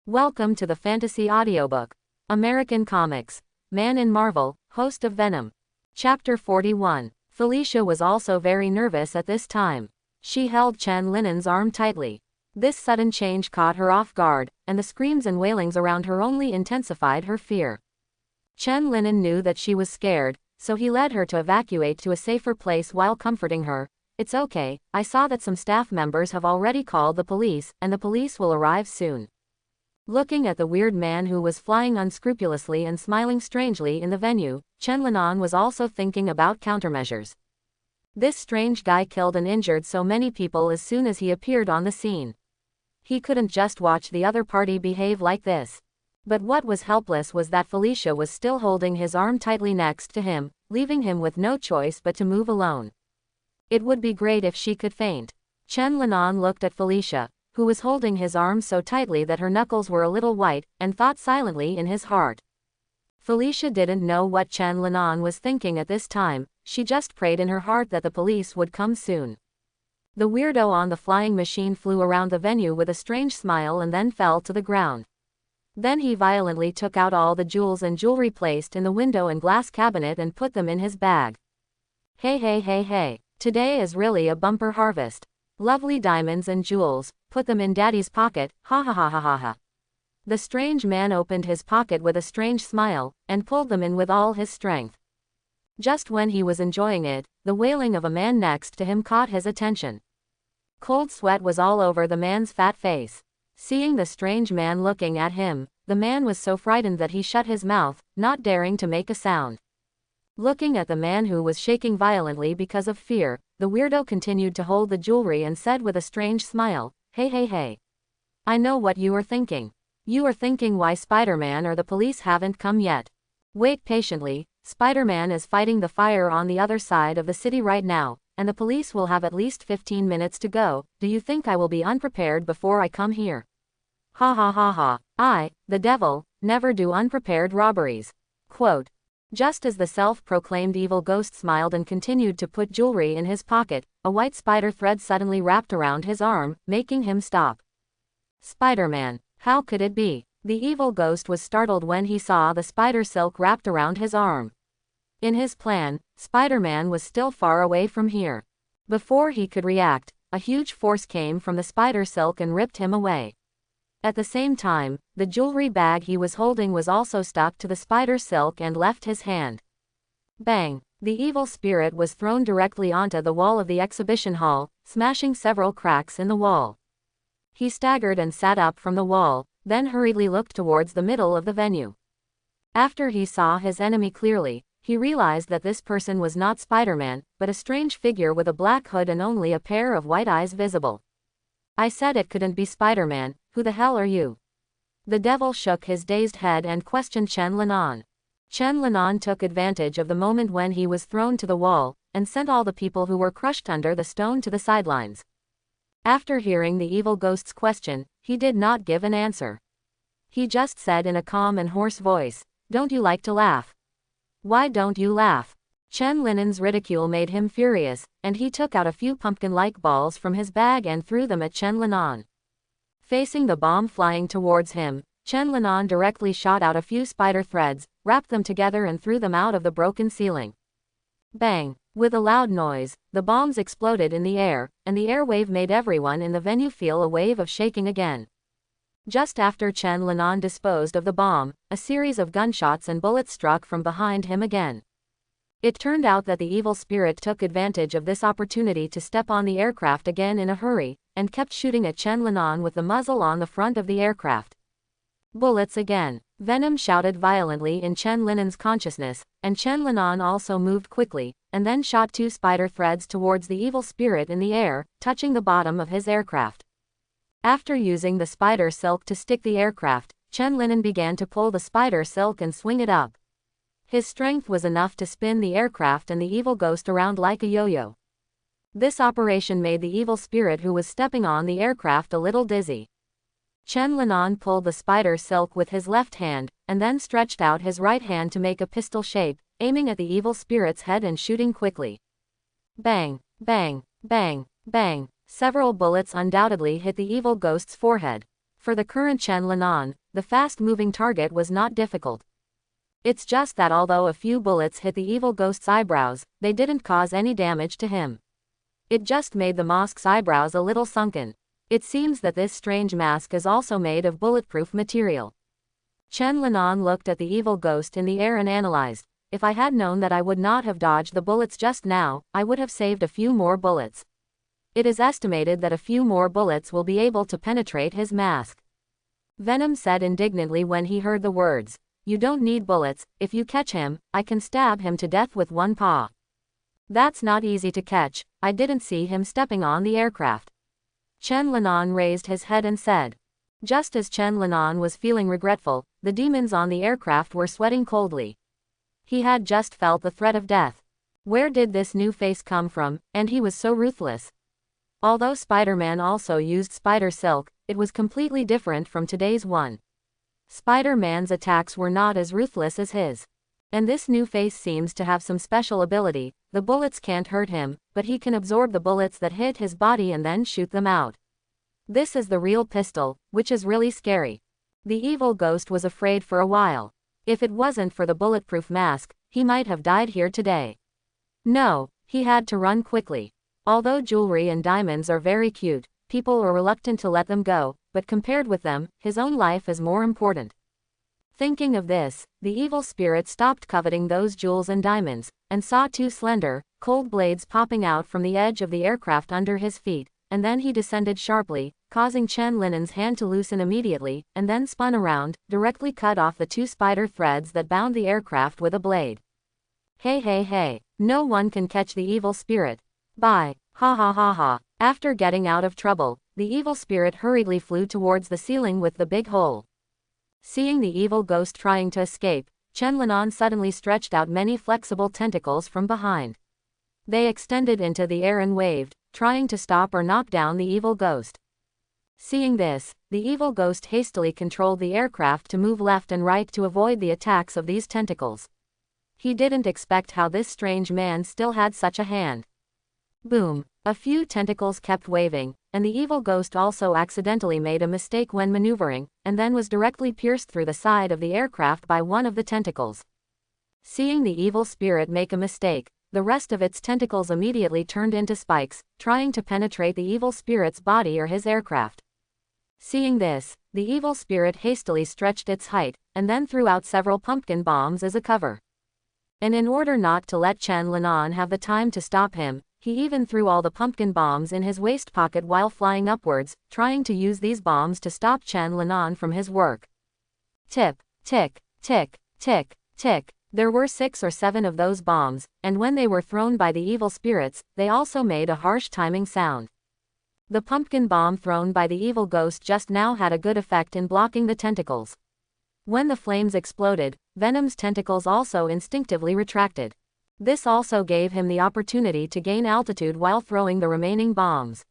Welcome to the Fantasy Audiobook. American Comics. Man in Marvel, host of Venom. Chapter 41. Felicia was also very nervous at this time. She held Chen Linen's arm tightly. This sudden change caught her off guard, and the screams and wailings around her only intensified her fear. Chen Linen knew that she was scared, so he led her to evacuate to a safer place while comforting her. "It's okay, I saw that some staff members have already called the police, and the police will arrive soon." Looking at the weird man who was flying unscrupulously and smiling strangely in the venue, Chen Linan was also thinking about countermeasures. This strange guy killed and injured so many people as soon as he appeared on the scene. He couldn't just watch the other party behave like this. But what was helpless was that Felicia was still holding his arm tightly next to him, leaving him with no choice but to move alone. It would be great if she could faint. Chen Linan looked at Felicia, who was holding his arm so tightly that her knuckles were a little white, and thought silently in his heart. Felicia didn't know what Chen Linan was thinking at this time. She just prayed in her heart that the police would come soon. The weirdo on the flying machine flew around the venue with a strange smile and then fell to the ground. Then he violently took out all the jewels and jewelry placed in the window and glass cabinet and put them in his bag. Hey, today is really a bumper harvest. Lovely diamonds and jewels, put them in Daddy's pocket, ha ha ha ha ha ha. The strange man opened his pocket with a strange smile, and pulled them in with all his strength. Just when he was enjoying it, the wailing of a man next to him caught his attention. Cold sweat was all over the man's fat face. Seeing the strange man looking at him, the man was so frightened that he shut his mouth, not daring to make a sound. Looking at the man who was shaking violently because of fear, the weirdo continued to hold the jewelry and said with a strange smile, Hey. I know what you are thinking. You are thinking why Spider-Man or the police haven't come yet. Wait patiently, Spider-Man is fighting the fire on the other side of the city right now, and the police will have at least 15 minutes to go. Do you think I will be unprepared before I come here? Ha ha ha ha. I, the devil, never do unprepared robberies. Quote. Just as the self-proclaimed evil ghost smiled and continued to put jewelry in his pocket, a white spider thread suddenly wrapped around his arm, making him stop. Spider-Man. How could it be? The evil ghost was startled when he saw the spider silk wrapped around his arm. In his plan, Spider-Man was still far away from here. Before he could react, a huge force came from the spider silk and ripped him away. At the same time, the jewelry bag he was holding was also stuck to the spider silk and left his hand. Bang! The evil spirit was thrown directly onto the wall of the exhibition hall, smashing several cracks in the wall. He staggered and sat up from the wall, then hurriedly looked towards the middle of the venue. After he saw his enemy clearly, he realized that this person was not Spider-Man, but a strange figure with a black hood and only a pair of white eyes visible. I said it couldn't be Spider-Man. Who the hell are you? The devil shook his dazed head and questioned Chen Linan. Chen Linan took advantage of the moment when he was thrown to the wall, and sent all the people who were crushed under the stone to the sidelines. After hearing the evil ghost's question, he did not give an answer. He just said in a calm and hoarse voice, Don't you like to laugh? Why don't you laugh? Chen Linen's ridicule made him furious, and he took out a few pumpkin-like balls from his bag and threw them at Chen Linan. Facing the bomb flying towards him, Chen Linan directly shot out a few spider threads, wrapped them together and threw them out of the broken ceiling. Bang! With a loud noise, the bombs exploded in the air, and the air wave made everyone in the venue feel a wave of shaking again. Just after Chen Linan disposed of the bomb, a series of gunshots and bullets struck from behind him again. It turned out that the evil spirit took advantage of this opportunity to step on the aircraft again in a hurry, and kept shooting at Chen Linan with the muzzle on the front of the aircraft. Bullets again. Venom shouted violently in Chen Linen's consciousness, and Chen Linan also moved quickly, and then shot 2 spider threads towards the evil spirit in the air, touching the bottom of his aircraft. After using the spider silk to stick the aircraft, Chen Linen began to pull the spider silk and swing it up. His strength was enough to spin the aircraft and the evil ghost around like a yo-yo. This operation made the evil spirit who was stepping on the aircraft a little dizzy. Chen Linan pulled the spider silk with his left hand, and then stretched out his right hand to make a pistol shape, aiming at the evil spirit's head and shooting quickly. Bang, bang, bang, bang. Several bullets undoubtedly hit the evil ghost's forehead. For the current Chen Linan, the fast-moving target was not difficult. It's just that although a few bullets hit the evil ghost's eyebrows, they didn't cause any damage to him. It just made the mask's eyebrows a little sunken. It seems that this strange mask is also made of bulletproof material. Chen Linan looked at the evil ghost in the air and analyzed. If I had known that I would not have dodged the bullets just now, I would have saved a few more bullets. It is estimated that a few more bullets will be able to penetrate his mask. Venom said indignantly when he heard the words. You don't need bullets, if you catch him, I can stab him to death with one paw. That's not easy to catch, I didn't see him stepping on the aircraft. Chen Linan raised his head and said. Just as Chen Linan was feeling regretful, the demons on the aircraft were sweating coldly. He had just felt the threat of death. Where did this new face come from, and he was so ruthless? Although Spider-Man also used spider silk, it was completely different from today's one. Spider-Man's attacks were not as ruthless as his. And this new face seems to have some special ability. The bullets can't hurt him, but he can absorb the bullets that hit his body and then shoot them out. This is the real pistol, which is really scary. The evil ghost was afraid for a while. If it wasn't for the bulletproof mask, he might have died here today. No, he had to run quickly. Although jewelry and diamonds are very cute, people are reluctant to let them go, but compared with them, his own life is more important. Thinking of this, the evil spirit stopped coveting those jewels and diamonds, and saw two slender, cold blades popping out from the edge of the aircraft under his feet, and then he descended sharply, causing Chen Linan's hand to loosen immediately, and then spun around, directly cut off the two spider threads that bound the aircraft with a blade. Hey hey hey, no one can catch the evil spirit. Bye, ha ha ha ha. After getting out of trouble, the evil spirit hurriedly flew towards the ceiling with the big hole. Seeing the evil ghost trying to escape, Chen Linan suddenly stretched out many flexible tentacles from behind. They extended into the air and waved, trying to stop or knock down the evil ghost. Seeing this, the evil ghost hastily controlled the aircraft to move left and right to avoid the attacks of these tentacles. He didn't expect how this strange man still had such a hand. Boom! A few tentacles kept waving, and the evil ghost also accidentally made a mistake when maneuvering, and then was directly pierced through the side of the aircraft by one of the tentacles. Seeing the evil spirit make a mistake, the rest of its tentacles immediately turned into spikes, trying to penetrate the evil spirit's body or his aircraft. Seeing this, the evil spirit hastily stretched its height, and then threw out several pumpkin bombs as a cover. And in order not to let Chen Linan have the time to stop him, he even threw all the pumpkin bombs in his waist pocket while flying upwards, trying to use these bombs to stop Chen Linan from his work. Tip, tick, tick, tick, tick. There were 6 or 7 of those bombs, and when they were thrown by the evil spirits, they also made a harsh timing sound. The pumpkin bomb thrown by the evil ghost just now had a good effect in blocking the tentacles. When the flames exploded, Venom's tentacles also instinctively retracted. This also gave him the opportunity to gain altitude while throwing the remaining bombs.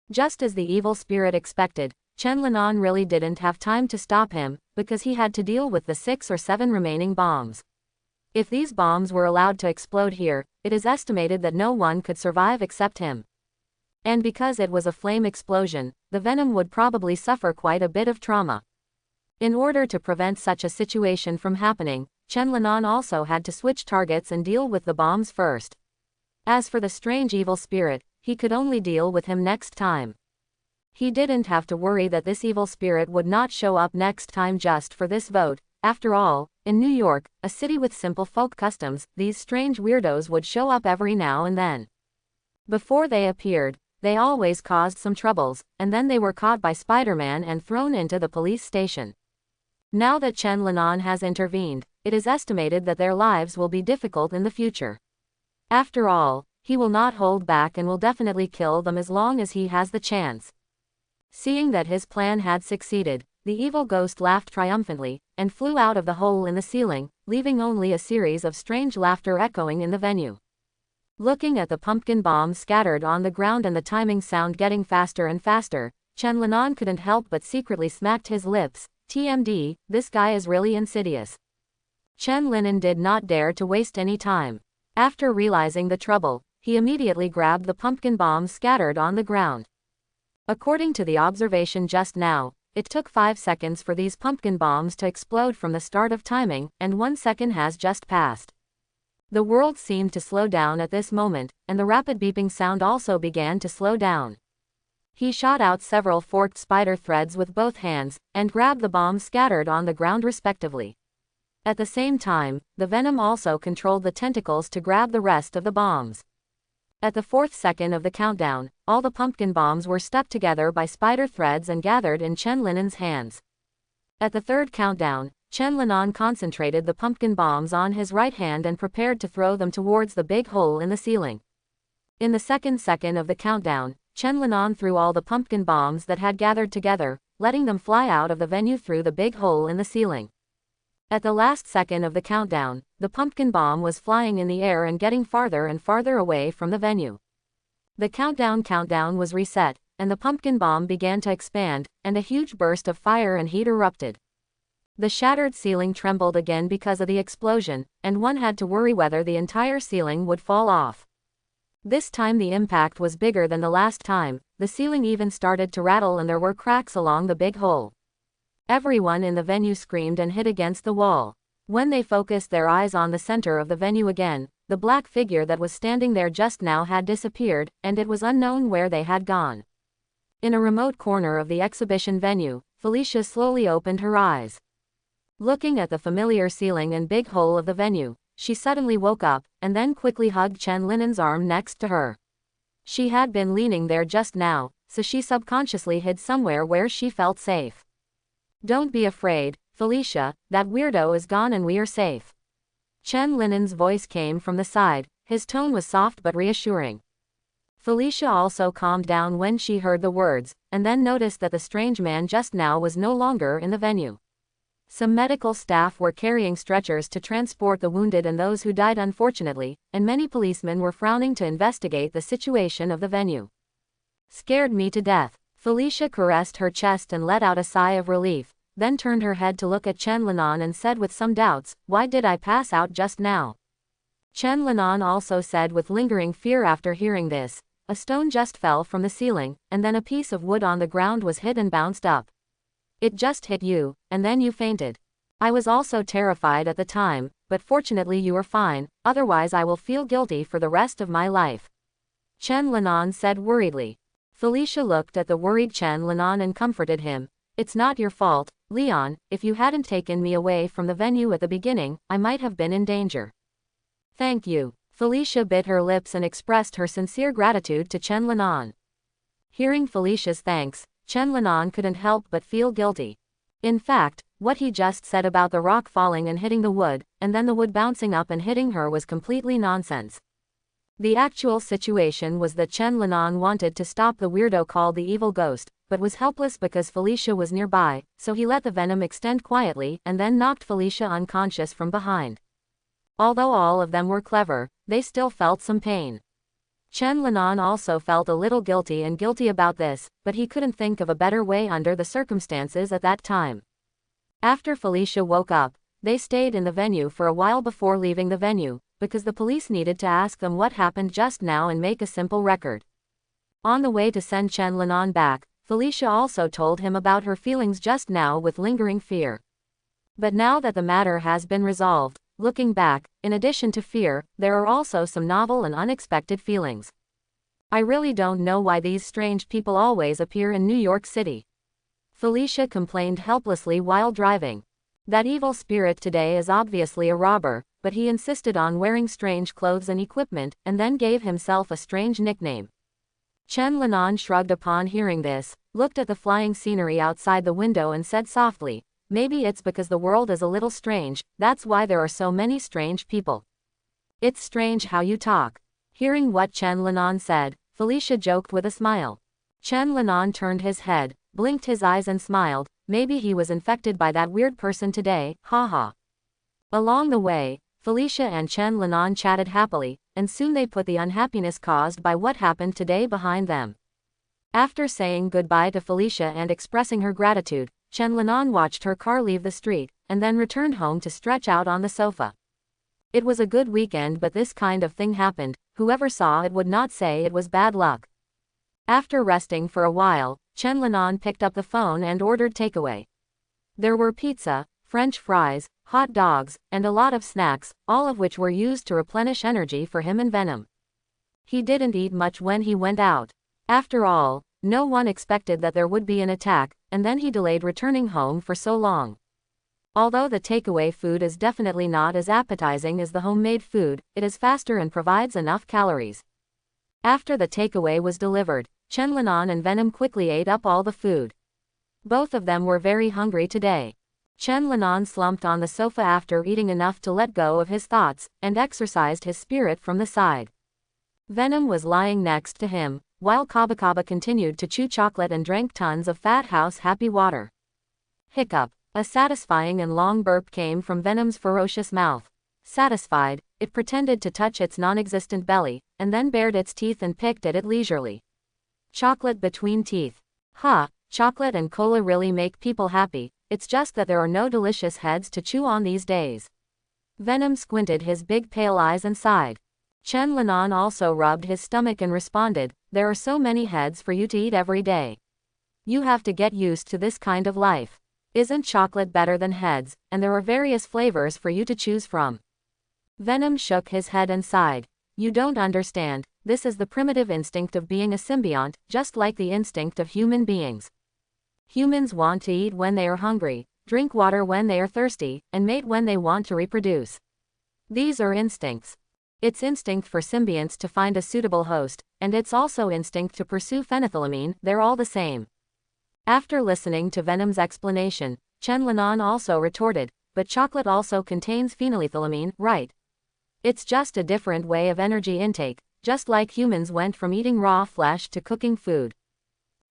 Just as the evil spirit expected, Chen Linan really didn't have time to stop him, because he had to deal with the 6 or 7 remaining bombs. If these bombs were allowed to explode here, it is estimated that no one could survive except him. And because it was a flame explosion, the Venom would probably suffer quite a bit of trauma. In order to prevent such a situation from happening, Chen Linan also had to switch targets and deal with the bombs first. As for the strange evil spirit, he could only deal with him next time. He didn't have to worry that this evil spirit would not show up next time just for this vote. After all, in New York, a city with simple folk customs, these strange weirdos would show up every now and then. Before they appeared, they always caused some troubles, and then they were caught by Spider-Man and thrown into the police station. Now that Chen Linan has intervened, it is estimated that their lives will be difficult in the future. After all, he will not hold back and will definitely kill them as long as he has the chance. Seeing that his plan had succeeded, the evil ghost laughed triumphantly, and flew out of the hole in the ceiling, leaving only a series of strange laughter echoing in the venue. Looking at the pumpkin bombs scattered on the ground and the timing sound getting faster and faster, Chen Linan couldn't help but secretly smacked his lips. TMD, this guy is really insidious. Chen Linan did not dare to waste any time. After realizing the trouble, he immediately grabbed the pumpkin bombs scattered on the ground. According to the observation just now, It took 5 seconds for these pumpkin bombs to explode from the start of timing, and 1 second has just passed. The world seemed to slow down at this moment, and the rapid beeping sound also began to slow down. He shot out several forked spider threads with both hands, and grabbed the bombs scattered on the ground respectively. At the same time, the Venom also controlled the tentacles to grab the rest of the bombs. At the 4th second of the countdown, all the pumpkin bombs were stuck together by spider threads and gathered in Chen Linen's hands. At the 3rd countdown, Chen Linan concentrated the pumpkin bombs on his right hand and prepared to throw them towards the big hole in the ceiling. In the 2nd second of the countdown, Chen Linan threw all the pumpkin bombs that had gathered together, letting them fly out of the venue through the big hole in the ceiling. At the last second of the countdown, the pumpkin bomb was flying in the air and getting farther and farther away from the venue. The countdown was reset, and the pumpkin bomb began to expand, and a huge burst of fire and heat erupted. The shattered ceiling trembled again because of the explosion, and one had to worry whether the entire ceiling would fall off. This time the impact was bigger than the last time, the ceiling even started to rattle and there were cracks along the big hole. Everyone in the venue screamed and hit against the wall. When they focused their eyes on the center of the venue again, the black figure that was standing there just now had disappeared, and it was unknown where they had gone. In a remote corner of the exhibition venue, Felicia slowly opened her eyes. Looking at the familiar ceiling and big hole of the venue, she suddenly woke up, and then quickly hugged Chen Linen's arm next to her. She had been leaning there just now, so she subconsciously hid somewhere where she felt safe. "Don't be afraid, Felicia, that weirdo is gone and we are safe." Chen Linen's voice came from the side, his tone was soft but reassuring. Felicia also calmed down when she heard the words, and then noticed that the strange man just now was no longer in the venue. Some medical staff were carrying stretchers to transport the wounded and those who died unfortunately, and many policemen were frowning to investigate the situation of the venue. "Scared me to death." Felicia caressed her chest and let out a sigh of relief, then turned her head to look at Chen Linan and said with some doubts, "Why did I pass out just now?" Chen Linan also said with lingering fear after hearing this, "A stone just fell from the ceiling, and then a piece of wood on the ground was hit and bounced up. It just hit you, and then you fainted. I was also terrified at the time, but fortunately you are fine, otherwise I will feel guilty for the rest of my life," Chen Linan said worriedly. Felicia looked at the worried Chen Linan and comforted him. "It's not your fault, Leon. If you hadn't taken me away from the venue at the beginning, I might have been in danger." "Thank you." Felicia bit her lips and expressed her sincere gratitude to Chen Linan. Hearing Felicia's thanks, Chen Linan couldn't help but feel guilty. In fact, what he just said about the rock falling and hitting the wood, and then the wood bouncing up and hitting her was completely nonsense. The actual situation was that Chen Linan wanted to stop the weirdo called the evil ghost, but was helpless because Felicia was nearby, so he let the venom extend quietly and then knocked Felicia unconscious from behind. Although all of them were clever, they still felt some pain. Chen Linan also felt a little guilty about this, but he couldn't think of a better way under the circumstances at that time. After Felicia woke up, they stayed in the venue for a while before leaving the venue, because the police needed to ask them what happened just now and make a simple record. On the way to send Chen Linan back, Felicia also told him about her feelings just now with lingering fear. But now that the matter has been resolved, looking back, in addition to fear, there are also some novel and unexpected feelings. "I really don't know why these strange people always appear in New York City," Felicia complained helplessly while driving. "That evil spirit today is obviously a robber, but he insisted on wearing strange clothes and equipment, and then gave himself a strange nickname." Chen Linan shrugged upon hearing this, looked at the flying scenery outside the window and said softly, "Maybe it's because the world is a little strange, that's why there are so many strange people." "It's strange how you talk." Hearing what Chen Linan said, Felicia joked with a smile. Chen Linan turned his head, blinked his eyes and smiled. "Maybe he was infected by that weird person today, haha." Along the way, Felicia and Chen Linan chatted happily, and soon they put the unhappiness caused by what happened today behind them. After saying goodbye to Felicia and expressing her gratitude, Chen Linan watched her car leave the street, and then returned home to stretch out on the sofa. It was a good weekend, but this kind of thing happened. Whoever saw it would not say it was bad luck. After resting for a while, Chen Linan picked up the phone and ordered takeaway. There were pizza, French fries, hot dogs, and a lot of snacks, all of which were used to replenish energy for him and Venom. He didn't eat much when he went out. After all, no one expected that there would be an attack, and then he delayed returning home for so long. Although the takeaway food is definitely not as appetizing as the homemade food, it is faster and provides enough calories. After the takeaway was delivered, Chen Linan and Venom quickly ate up all the food. Both of them were very hungry today. Chen Linan slumped on the sofa after eating enough to let go of his thoughts, and exercised his spirit from the side. Venom was lying next to him, while Kaba continued to chew chocolate and drank tons of Fat House Happy water. Hiccup. A satisfying and long burp came from Venom's ferocious mouth. Satisfied, it pretended to touch its non-existent belly, and then bared its teeth and picked at it leisurely. Chocolate between teeth. Chocolate and cola really make people happy, it's just that there are no delicious heads to chew on these days. Venom squinted his big pale eyes and sighed. Chen Linan also rubbed his stomach and responded, there are so many heads for you to eat every day. You have to get used to this kind of life. Isn't chocolate better than heads, and there are various flavors for you to choose from? Venom shook his head and sighed. You don't understand, this is the primitive instinct of being a symbiont, just like the instinct of human beings. Humans want to eat when they are hungry, drink water when they are thirsty, and mate when they want to reproduce. These are instincts. It's instinct for symbionts to find a suitable host, and it's also instinct to pursue phenethylamine, they're all the same. After listening to Venom's explanation, Chen Linan also retorted, but chocolate also contains phenylethylamine, right? It's just a different way of energy intake, just like humans went from eating raw flesh to cooking food.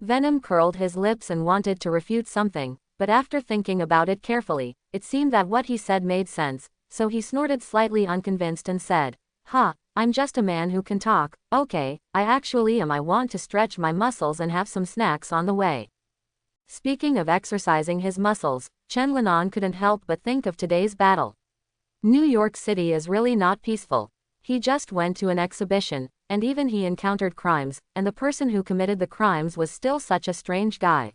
Venom curled his lips and wanted to refute something, but after thinking about it carefully, it seemed that what he said made sense, so he snorted slightly unconvinced and said, I'm just a man who can talk, okay, I actually am. I want to stretch my muscles and have some snacks on the way. Speaking of exercising his muscles, Chen Linan couldn't help but think of today's battle. New York City is really not peaceful. He just went to an exhibition, and even he encountered crimes, and the person who committed the crimes was still such a strange guy.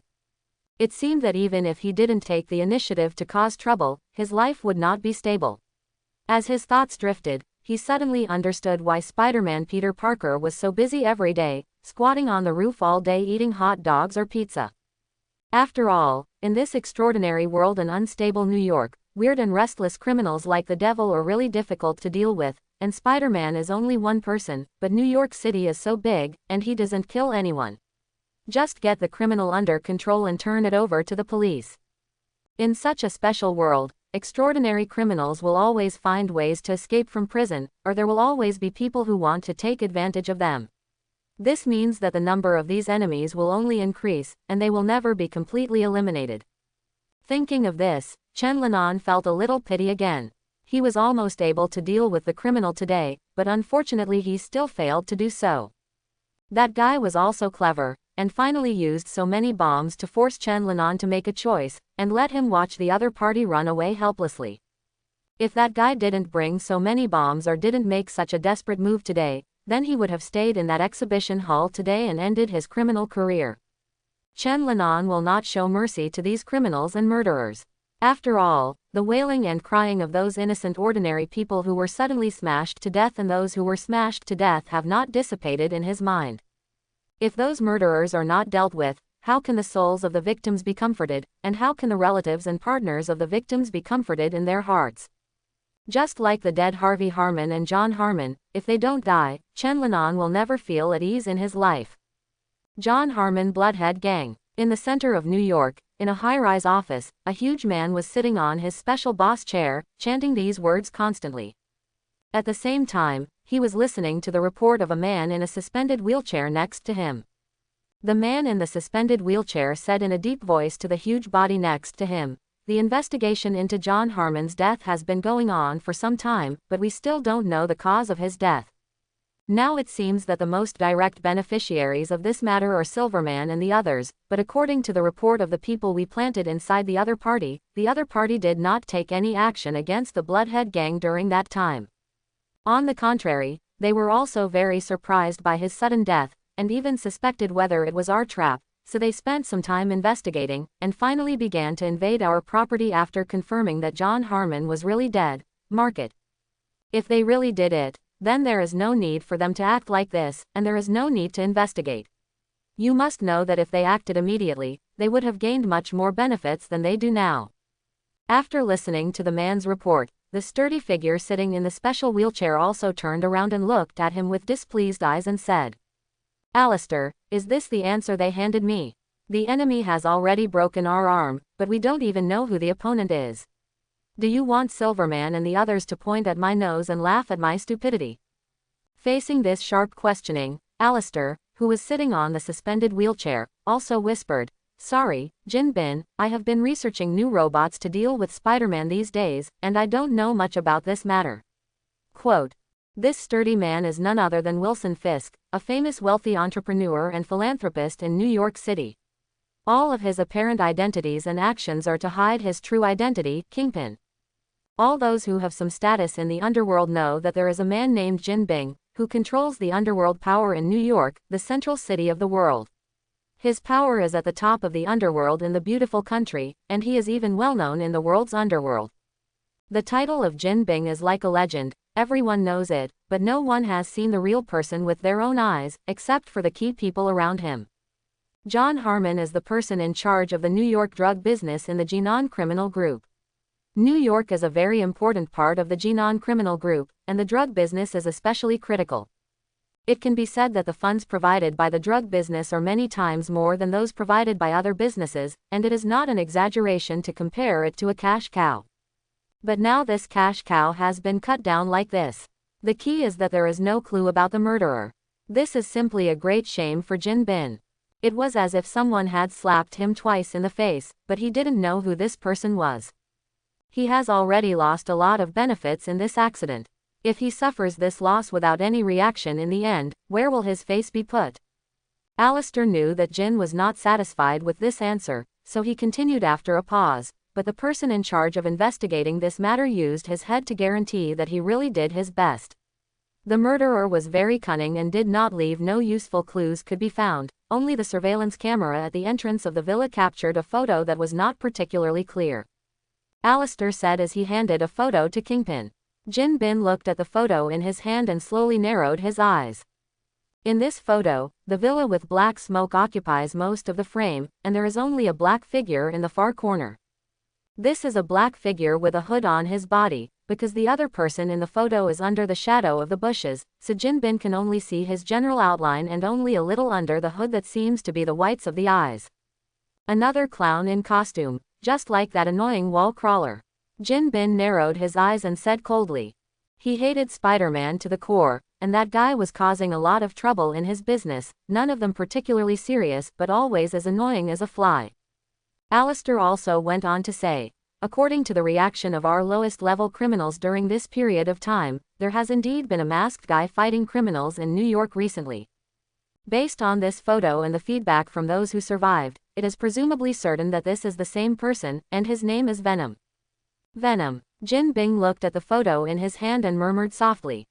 It seemed that even if he didn't take the initiative to cause trouble, his life would not be stable. As his thoughts drifted, he suddenly understood why Spider-Man Peter Parker was so busy every day, squatting on the roof all day eating hot dogs or pizza. After all, in this extraordinary world and unstable New York, weird and restless criminals like the devil are really difficult to deal with, and Spider-Man is only one person, but New York City is so big, and he doesn't kill anyone. Just get the criminal under control and turn it over to the police. In such a special world, extraordinary criminals will always find ways to escape from prison, or there will always be people who want to take advantage of them. This means that the number of these enemies will only increase, and they will never be completely eliminated. Thinking of this, Chen Linan felt a little pity again. He was almost able to deal with the criminal today, but unfortunately he still failed to do so. That guy was also clever, and finally used so many bombs to force Chen Linan to make a choice, and let him watch the other party run away helplessly. If that guy didn't bring so many bombs or didn't make such a desperate move today, then he would have stayed in that exhibition hall today and ended his criminal career. Chen Linan will not show mercy to these criminals and murderers. After all, the wailing and crying of those innocent ordinary people who were suddenly smashed to death and those who were smashed to death have not dissipated in his mind. If those murderers are not dealt with, how can the souls of the victims be comforted, and how can the relatives and partners of the victims be comforted in their hearts? Just like the dead Harvey Harmon and John Harmon, if they don't die, Chen Linan will never feel at ease in his life. John Harmon Bloodhead Gang. In the center of New York, in a high-rise office, a huge man was sitting on his special boss chair, chanting these words constantly. At the same time, he was listening to the report of a man in a suspended wheelchair next to him. The man in the suspended wheelchair said in a deep voice to the huge body next to him, "The investigation into John Harmon's death has been going on for some time, but we still don't know the cause of his death. Now it seems that the most direct beneficiaries of this matter are Silverman and the others, but according to the report of the people we planted inside the other party did not take any action against the Bloodhead Gang during that time. On the contrary, they were also very surprised by his sudden death, and even suspected whether it was our trap, so they spent some time investigating, and finally began to invade our property after confirming that John Harmon was really dead. Mark it. If they really did it, then there is no need for them to act like this, and there is no need to investigate. You must know that if they acted immediately, they would have gained much more benefits than they do now. After listening to the man's report, the sturdy figure sitting in the special wheelchair also turned around and looked at him with displeased eyes and said, "Alistair, is this the answer they handed me? The enemy has already broken our arm, but we don't even know who the opponent is. Do you want Silverman and the others to point at my nose and laugh at my stupidity?" Facing this sharp questioning, Alistair, who was sitting on the suspended wheelchair, also whispered, "Sorry, Jinbin, I have been researching new robots to deal with Spider-Man these days, and I don't know much about this matter." Quote, "This sturdy man is none other than Wilson Fisk, a famous wealthy entrepreneur and philanthropist in New York City. All of his apparent identities and actions are to hide his true identity, Kingpin. All those who have some status in the underworld know that there is a man named Jin Bing, who controls the underworld power in New York, the central city of the world. His power is at the top of the underworld in the beautiful country, and he is even well known in the world's underworld. The title of Jin Bing is like a legend, everyone knows it, but no one has seen the real person with their own eyes, except for the key people around him. John Harmon is the person in charge of the New York drug business in the Jinan criminal group. New York is a very important part of the Jinan criminal group, and the drug business is especially critical. It can be said that the funds provided by the drug business are many times more than those provided by other businesses, and it is not an exaggeration to compare it to a cash cow. But now this cash cow has been cut down like this. The key is that there is no clue about the murderer. This is simply a great shame for Jin Bin. It was as if someone had slapped him twice in the face, but he didn't know who this person was. He has already lost a lot of benefits in this accident. If he suffers this loss without any reaction in the end, where will his face be put?" Alistair knew that Jin was not satisfied with this answer, so he continued after a pause, but the person in charge of investigating this matter used his head to guarantee that he really did his best. The murderer was very cunning and did not leave no useful clues could be found, only the surveillance camera at the entrance of the villa captured a photo that was not particularly clear. Alistair said as he handed a photo to Kingpin. Jin Bin looked at the photo in his hand and slowly narrowed his eyes. In this photo, the villa with black smoke occupies most of the frame, and there is only a black figure in the far corner. This is a black figure with a hood on his body, because the other person in the photo is under the shadow of the bushes, so Jin Bin can only see his general outline and only a little under the hood that seems to be the whites of the eyes. Another clown in costume, just like that annoying wall crawler. Jin Bin narrowed his eyes and said coldly. He hated Spider-Man to the core, and that guy was causing a lot of trouble in his business, none of them particularly serious but always as annoying as a fly. Alistair also went on to say, "According to the reaction of our lowest-level criminals during this period of time, there has indeed been a masked guy fighting criminals in New York recently. Based on this photo and the feedback from those who survived, it is presumably certain that this is the same person, and his name is Venom." Venom. Jin Bing looked at the photo in his hand and murmured softly.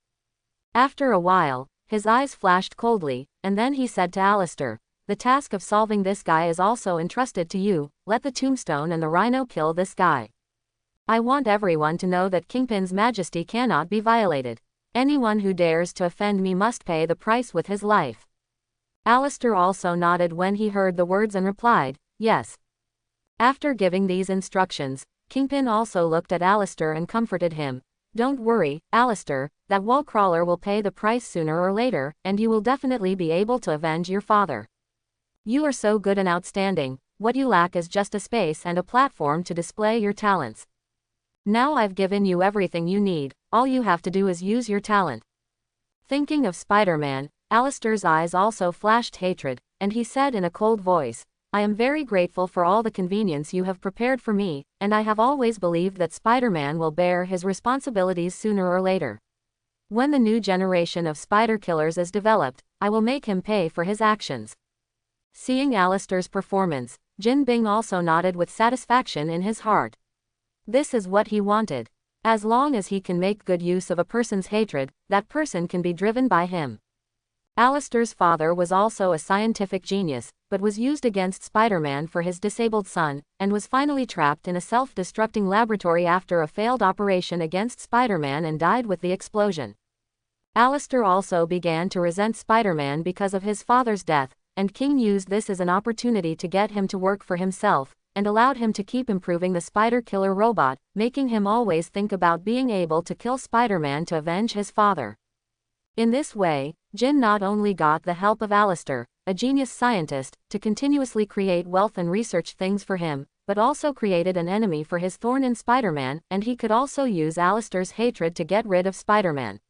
After a while, his eyes flashed coldly, and then he said to Alistair, "The task of solving this guy is also entrusted to you. Let the Tombstone and the Rhino kill this guy. I want everyone to know that Kingpin's majesty cannot be violated. Anyone who dares to offend me must pay the price with his life." Alistair also nodded when he heard the words and replied, "Yes." After giving these instructions, Kingpin also looked at Alistair and comforted him. "Don't worry, Alistair, that wall crawler will pay the price sooner or later, and you will definitely be able to avenge your father. You are so good and outstanding, what you lack is just a space and a platform to display your talents. Now I've given you everything you need, all you have to do is use your talent." Thinking of Spider-Man, Alistair's eyes also flashed hatred, and he said in a cold voice, "I am very grateful for all the convenience you have prepared for me, and I have always believed that Spider-Man will bear his responsibilities sooner or later. When the new generation of spider killers is developed, I will make him pay for his actions." Seeing Alistair's performance, Jin Bing also nodded with satisfaction in his heart. This is what he wanted. As long as he can make good use of a person's hatred, that person can be driven by him. Alistair's father was also a scientific genius, but was used against Spider-Man for his disabled son, and was finally trapped in a self-destructing laboratory after a failed operation against Spider-Man and died with the explosion. Alistair also began to resent Spider-Man because of his father's death, and King used this as an opportunity to get him to work for himself, and allowed him to keep improving the spider-killer robot, making him always think about being able to kill Spider-Man to avenge his father. In this way, Jin not only got the help of Alistair, a genius scientist, to continuously create wealth and research things for him, but also created an enemy for his thorn in Spider-Man, and he could also use Alistair's hatred to get rid of Spider-Man.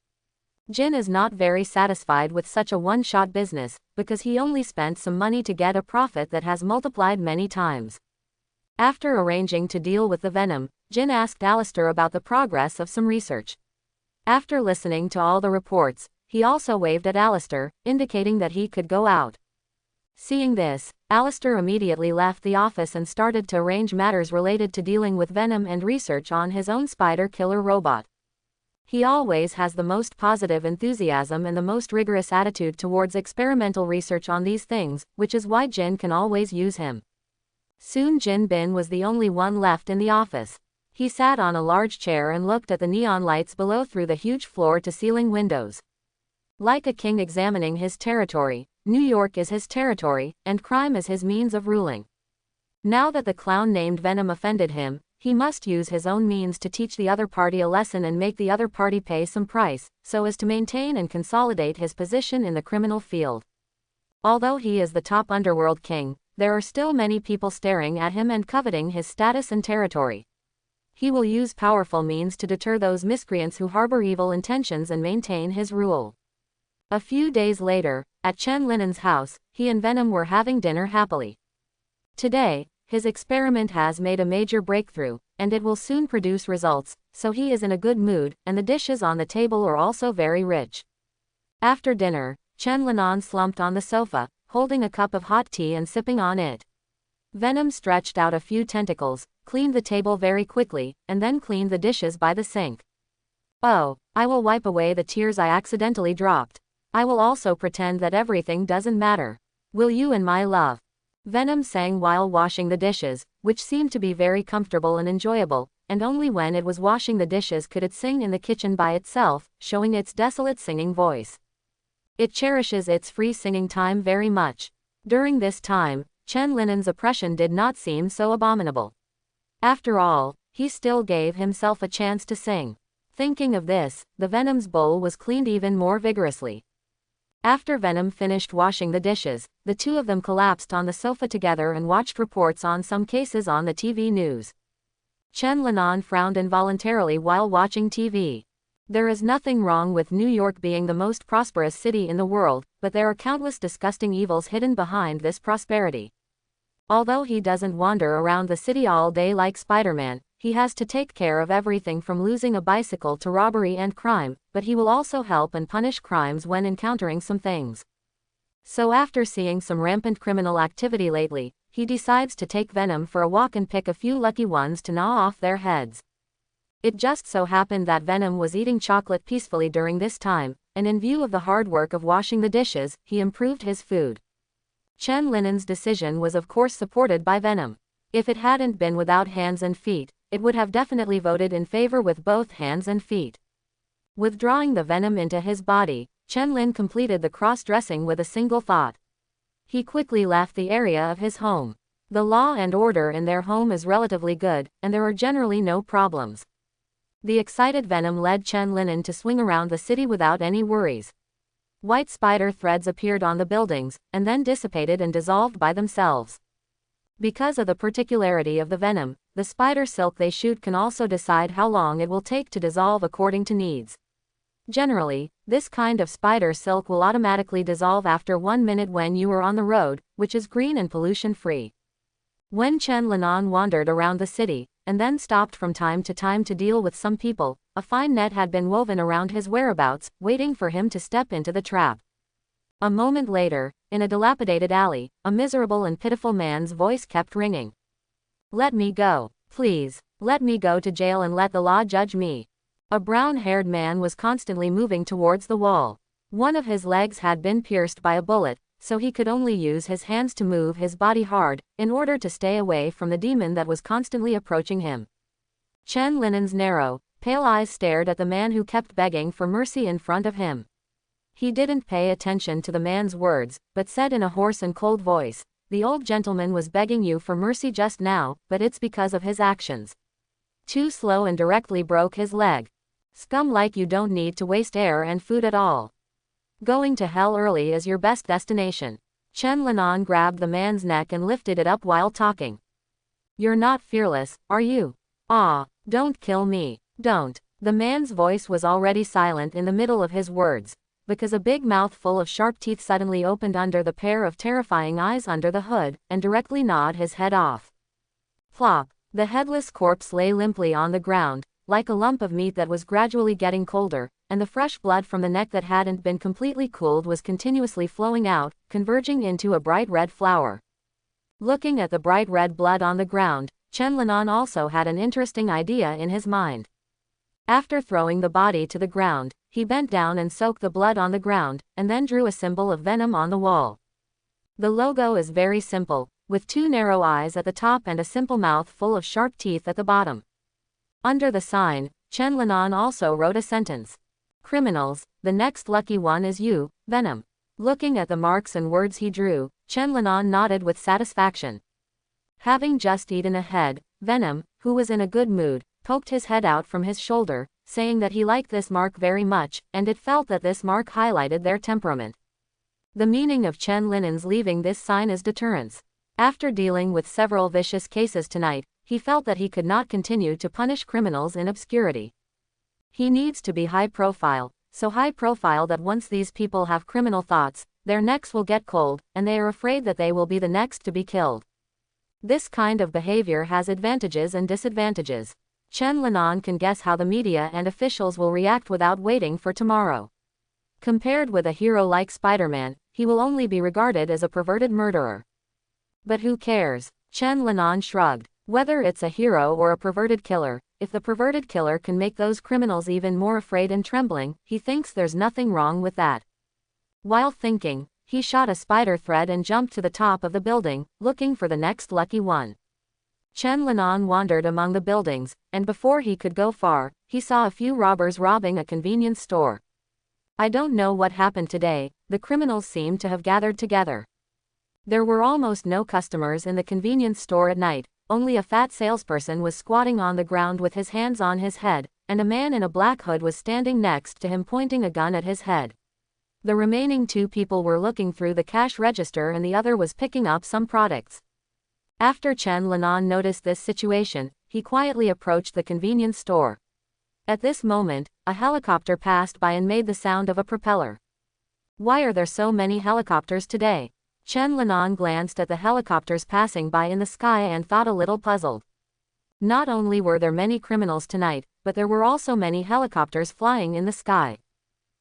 Jin is not very satisfied with such a one-shot business, because he only spent some money to get a profit that has multiplied many times. After arranging to deal with the Venom, Jin asked Alistair about the progress of some research. After listening to all the reports, he also waved at Alistair, indicating that he could go out. Seeing this, Alistair immediately left the office and started to arrange matters related to dealing with Venom and research on his own spider-killer robot. He always has the most positive enthusiasm and the most rigorous attitude towards experimental research on these things, which is why Jin can always use him. Soon Jin Bin was the only one left in the office. He sat on a large chair and looked at the neon lights below through the huge floor-to-ceiling windows. Like a king examining his territory, New York is his territory, and crime is his means of ruling. Now that the clown named Venom offended him, he must use his own means to teach the other party a lesson and make the other party pay some price, so as to maintain and consolidate his position in the criminal field. Although he is the top underworld king, there are still many people staring at him and coveting his status and territory. He will use powerful means to deter those miscreants who harbor evil intentions and maintain his rule. A few days later, at Chen Linen's house, he and Venom were having dinner happily. Today, his experiment has made a major breakthrough, and it will soon produce results, so he is in a good mood, and the dishes on the table are also very rich. After dinner, Chen Linan slumped on the sofa, holding a cup of hot tea and sipping on it. Venom stretched out a few tentacles, cleaned the table very quickly, and then cleaned the dishes by the sink. Oh, I will wipe away the tears I accidentally dropped. I will also pretend that everything doesn't matter. Will you and my love? Venom sang while washing the dishes, which seemed to be very comfortable and enjoyable, and only when it was washing the dishes could it sing in the kitchen by itself, showing its desolate singing voice. It cherishes its free singing time very much. During this time, Chen Linen's oppression did not seem so abominable. After all, he still gave himself a chance to sing. Thinking of this, the Venom's bowl was cleaned even more vigorously. After Venom finished washing the dishes, the two of them collapsed on the sofa together and watched reports on some cases on the TV news. Chen Linan frowned involuntarily while watching TV. There is nothing wrong with New York being the most prosperous city in the world, but there are countless disgusting evils hidden behind this prosperity. Although he doesn't wander around the city all day like Spider-Man, he has to take care of everything from losing a bicycle to robbery and crime, but he will also help and punish crimes when encountering some things. So after seeing some rampant criminal activity lately, he decides to take Venom for a walk and pick a few lucky ones to gnaw off their heads. It just so happened that Venom was eating chocolate peacefully during this time, and in view of the hard work of washing the dishes, he improved his food. Chen Linen's decision was of course supported by Venom. If it hadn't been without hands and feet, it would have definitely voted in favor with both hands and feet. Withdrawing the Venom into his body, Chen Lin completed the cross-dressing with a single thought. He quickly left the area of his home. The law and order in their home is relatively good, and there are generally no problems. The excited Venom led Chen Linen to swing around the city without any worries. White spider threads appeared on the buildings, and then dissipated and dissolved by themselves. Because of the particularity of the Venom, the spider silk they shoot can also decide how long it will take to dissolve according to needs. Generally, this kind of spider silk will automatically dissolve after 1 minute when you are on the road, which is green and pollution-free. When Chen Linan wandered around the city, and then stopped from time to deal with some people, a fine net had been woven around his whereabouts, waiting for him to step into the trap. A moment later, in a dilapidated alley, a miserable and pitiful man's voice kept ringing. "Let me go, please. Let me go to jail and let the law judge me." A brown-haired man was constantly moving towards the wall. One of his legs had been pierced by a bullet, so he could only use his hands to move his body hard, in order to stay away from the demon that was constantly approaching him. Chen Linen's narrow, pale eyes stared at the man who kept begging for mercy in front of him. He didn't pay attention to the man's words, but said in a hoarse and cold voice, "The old gentleman was begging you for mercy just now, but it's because of his actions. Too slow and directly broke his leg. Scum like you don't need to waste air and food at all. Going to hell early is your best destination." Chen Linan grabbed the man's neck and lifted it up while talking. "You're not fearless, are you? Ah, don't kill me. Don't." The man's voice was already silent in the middle of his words, because a big mouth full of sharp teeth suddenly opened under the pair of terrifying eyes under the hood, and directly gnawed his head off. Plop! The headless corpse lay limply on the ground, like a lump of meat that was gradually getting colder, and the fresh blood from the neck that hadn't been completely cooled was continuously flowing out, converging into a bright red flower. Looking at the bright red blood on the ground, Chen Linan also had an interesting idea in his mind. After throwing the body to the ground, he bent down and soaked the blood on the ground, and then drew a symbol of Venom on the wall. The logo is very simple, with two narrow eyes at the top and a simple mouth full of sharp teeth at the bottom. Under the sign, Chen Linan also wrote a sentence. "Criminals, the next lucky one is you, Venom." Looking at the marks and words he drew, Chen Linan nodded with satisfaction. Having just eaten ahead, Venom, who was in a good mood, poked his head out from his shoulder, saying that he liked this mark very much, and it felt that this mark highlighted their temperament. The meaning of Chen Linen's leaving this sign is deterrence. After dealing with several vicious cases tonight, he felt that he could not continue to punish criminals in obscurity. He needs to be high profile, so high profile that once these people have criminal thoughts, their necks will get cold, and they are afraid that they will be the next to be killed. This kind of behavior has advantages and disadvantages. Chen Linan can guess how the media and officials will react without waiting for tomorrow. Compared with a hero like Spider-Man, he will only be regarded as a perverted murderer. But who cares? Chen Linan shrugged. Whether it's a hero or a perverted killer, if the perverted killer can make those criminals even more afraid and trembling, he thinks there's nothing wrong with that. While thinking, he shot a spider thread and jumped to the top of the building, looking for the next lucky one. Chen Linan wandered among the buildings, and before he could go far, he saw a few robbers robbing a convenience store. I don't know what happened today, the criminals seemed to have gathered together. There were almost no customers in the convenience store at night, only a fat salesperson was squatting on the ground with his hands on his head, and a man in a black hood was standing next to him pointing a gun at his head. The remaining two people were looking through the cash register and the other was picking up some products. After Chen Linan noticed this situation, he quietly approached the convenience store. At this moment, a helicopter passed by and made the sound of a propeller. Why are there so many helicopters today? Chen Linan glanced at the helicopters passing by in the sky and thought a little puzzled. Not only were there many criminals tonight, but there were also many helicopters flying in the sky.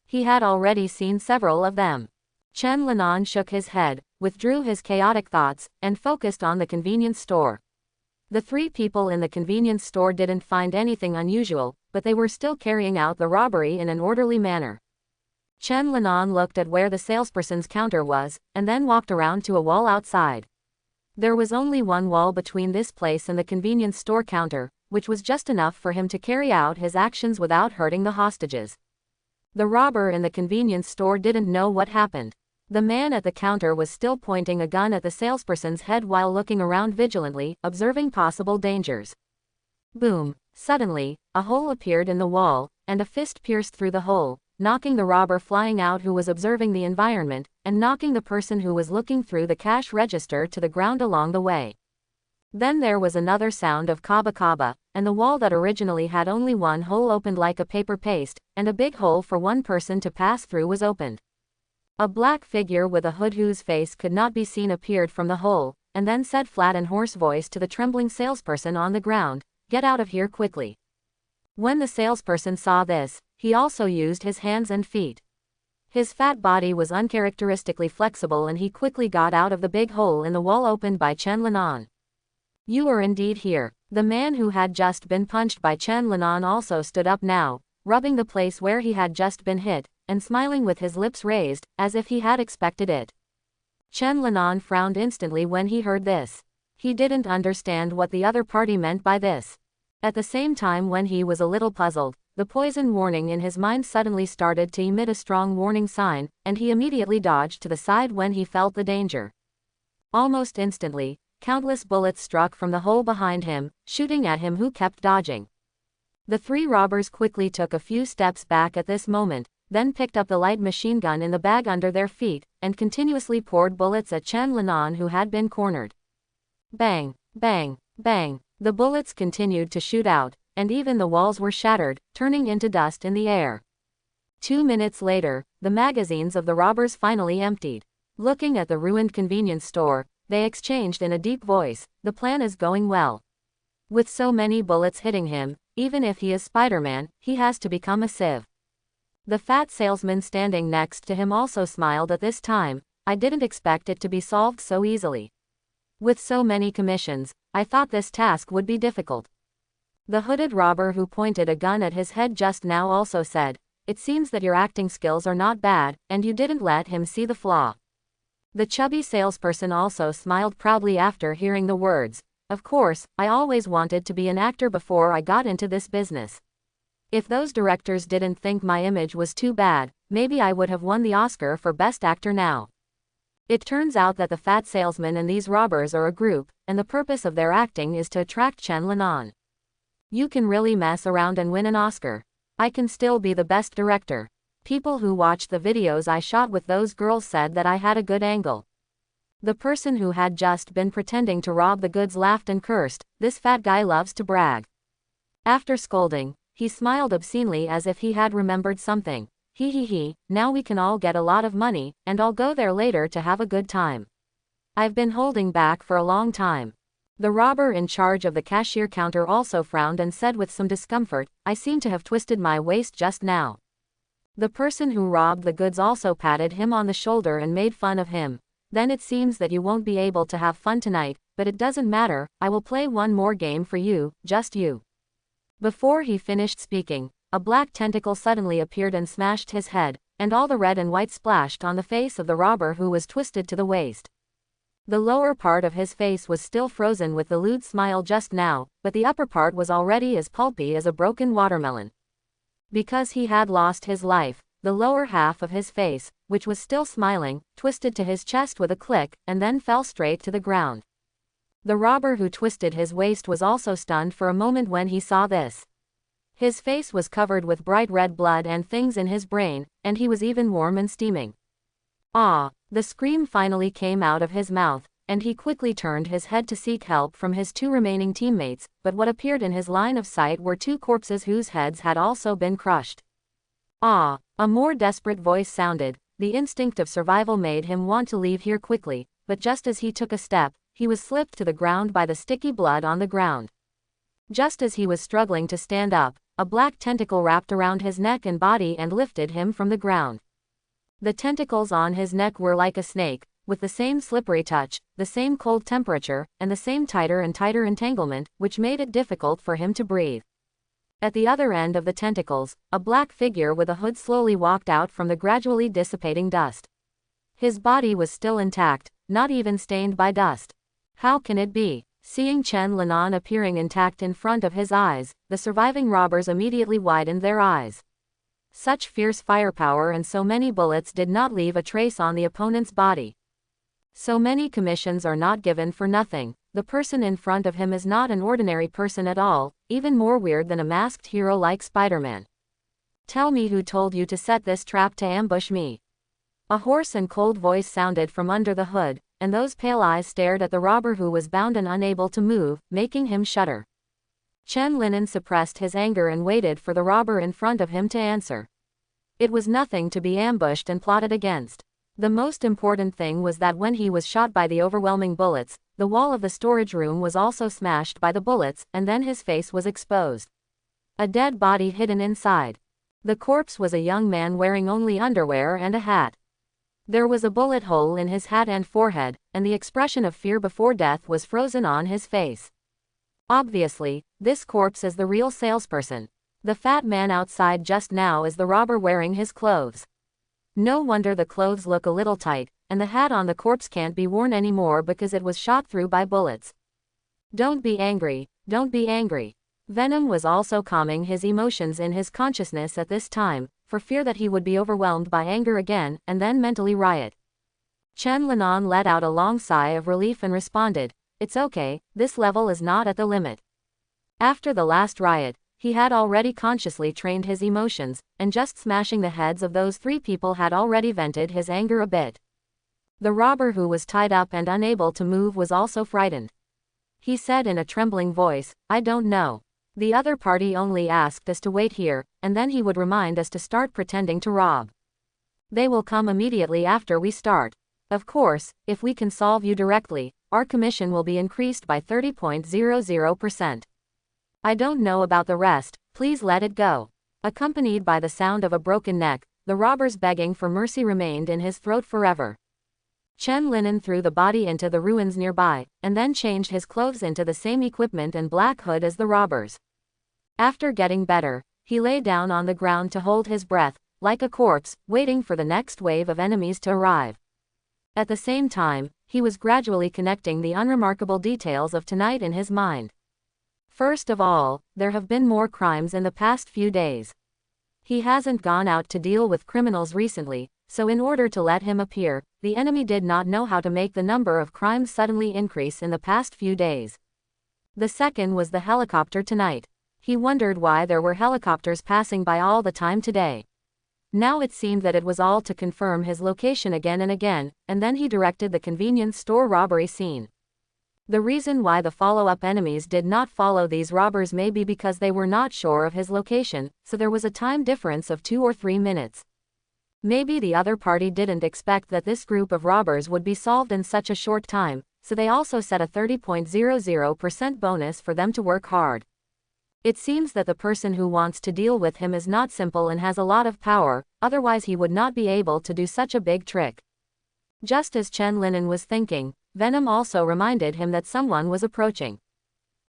He had already seen several of them. Chen Linan shook his head, withdrew his chaotic thoughts, and focused on the convenience store. The three people in the convenience store didn't find anything unusual, but they were still carrying out the robbery in an orderly manner. Chen Linan looked at where the salesperson's counter was, and then walked around to a wall outside. There was only one wall between this place and the convenience store counter, which was just enough for him to carry out his actions without hurting the hostages. The robber in the convenience store didn't know what happened. The man at the counter was still pointing a gun at the salesperson's head while looking around vigilantly, observing possible dangers. Boom! Suddenly, a hole appeared in the wall, and a fist pierced through the hole, knocking the robber flying out who was observing the environment, and knocking the person who was looking through the cash register to the ground along the way. Then there was another sound of kaba kaba, and the wall that originally had only one hole opened like a paper paste, and a big hole for one person to pass through was opened. A black figure with a hood whose face could not be seen appeared from the hole, and then said flat and hoarse voice to the trembling salesperson on the ground, "Get out of here quickly." When the salesperson saw this, he also used his hands and feet. His fat body was uncharacteristically flexible and he quickly got out of the big hole in the wall opened by Chen Linan. "You are indeed here." The man who had just been punched by Chen Linan also stood up now, rubbing the place where he had just been hit, and smiling with his lips raised, as if he had expected it. Chen Linan frowned instantly when he heard this. He didn't understand what the other party meant by this. At the same time, when he was a little puzzled, the poison warning in his mind suddenly started to emit a strong warning sign, and he immediately dodged to the side when he felt the danger. Almost instantly, countless bullets struck from the hole behind him, shooting at him who kept dodging. The three robbers quickly took a few steps back at this moment, then picked up the light machine gun in the bag under their feet, and continuously poured bullets at Chen Linan, who had been cornered. Bang, bang, bang. The bullets continued to shoot out, and even the walls were shattered, turning into dust in the air. 2 minutes later, the magazines of the robbers finally emptied. Looking at the ruined convenience store, they exchanged in a deep voice, "The plan is going well." With so many bullets hitting him, even if he is Spider-Man, he has to become a sieve. The fat salesman standing next to him also smiled at this time. "I didn't expect it to be solved so easily. With so many commissions, I thought this task would be difficult." The hooded robber who pointed a gun at his head just now also said, "It seems that your acting skills are not bad, and you didn't let him see the flaw." The chubby salesperson also smiled proudly after hearing the words, "Of course, I always wanted to be an actor before I got into this business. If those directors didn't think my image was too bad, maybe I would have won the Oscar for Best Actor now." It turns out that the fat salesman and these robbers are a group, and the purpose of their acting is to attract Chen Linan. "You can really mess around and win an Oscar. I can still be the best director. People who watched the videos I shot with those girls said that I had a good angle." The person who had just been pretending to rob the goods laughed and cursed, "This fat guy loves to brag." After scolding, he smiled obscenely as if he had remembered something. He, now we can all get a lot of money, and I'll go there later to have a good time. I've been holding back for a long time." The robber in charge of the cashier counter also frowned and said with some discomfort, "I seem to have twisted my waist just now." The person who robbed the goods also patted him on the shoulder and made fun of him. "Then it seems that you won't be able to have fun tonight, but it doesn't matter, I will play one more game for you, just you." Before he finished speaking, a black tentacle suddenly appeared and smashed his head, and all the red and white splashed on the face of the robber who was twisted to the waist. The lower part of his face was still frozen with the lewd smile just now, but the upper part was already as pulpy as a broken watermelon. Because he had lost his life, the lower half of his face, which was still smiling, twisted to his chest with a click, and then fell straight to the ground. The robber who twisted his waist was also stunned for a moment when he saw this. His face was covered with bright red blood and things in his brain, and he was even warm and steaming. "Ah!" The scream finally came out of his mouth, and he quickly turned his head to seek help from his two remaining teammates, but what appeared in his line of sight were two corpses whose heads had also been crushed. "Ah!" A more desperate voice sounded. The instinct of survival made him want to leave here quickly, but just as he took a step, he was slipped to the ground by the sticky blood on the ground. Just as he was struggling to stand up, a black tentacle wrapped around his neck and body and lifted him from the ground. The tentacles on his neck were like a snake, with the same slippery touch, the same cold temperature, and the same tighter and tighter entanglement, which made it difficult for him to breathe. At the other end of the tentacles, a black figure with a hood slowly walked out from the gradually dissipating dust. His body was still intact, not even stained by dust. How can it be? Seeing Chen Linan appearing intact in front of his eyes, the surviving robbers immediately widened their eyes. Such fierce firepower and so many bullets did not leave a trace on the opponent's body. So many commissions are not given for nothing. The person in front of him is not an ordinary person at all, even more weird than a masked hero like Spider-Man. "Tell me who told you to set this trap to ambush me." A hoarse and cold voice sounded from under the hood, and those pale eyes stared at the robber who was bound and unable to move, making him shudder. Chen Linan suppressed his anger and waited for the robber in front of him to answer. It was nothing to be ambushed and plotted against. The most important thing was that when he was shot by the overwhelming bullets, the wall of the storage room was also smashed by the bullets, and then his face was exposed. A dead body hidden inside. The corpse was a young man wearing only underwear and a hat. There was a bullet hole in his hat and forehead, and the expression of fear before death was frozen on his face. Obviously, this corpse is the real salesperson. The fat man outside just now is the robber wearing his clothes. No wonder the clothes look a little tight, and the hat on the corpse can't be worn anymore because it was shot through by bullets. Don't be angry, don't be angry. Venom was also calming his emotions in his consciousness at this time, for fear that he would be overwhelmed by anger again and then mentally riot. Chen Linan let out a long sigh of relief and responded, "It's okay, this level is not at the limit." After the last riot, he had already consciously trained his emotions, and just smashing the heads of those 3 people had already vented his anger a bit. The robber who was tied up and unable to move was also frightened. He said in a trembling voice, "I don't know. The other party only asked us to wait here, and then he would remind us to start pretending to rob. They will come immediately after we start. Of course, if we can solve you directly, our commission will be increased by 30.00%. I don't know about the rest, please let it go." Accompanied by the sound of a broken neck, the robber's begging for mercy remained in his throat forever. Chen Linan threw the body into the ruins nearby, and then changed his clothes into the same equipment and black hood as the robbers. After getting better, he lay down on the ground to hold his breath, like a corpse, waiting for the next wave of enemies to arrive. At the same time, he was gradually connecting the unremarkable details of tonight in his mind. First of all, there have been more crimes in the past few days. He hasn't gone out to deal with criminals recently, so in order to let him appear, the enemy did not know how to make the number of crimes suddenly increase in the past few days. The second was the helicopter tonight. He wondered why there were helicopters passing by all the time today. Now it seemed that it was all to confirm his location again and again, and then he directed the convenience store robbery scene. The reason why the follow-up enemies did not follow these robbers may be because they were not sure of his location, so there was a time difference of 2 or 3 minutes. Maybe the other party didn't expect that this group of robbers would be solved in such a short time, so they also set a 30.00% bonus for them to work hard. It seems that the person who wants to deal with him is not simple and has a lot of power, otherwise he would not be able to do such a big trick. Just as Chen Linan was thinking, Venom also reminded him that someone was approaching.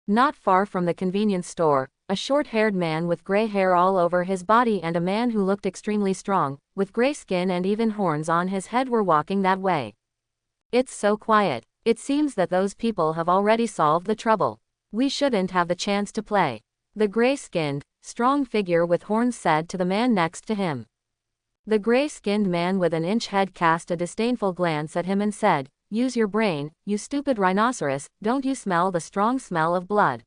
Not far from the convenience store, a short-haired man with gray hair all over his body and a man who looked extremely strong, with gray skin and even horns on his head were walking that way. It's so quiet. It seems that those people have already solved the trouble. We shouldn't have the chance to play. The gray-skinned, strong figure with horns said to the man next to him. The gray-skinned man with an inch head cast a disdainful glance at him and said, "Use your brain, you stupid rhinoceros, don't you smell the strong smell of blood?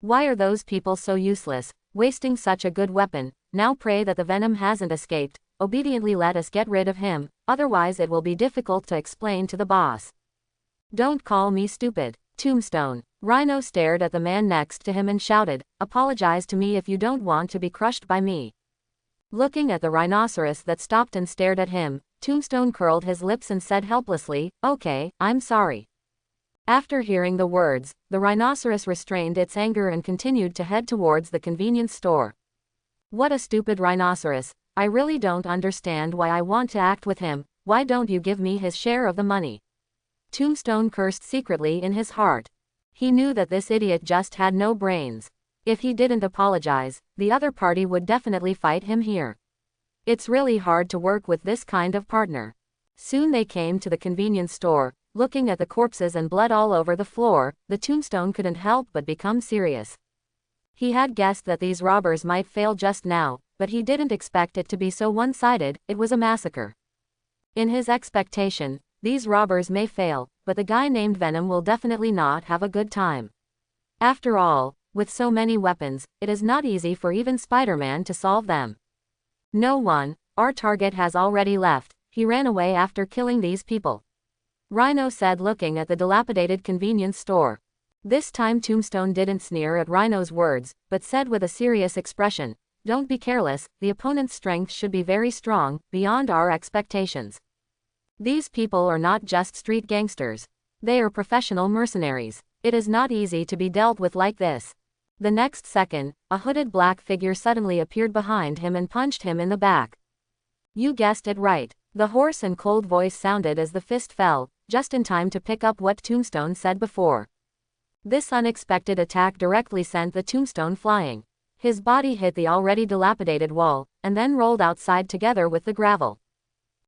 Why are those people so useless, wasting such a good weapon? Now pray that the Venom hasn't escaped, obediently let us get rid of him, otherwise it will be difficult to explain to the boss." "Don't call me stupid, Tombstone." Rhino stared at the man next to him and shouted, "Apologize to me if you don't want to be crushed by me." Looking at the rhinoceros that stopped and stared at him, Tombstone curled his lips and said helplessly, "Okay, I'm sorry." After hearing the words, the rhinoceros restrained its anger and continued to head towards the convenience store. "What a stupid rhinoceros. I really don't understand why I want to act with him. Why don't you give me his share of the money?" Tombstone cursed secretly in his heart. He knew that this idiot just had no brains. If he didn't apologize, the other party would definitely fight him here. It's really hard to work with this kind of partner. Soon they came to the convenience store. Looking at the corpses and blood all over the floor, the Tombstone couldn't help but become serious. He had guessed that these robbers might fail just now, but he didn't expect it to be so one-sided. It was a massacre. In his expectation, these robbers may fail, but the guy named Venom will definitely not have a good time. After all, with so many weapons, it is not easy for even Spider-Man to solve them. "No one, our target has already left. He ran away after killing these people," Rhino said looking at the dilapidated convenience store. This time Tombstone didn't sneer at Rhino's words, but said with a serious expression, "Don't be careless, the opponent's strength should be very strong, beyond our expectations. These people are not just street gangsters. They are professional mercenaries. It is not easy to be dealt with like this." The next second, a hooded black figure suddenly appeared behind him and punched him in the back. "You guessed it right." The hoarse and cold voice sounded as the fist fell, just in time to pick up what Tombstone said before. This unexpected attack directly sent the Tombstone flying. His body hit the already dilapidated wall, and then rolled outside together with the gravel.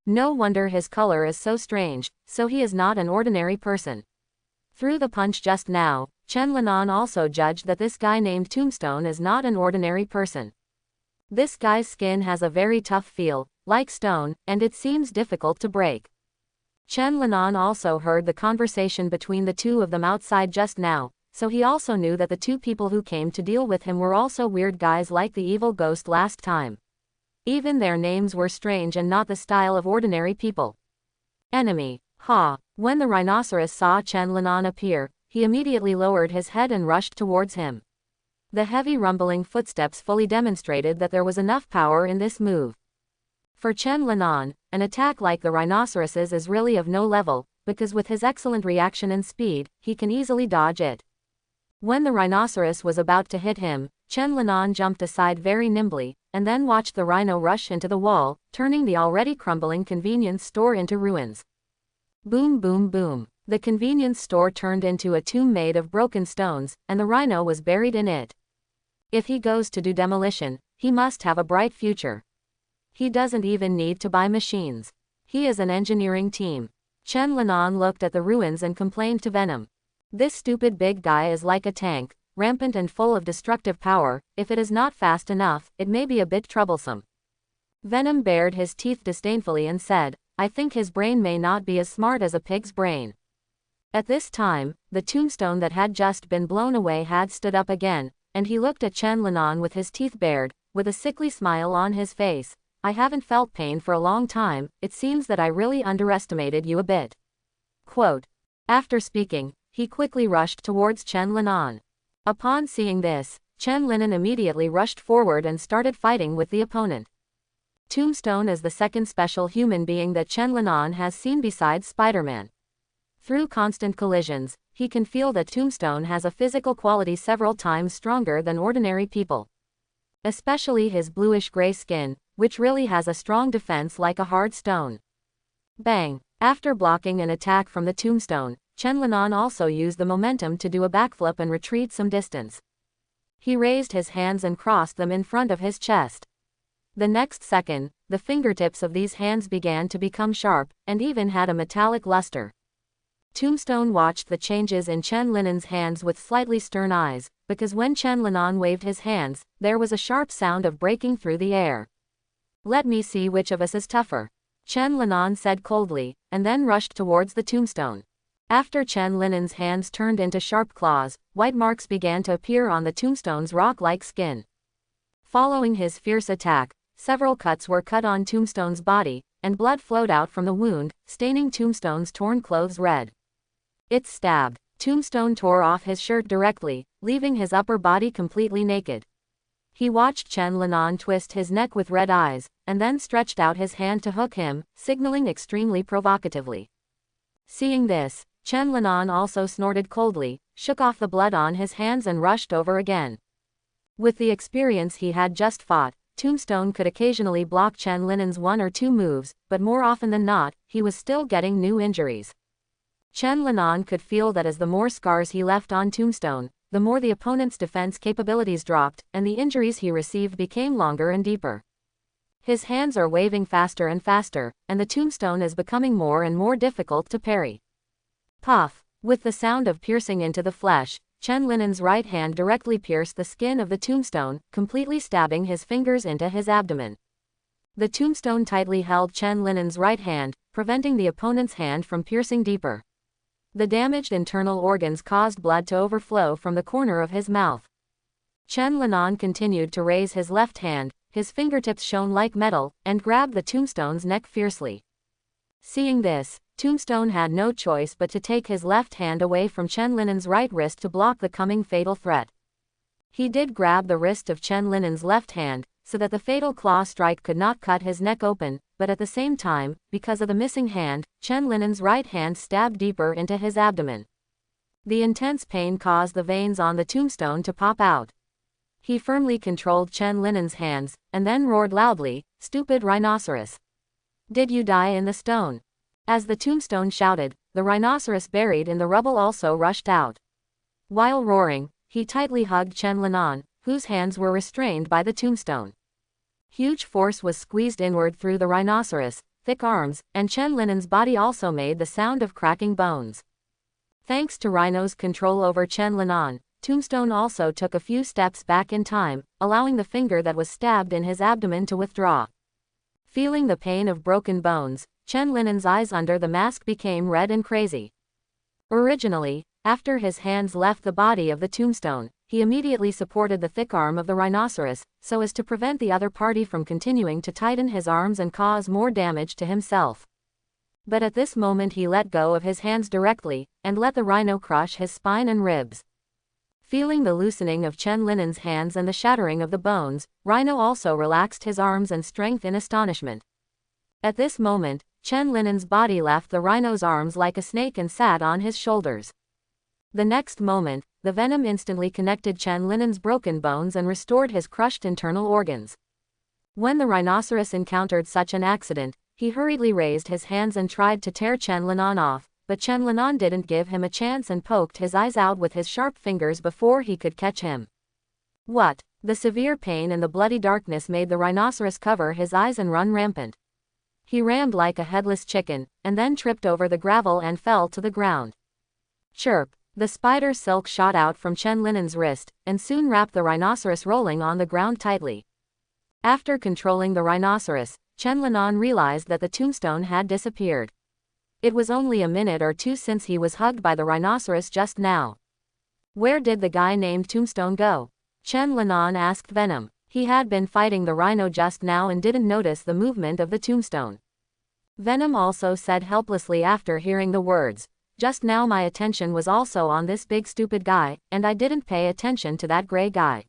No wonder his color is so strange, so he is not an ordinary person. Through the punch just now, Chen Linan also judged that this guy named Tombstone is not an ordinary person. This guy's skin has a very tough feel, like stone, and it seems difficult to break. Chen Linan also heard the conversation between the two of them outside just now, so he also knew that the two people who came to deal with him were also weird guys like the evil ghost last time. Even their names were strange and not the style of ordinary people. Enemy. Ha! When the rhinoceros saw Chen Linan appear, he immediately lowered his head and rushed towards him. The heavy rumbling footsteps fully demonstrated that there was enough power in this move. For Chen Linan, an attack like the rhinoceros's is really of no level, because with his excellent reaction and speed, he can easily dodge it. When the rhinoceros was about to hit him, Chen Linan jumped aside very nimbly, and then watched the rhino rush into the wall, turning the already crumbling convenience store into ruins. Boom boom boom. The convenience store turned into a tomb made of broken stones, and the rhino was buried in it. If he goes to do demolition, he must have a bright future. He doesn't even need to buy machines. He is an engineering team. Chen Linan looked at the ruins and complained to Venom. This stupid big guy is like a tank, rampant and full of destructive power. If it is not fast enough, it may be a bit troublesome. Venom bared his teeth disdainfully and said, I think his brain may not be as smart as a pig's brain. At this time, the tombstone that had just been blown away had stood up again, and he looked at Chen Linan with his teeth bared, with a sickly smile on his face. I haven't felt pain for a long time, it seems that I really underestimated you a bit. Quote. After speaking, he quickly rushed towards Chen Linan. Upon seeing this, Chen Linan immediately rushed forward and started fighting with the opponent. Tombstone is the second special human being that Chen Linan has seen besides Spider-Man. Through constant collisions, he can feel that Tombstone has a physical quality several times stronger than ordinary people. Especially his bluish-gray skin, which really has a strong defense like a hard stone. Bang! After blocking an attack from the Tombstone, Chen Linan also used the momentum to do a backflip and retreat some distance. He raised his hands and crossed them in front of his chest. The next second, the fingertips of these hands began to become sharp, and even had a metallic luster. Tombstone watched the changes in Chen Linan's hands with slightly stern eyes, because when Chen Linan waved his hands, there was a sharp sound of breaking through the air. Let me see which of us is tougher, Chen Linan said coldly, and then rushed towards the tombstone. After Chen Linan's hands turned into sharp claws, white marks began to appear on the tombstone's rock-like skin. Following his fierce attack, several cuts were cut on Tombstone's body, and blood flowed out from the wound, staining Tombstone's torn clothes red. It stabbed. Tombstone tore off his shirt directly, leaving his upper body completely naked. He watched Chen Linan twist his neck with red eyes, and then stretched out his hand to hook him, signaling extremely provocatively. Seeing this, Chen Linan also snorted coldly, shook off the blood on his hands and rushed over again. With the experience he had just fought, Tombstone could occasionally block Chen Linan's one or two moves, but more often than not, he was still getting new injuries. Chen Linan could feel that as the more scars he left on Tombstone, the more the opponent's defense capabilities dropped, and the injuries he received became longer and deeper. His hands are waving faster and faster, and the Tombstone is becoming more and more difficult to parry. Puff! With the sound of piercing into the flesh, Chen Linan's right hand directly pierced the skin of the Tombstone, completely stabbing his fingers into his abdomen. The Tombstone tightly held Chen Linan's right hand, preventing the opponent's hand from piercing deeper. The damaged internal organs caused blood to overflow from the corner of his mouth. Chen Linan continued to raise his left hand, his fingertips shone like metal, and grabbed the Tombstone's neck fiercely. Seeing this, Tombstone had no choice but to take his left hand away from Chen Linan's right wrist to block the coming fatal threat. He did grab the wrist of Chen Linan's left hand, so that the fatal claw strike could not cut his neck open, but at the same time, because of the missing hand, Chen Linan's right hand stabbed deeper into his abdomen. The intense pain caused the veins on the Tombstone to pop out. He firmly controlled Chen Linan's hands, and then roared loudly, "Stupid rhinoceros! Did you die in the stone?" As the Tombstone shouted, the rhinoceros buried in the rubble also rushed out. While roaring, he tightly hugged Chen Linan, whose hands were restrained by the Tombstone. Huge force was squeezed inward through the rhinoceros, thick arms, and Chen Linen's body also made the sound of cracking bones. Thanks to Rhino's control over Chen Linen, Tombstone also took a few steps back in time, allowing the finger that was stabbed in his abdomen to withdraw. Feeling the pain of broken bones, Chen Linen's eyes under the mask became red and crazy. Originally, after his hands left the body of the Tombstone, he immediately supported the thick arm of the rhinoceros, so as to prevent the other party from continuing to tighten his arms and cause more damage to himself. But at this moment he let go of his hands directly, and let the rhino crush his spine and ribs. Feeling the loosening of Chen Linen's hands and the shattering of the bones, Rhino also relaxed his arms and strength in astonishment. At this moment, Chen Linen's body left the rhino's arms like a snake and sat on his shoulders. The next moment, the venom instantly connected Chen Linen's broken bones and restored his crushed internal organs. When the rhinoceros encountered such an accident, he hurriedly raised his hands and tried to tear Chen Linen off, but Chen Linen didn't give him a chance and poked his eyes out with his sharp fingers before he could catch him. What? The severe pain and the bloody darkness made the rhinoceros cover his eyes and run rampant. He rammed like a headless chicken, and then tripped over the gravel and fell to the ground. Chirp! The spider silk shot out from Chen Linen's wrist, and soon wrapped the rhinoceros rolling on the ground tightly. After controlling the rhinoceros, Chen Linen realized that the tombstone had disappeared. It was only a minute or two since he was hugged by the rhinoceros just now. Where did the guy named Tombstone go? Chen Linen asked Venom. He had been fighting the rhino just now and didn't notice the movement of the tombstone. Venom also said helplessly after hearing the words, "Just now my attention was also on this big stupid guy, and I didn't pay attention to that gray guy."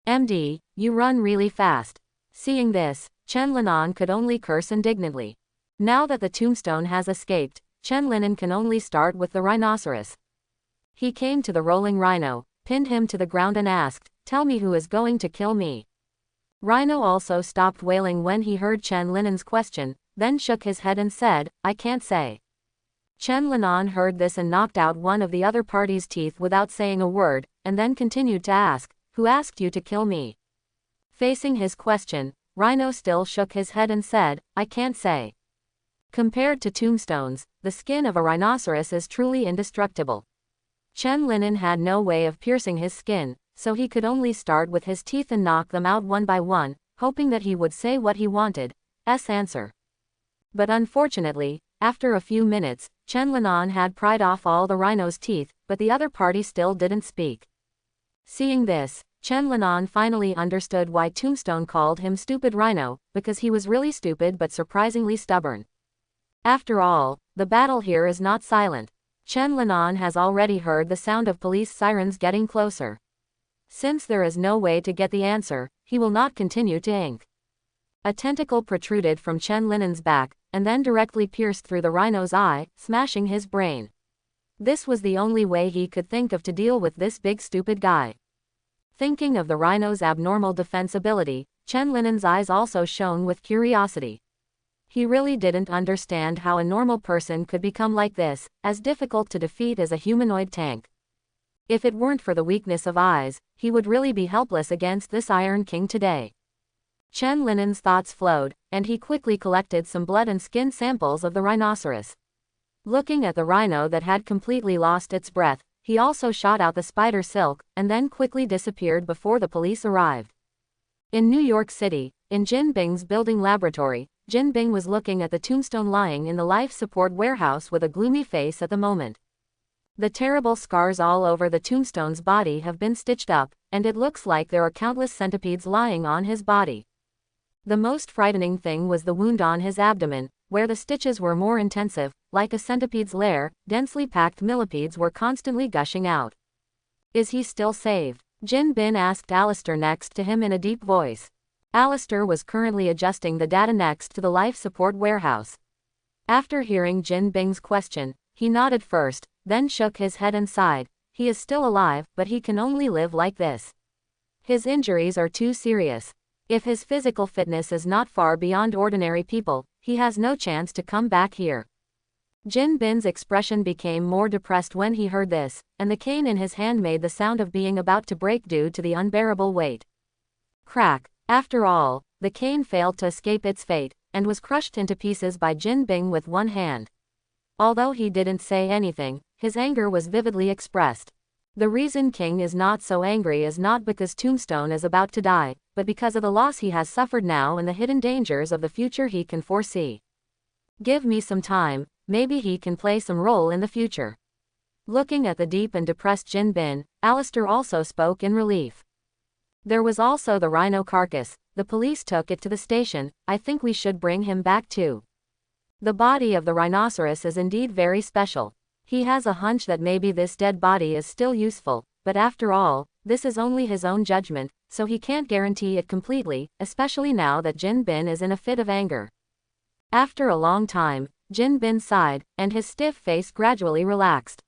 "MD, you run really fast." Seeing this, Chen Linen could only curse indignantly. Now that the tombstone has escaped, Chen Linen can only start with the rhinoceros. He came to the rolling rhino, pinned him to the ground and asked, "Tell me who is going to kill me?" Rhino also stopped wailing when he heard Chen Linen's question, then shook his head and said, "I can't say." Chen Linen heard this and knocked out one of the other party's teeth without saying a word, and then continued to ask, "Who asked you to kill me?" Facing his question, Rhino still shook his head and said, "I can't say." Compared to tombstones, the skin of a rhinoceros is truly indestructible. Chen Linen had no way of piercing his skin, so he could only start with his teeth and knock them out one by one, hoping that he would say what he wanted, answer. But unfortunately, after a few minutes, Chen Linen had pried off all the rhino's teeth, but the other party still didn't speak. Seeing this, Chen Linen finally understood why Tombstone called him Stupid Rhino, because he was really stupid but surprisingly stubborn. After all, the battle here is not silent. Chen Linen has already heard the sound of police sirens getting closer. Since there is no way to get the answer, he will not continue to ink. A tentacle protruded from Chen Linen's back, and then directly pierced through the rhino's eye, smashing his brain. This was the only way he could think of to deal with this big stupid guy. Thinking of the rhino's abnormal defense ability, Chen Linen's eyes also shone with curiosity. He really didn't understand how a normal person could become like this, as difficult to defeat as a humanoid tank. If it weren't for the weakness of eyes, he would really be helpless against this Iron King today. Chen Linen's thoughts flowed, and he quickly collected some blood and skin samples of the rhinoceros. Looking at the rhino that had completely lost its breath, he also shot out the spider silk, and then quickly disappeared before the police arrived. In New York City, in Jin Bing's building laboratory, Jin Bing was looking at the tombstone lying in the life support warehouse with a gloomy face at the moment. The terrible scars all over the tombstone's body have been stitched up, and it looks like there are countless centipedes lying on his body. The most frightening thing was the wound on his abdomen, where the stitches were more intensive, like a centipede's lair, densely packed millipedes were constantly gushing out. "Is he still saved?" Jin Bin asked Alistair next to him in a deep voice. Alistair was currently adjusting the data next to the life support warehouse. After hearing Jin Bing's question, he nodded first, then shook his head and sighed. He is still alive, but he can only live like this. His injuries are too serious. If his physical fitness is not far beyond ordinary people, he has no chance to come back here. Jin Bin's expression became more depressed when he heard this, and the cane in his hand made the sound of being about to break due to the unbearable weight. Crack. After all, the cane failed to escape its fate, and was crushed into pieces by Jin Bing with one hand. Although he didn't say anything, his anger was vividly expressed. The reason King is not so angry is not because Tombstone is about to die, but because of the loss he has suffered now and the hidden dangers of the future he can foresee. Give me some time, maybe he can play some role in the future. Looking at the deep and depressed Jin Bin, Alistair also spoke in relief. There was also the rhino carcass. The police took it to the station. I think we should bring him back too. The body of the rhinoceros is indeed very special. He has a hunch that maybe this dead body is still useful, but after all, this is only his own judgment, so he can't guarantee it completely, especially now that Jin Bin is in a fit of anger. After a long time, Jin Bin sighed, and his stiff face gradually relaxed.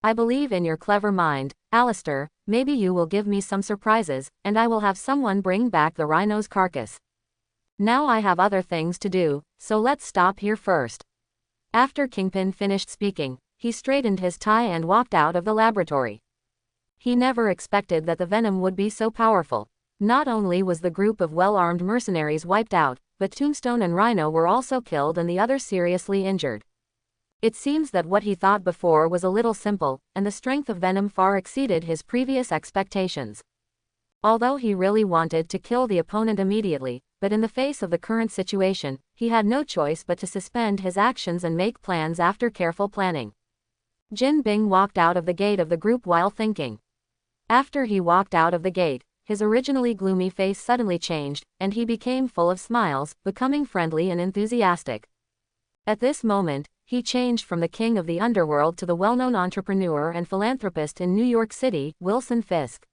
I believe in your clever mind, Alistair. Maybe you will give me some surprises, and I will have someone bring back the rhino's carcass. Now I have other things to do, so let's stop here first. After Kingpin finished speaking, he straightened his tie and walked out of the laboratory. He never expected that the Venom would be so powerful. Not only was the group of well-armed mercenaries wiped out, but Tombstone and Rhino were also killed and the others seriously injured. It seems that what he thought before was a little simple, and the strength of Venom far exceeded his previous expectations. Although he really wanted to kill the opponent immediately, but in the face of the current situation, he had no choice but to suspend his actions and make plans after careful planning. Jin Bing walked out of the gate of the group while thinking. After he walked out of the gate, his originally gloomy face suddenly changed, and he became full of smiles, becoming friendly and enthusiastic. At this moment, he changed from the king of the underworld to the well-known entrepreneur and philanthropist in New York City, Wilson Fisk.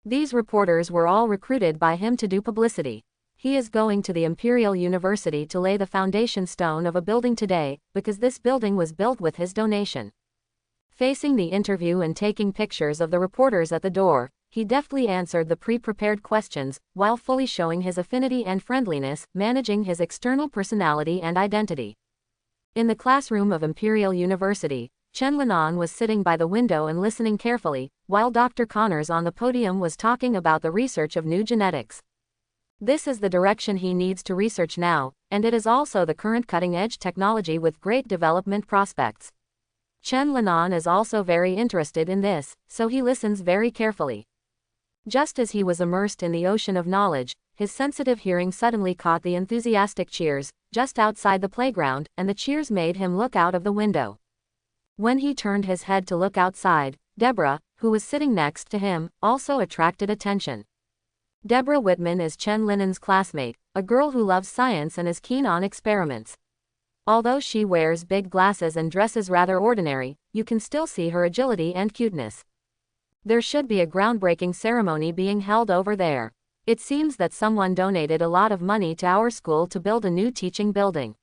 These reporters were all recruited by him to do publicity. He is going to the Imperial University to lay the foundation stone of a building today, because this building was built with his donation. Facing the interview and taking pictures of the reporters at the door, he deftly answered the pre-prepared questions, while fully showing his affinity and friendliness, managing his external personality and identity. In the classroom of Imperial University, Chen Linan was sitting by the window and listening carefully, while Dr. Connors on the podium was talking about the research of new genetics. This is the direction he needs to research now, and it is also the current cutting-edge technology with great development prospects. Chen Linan is also very interested in this, so he listens very carefully. Just as he was immersed in the ocean of knowledge, his sensitive hearing suddenly caught the enthusiastic cheers, just outside the playground, and the cheers made him look out of the window. When he turned his head to look outside, Deborah, who was sitting next to him, also attracted attention. Deborah Whitman is Chen Linen's classmate, a girl who loves science and is keen on experiments. Although she wears big glasses and dresses rather ordinary, you can still see her agility and cuteness. There should be a groundbreaking ceremony being held over there. It seems that someone donated a lot of money to our school to build a new teaching building.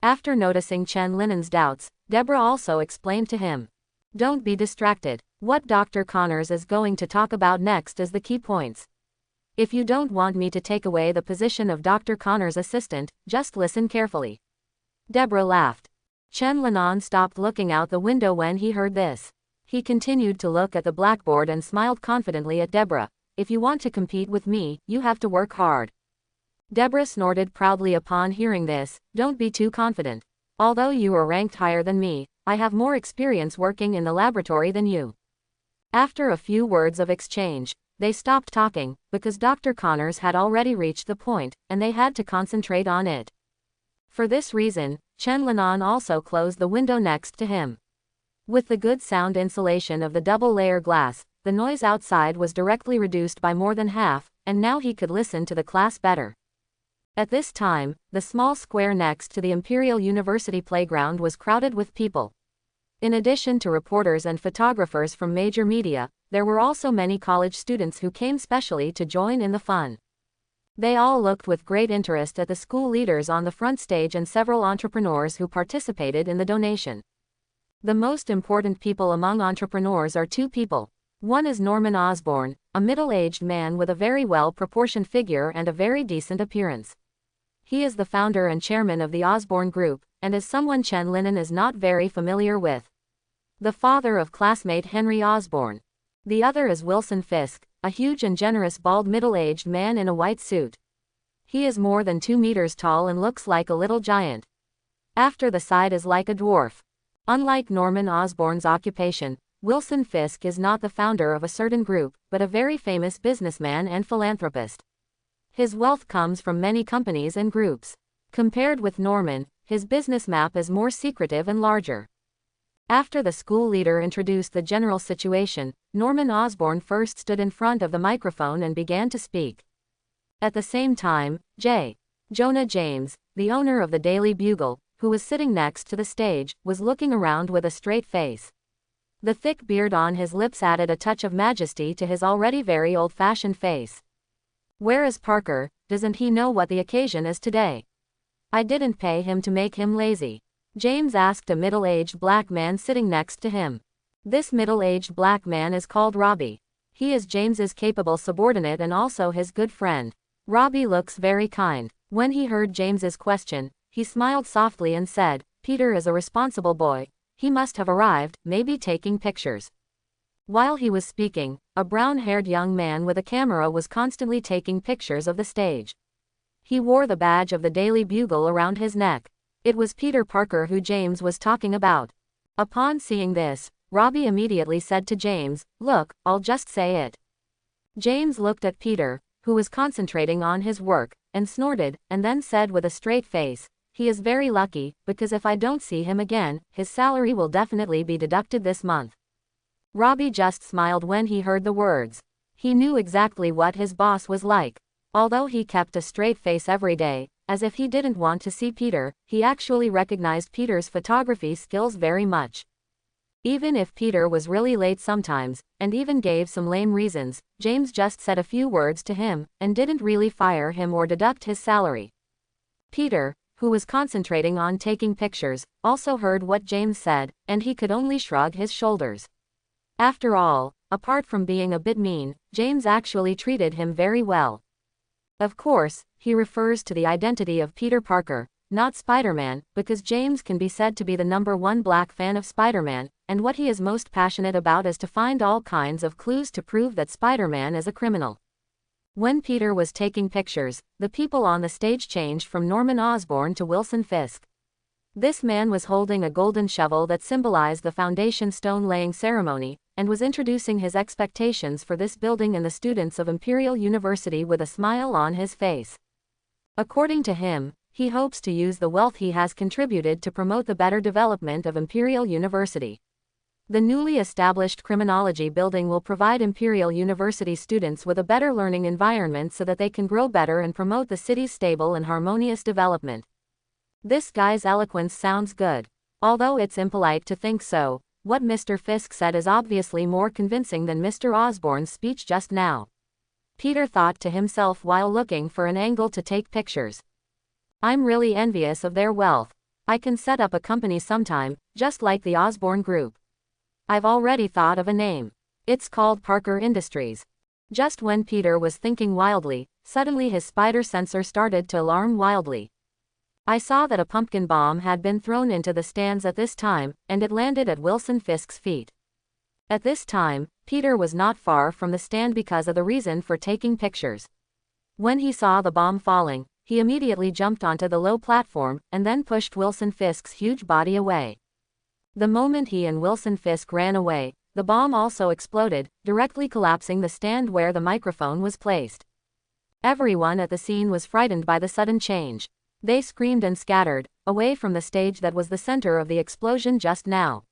After noticing Chen Linen's doubts, Deborah also explained to him. Don't be distracted. What Dr. Connors is going to talk about next is the key points. If you don't want me to take away the position of Dr. Connors' assistant, just listen carefully. Deborah laughed. Chen Linan stopped looking out the window when he heard this. He continued to look at the blackboard and smiled confidently at Deborah. If you want to compete with me, you have to work hard. Deborah snorted proudly upon hearing this. Don't be too confident. Although you are ranked higher than me, I have more experience working in the laboratory than you. After a few words of exchange, they stopped talking, because Dr. Connors had already reached the point, and they had to concentrate on it. For this reason, Chen Linan also closed the window next to him. With the good sound insulation of the double-layer glass, the noise outside was directly reduced by more than half, and now he could listen to the class better. At this time, the small square next to the Imperial University playground was crowded with people. In addition to reporters and photographers from major media, there were also many college students who came specially to join in the fun. They all looked with great interest at the school leaders on the front stage and several entrepreneurs who participated in the donation. The most important people among entrepreneurs are two people. One is Norman Osborn, a middle-aged man with a very well-proportioned figure and a very decent appearance. He is the founder and chairman of the Osborn Group, and is someone Chen Linen is not very familiar with. The father of classmate Henry Osborn. The other is Wilson Fisk, a huge and generous bald middle-aged man in a white suit. He is more than 2 meters tall and looks like a little giant. After the side is like a dwarf. Unlike Norman Osborn's occupation, Wilson Fisk is not the founder of a certain group, but a very famous businessman and philanthropist. His wealth comes from many companies and groups. Compared with Norman, his business map is more secretive and larger. After the school leader introduced the general situation, Norman Osborn first stood in front of the microphone and began to speak. At the same time, Jonah James, the owner of the Daily Bugle, who was sitting next to the stage, was looking around with a straight face. The thick beard on his lips added a touch of majesty to his already very old-fashioned face. "Where is Parker? Doesn't he know what the occasion is today?" "I didn't pay him to make him lazy," James asked a middle-aged black man sitting next to him. This middle-aged black man is called Robbie. He is James's capable subordinate and also his good friend. Robbie looks very kind. When he heard James's question, he smiled softly and said, "Peter is a responsible boy. He must have arrived, maybe taking pictures." While he was speaking, a brown-haired young man with a camera was constantly taking pictures of the stage. He wore the badge of the Daily Bugle around his neck. It was Peter Parker who James was talking about. Upon seeing this, Robbie immediately said to James, "Look, I'll just say it." James looked at Peter, who was concentrating on his work, and snorted, and then said with a straight face, "He is very lucky, because if I don't see him again, his salary will definitely be deducted this month." Robbie just smiled when he heard the words. He knew exactly what his boss was like. Although he kept a straight face every day, as if he didn't want to see Peter, he actually recognized Peter's photography skills very much. Even if Peter was really late sometimes, and even gave some lame reasons, James just said a few words to him, and didn't really fire him or deduct his salary. Peter, who was concentrating on taking pictures, also heard what James said, and he could only shrug his shoulders. After all, apart from being a bit mean, James actually treated him very well. Of course, he refers to the identity of Peter Parker, not Spider-Man, because James can be said to be the #1 black fan of Spider-Man, and what he is most passionate about is to find all kinds of clues to prove that Spider-Man is a criminal. When Peter was taking pictures, the people on the stage changed from Norman Osborn to Wilson Fisk. This man was holding a golden shovel that symbolized the foundation stone-laying ceremony, and was introducing his expectations for this building and the students of Imperial University with a smile on his face. According to him, he hopes to use the wealth he has contributed to promote the better development of Imperial University. The newly established criminology building will provide Imperial University students with a better learning environment so that they can grow better and promote the city's stable and harmonious development. This guy's eloquence sounds good. Although it's impolite to think so, what Mr. Fisk said is obviously more convincing than Mr. Osborn's speech just now. Peter thought to himself while looking for an angle to take pictures. "I'm really envious of their wealth. I can set up a company sometime, just like the Osborn Group. I've already thought of a name. It's called Parker Industries." Just when Peter was thinking wildly, suddenly his spider sensor started to alarm wildly. "I saw that a pumpkin bomb had been thrown into the stands at this time, and it landed at Wilson Fisk's feet." At this time, Peter was not far from the stand because of the reason for taking pictures. When he saw the bomb falling, he immediately jumped onto the low platform, and then pushed Wilson Fisk's huge body away. The moment he and Wilson Fisk ran away, the bomb also exploded, directly collapsing the stand where the microphone was placed. Everyone at the scene was frightened by the sudden change. They screamed and scattered, away from the stage that was the center of the explosion just now.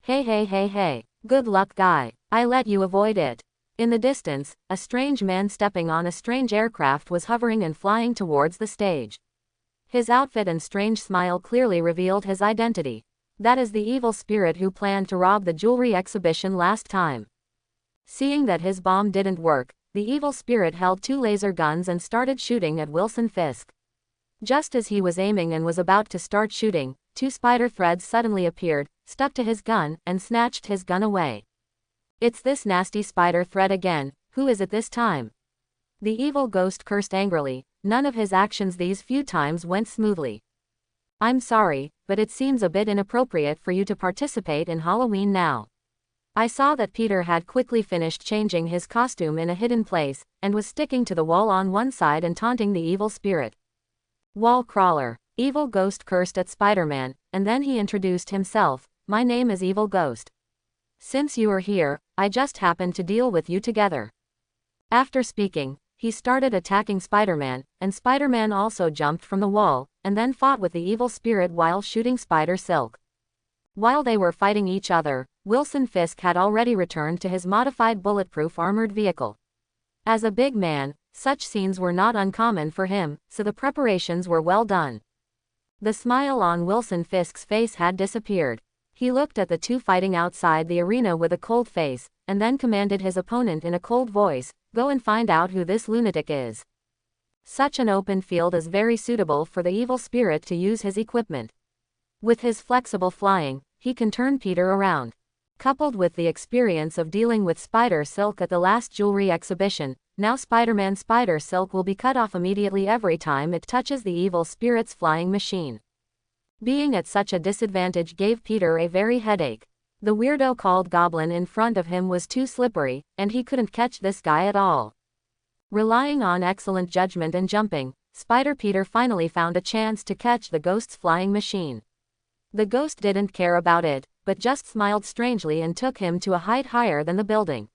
"Hey hey hey hey, good luck guy, I let you avoid it." In the distance, a strange man stepping on a strange aircraft was hovering and flying towards the stage. His outfit and strange smile clearly revealed his identity. That is the evil spirit who planned to rob the jewelry exhibition last time. Seeing that his bomb didn't work, the evil spirit held 2 laser guns and started shooting at Wilson Fisk. Just as he was aiming and was about to start shooting, 2 spider threads suddenly appeared, stuck to his gun, and snatched his gun away. "It's this nasty spider thread again, who is it this time?" The evil ghost cursed angrily. None of his actions these few times went smoothly. "I'm sorry, but it seems a bit inappropriate for you to participate in Halloween now. I saw that Peter had quickly finished changing his costume in a hidden place, and was sticking to the wall on one side and taunting the evil spirit. Wall crawler. Evil Ghost cursed at Spider-Man, and then he introduced himself. My name is Evil Ghost. Since you are here, I just happened to deal with you together. After speaking, he started attacking Spider-Man, and Spider-Man also jumped from the wall, and then fought with the evil spirit while shooting Spider Silk. While they were fighting each other, Wilson Fisk had already returned to his modified bulletproof armored vehicle. As a big man, such scenes were not uncommon for him, so the preparations were well done. The smile on Wilson Fisk's face had disappeared. He looked at the two fighting outside the arena with a cold face, and then commanded his opponent in a cold voice, "Go and find out who this lunatic is." Such an open field is very suitable for the evil spirit to use his equipment. With his flexible flying, he can turn Peter around. Coupled with the experience of dealing with Spider Silk at the last jewelry exhibition, now Spider-Man Spider Silk will be cut off immediately every time it touches the evil spirit's flying machine. Being at such a disadvantage gave Peter a very headache. The weirdo called Goblin in front of him was too slippery, and he couldn't catch this guy at all. Relying on excellent judgment and jumping, Spider-Peter finally found a chance to catch the ghost's flying machine. The ghost didn't care about it, but just smiled strangely and took him to a height higher than the building.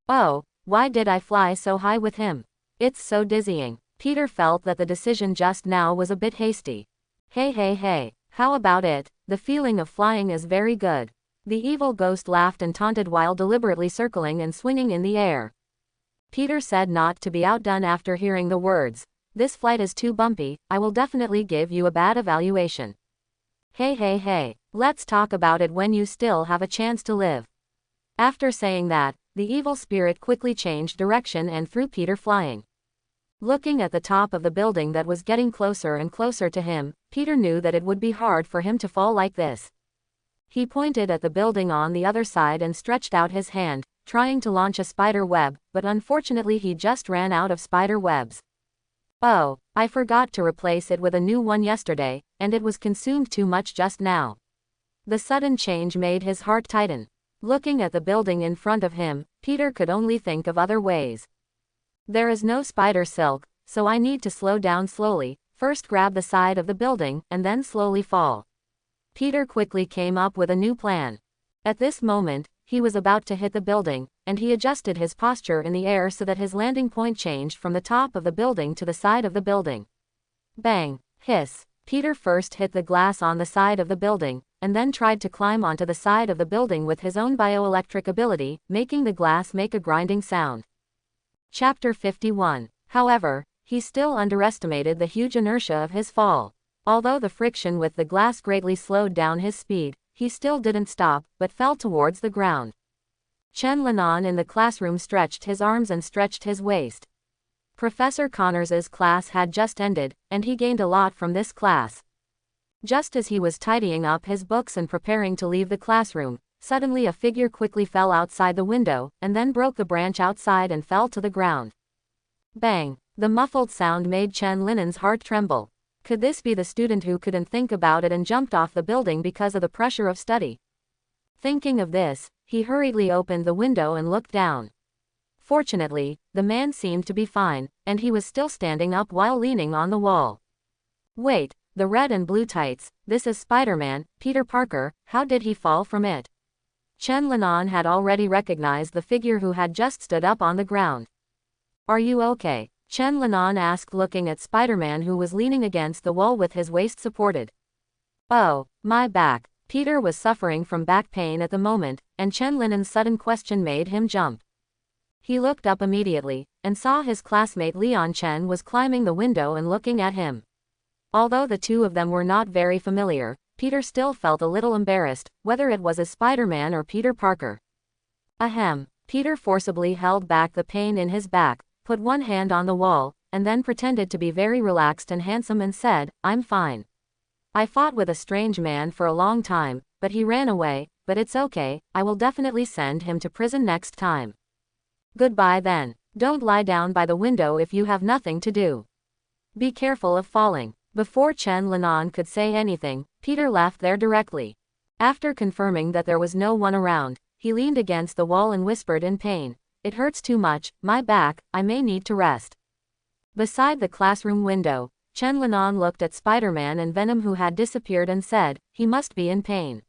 Oh, why did I fly so high with him? It's so dizzying. Peter felt that the decision just now was a bit hasty. Hey, how about it? The feeling of flying is very good. The evil ghost laughed and taunted while deliberately circling and swinging in the air. Peter said not to be outdone after hearing the words, "This flight is too bumpy, I will definitely give you a bad evaluation." Hey, let's talk about it when you still have a chance to live. After saying that, the evil spirit quickly changed direction and threw Peter flying. Looking at the top of the building that was getting closer and closer to him, Peter knew that it would be hard for him to fall like this. He pointed at the building on the other side and stretched out his hand, trying to launch a spider web, but unfortunately he just ran out of spider webs. Oh, I forgot to replace it with a new one yesterday, and it was consumed too much just now. The sudden change made his heart tighten. Looking at the building in front of him, Peter could only think of other ways. There is no spider silk, so I need to slow down slowly, first grab the side of the building, and then slowly fall. Peter quickly came up with a new plan. At this moment, he was about to hit the building, and he adjusted his posture in the air so that his landing point changed from the top of the building to the side of the building. Bang! Hiss! Peter first hit the glass on the side of the building, and then tried to climb onto the side of the building with his own bioelectric ability, making the glass make a grinding sound. Chapter 51. However, he still underestimated the huge inertia of his fall. Although the friction with the glass greatly slowed down his speed, he still didn't stop, but fell towards the ground. Chen Linan in the classroom stretched his arms and stretched his waist. Professor Connors's class had just ended, and he gained a lot from this class. Just as he was tidying up his books and preparing to leave the classroom, suddenly a figure quickly fell outside the window, and then broke the branch outside and fell to the ground. Bang! The muffled sound made Chen Linen's heart tremble. Could this be the student who couldn't think about it and jumped off the building because of the pressure of study? Thinking of this, he hurriedly opened the window and looked down. Fortunately, the man seemed to be fine, and he was still standing up while leaning on the wall. Wait, the red and blue tights, this is Spider-Man, Peter Parker, how did he fall from it? Chen Linan had already recognized the figure who had just stood up on the ground. Are you okay? Chen Linan asked, looking at Spider-Man who was leaning against the wall with his waist supported. Oh, my back. Peter was suffering from back pain at the moment, and Chen Linen's sudden question made him jump. He looked up immediately, and saw his classmate Leon Chen was climbing the window and looking at him. Although the two of them were not very familiar, Peter still felt a little embarrassed, whether it was as Spider-Man or Peter Parker. Ahem. Peter forcibly held back the pain in his back, put one hand on the wall, and then pretended to be very relaxed and handsome and said, I'm fine. I fought with a strange man for a long time, but he ran away, but it's okay, I will definitely send him to prison next time. Goodbye then. Don't lie down by the window if you have nothing to do. Be careful of falling. Before Chen Linan could say anything, Peter left there directly. After confirming that there was no one around, he leaned against the wall and whispered in pain. It hurts too much, my back, I may need to rest. Beside the classroom window, Chen Linan looked at Spider-Man and Venom who had disappeared and said, he must be in pain.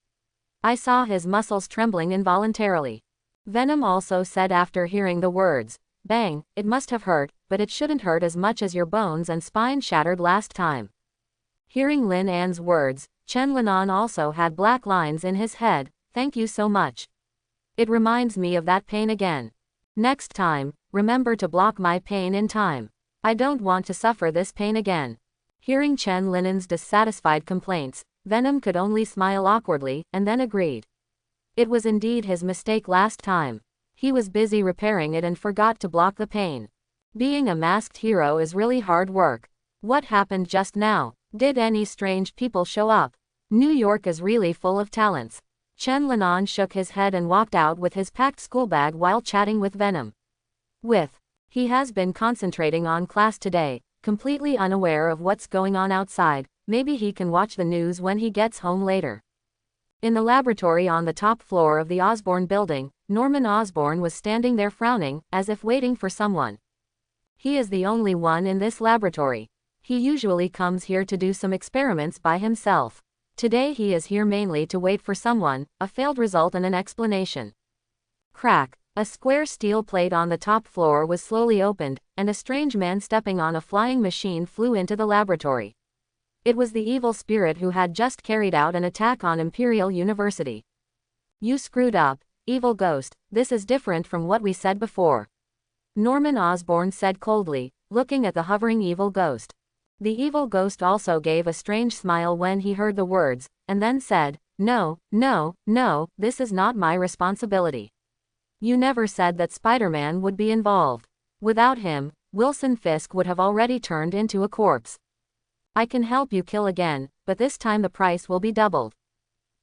I saw his muscles trembling involuntarily. Venom also said after hearing the words, bang, it must have hurt, but it shouldn't hurt as much as your bones and spine shattered last time. Hearing Lin An's words, Chen Linan also had black lines in his head, thank you so much. It reminds me of that pain again. Next time, remember to block my pain in time. I don't want to suffer this pain again. Hearing Chen Linan's dissatisfied complaints, Venom could only smile awkwardly, and then agreed. It was indeed his mistake last time. He was busy repairing it and forgot to block the pain. Being a masked hero is really hard work. What happened just now? Did any strange people show up? New York is really full of talents. Chen Linan shook his head and walked out with his packed school bag while chatting with Venom. He has been concentrating on class today, completely unaware of what's going on outside. Maybe he can watch the news when he gets home later. In the laboratory on the top floor of the Osborn building, Norman Osborn was standing there frowning, as if waiting for someone. He is the only one in this laboratory. He usually comes here to do some experiments by himself. Today he is here mainly to wait for someone, a failed result and an explanation. Crack. A square steel plate on the top floor was slowly opened, and a strange man stepping on a flying machine flew into the laboratory. It was the evil spirit who had just carried out an attack on Imperial University. You screwed up, evil ghost, this is different from what we said before. Norman Osborn said coldly, looking at the hovering evil ghost. The evil ghost also gave a strange smile when he heard the words, and then said, no, this is not my responsibility. You never said that Spider-Man would be involved. Without him, Wilson Fisk would have already turned into a corpse. I can help you kill again, but this time the price will be doubled.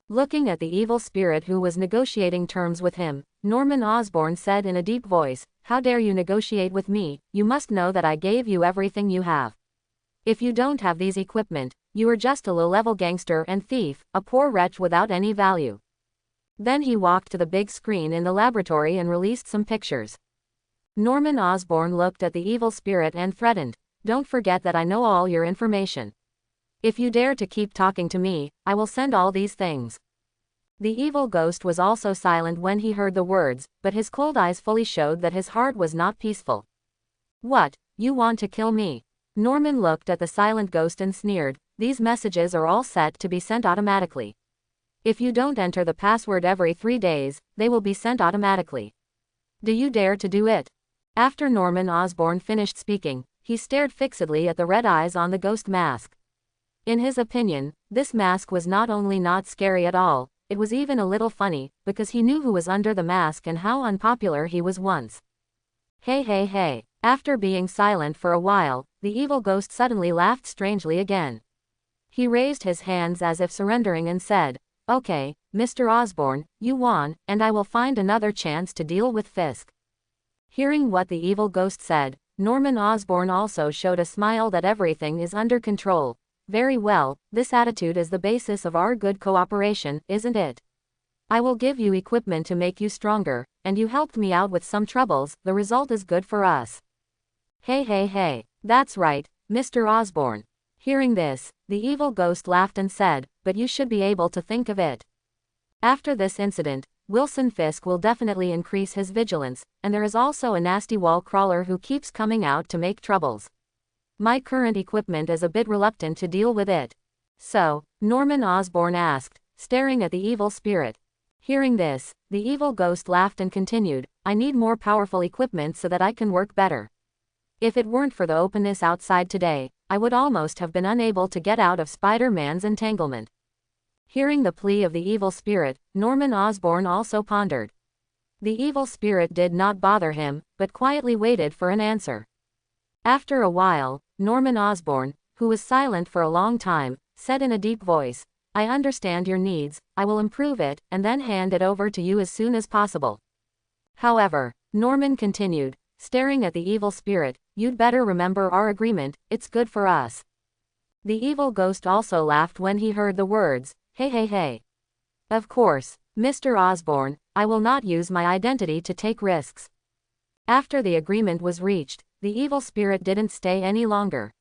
Looking at the evil spirit who was negotiating terms with him, Norman Osborn said in a deep voice, how dare you negotiate with me? You must know that I gave you everything you have. If you don't have these equipment, you are just a low-level gangster and thief, a poor wretch without any value. Then he walked to the big screen in the laboratory and released some pictures. Norman Osborn looked at the evil spirit and threatened, don't forget that I know all your information. If you dare to keep talking to me, I will send all these things. The evil ghost was also silent when he heard the words, but his cold eyes fully showed that his heart was not peaceful. What, you want to kill me? Norman looked at the silent ghost and sneered, these messages are all set to be sent automatically. If you don't enter the password every 3 days, they will be sent automatically. Do you dare to do it? After Norman Osborn finished speaking, he stared fixedly at the red eyes on the ghost mask. In his opinion, this mask was not only not scary at all, it was even a little funny, because he knew who was under the mask and how unpopular he was once. Hey. After being silent for a while, the evil ghost suddenly laughed strangely again. He raised his hands as if surrendering and said, okay, Mr. Osborn, you won, and I will find another chance to deal with Fisk. Hearing what the evil ghost said, Norman Osborn also showed a smile that everything is under control. Very well, this attitude is the basis of our good cooperation, isn't it? I will give you equipment to make you stronger, and you helped me out with some troubles, the result is good for us. Hey, that's right, Mr. Osborn. Hearing this, the evil ghost laughed and said, but you should be able to think of it. After this incident, Wilson Fisk will definitely increase his vigilance, and there is also a nasty wall crawler who keeps coming out to make troubles. My current equipment is a bit reluctant to deal with it. So, Norman Osborn asked, staring at the evil spirit. Hearing this, the evil ghost laughed and continued, I need more powerful equipment so that I can work better. If it weren't for the openness outside today, I would almost have been unable to get out of Spider-Man's entanglement. Hearing the plea of the evil spirit, Norman Osborn also pondered. The evil spirit did not bother him, but quietly waited for an answer. After a while, Norman Osborn, who was silent for a long time, said in a deep voice, I understand your needs, I will improve it, and then hand it over to you as soon as possible. However, Norman continued, staring at the evil spirit, you'd better remember our agreement, it's good for us. The evil ghost also laughed when he heard the words, hey. Of course, Mr. Osborn, I will not use my identity to take risks. After the agreement was reached, the evil spirit didn't stay any longer.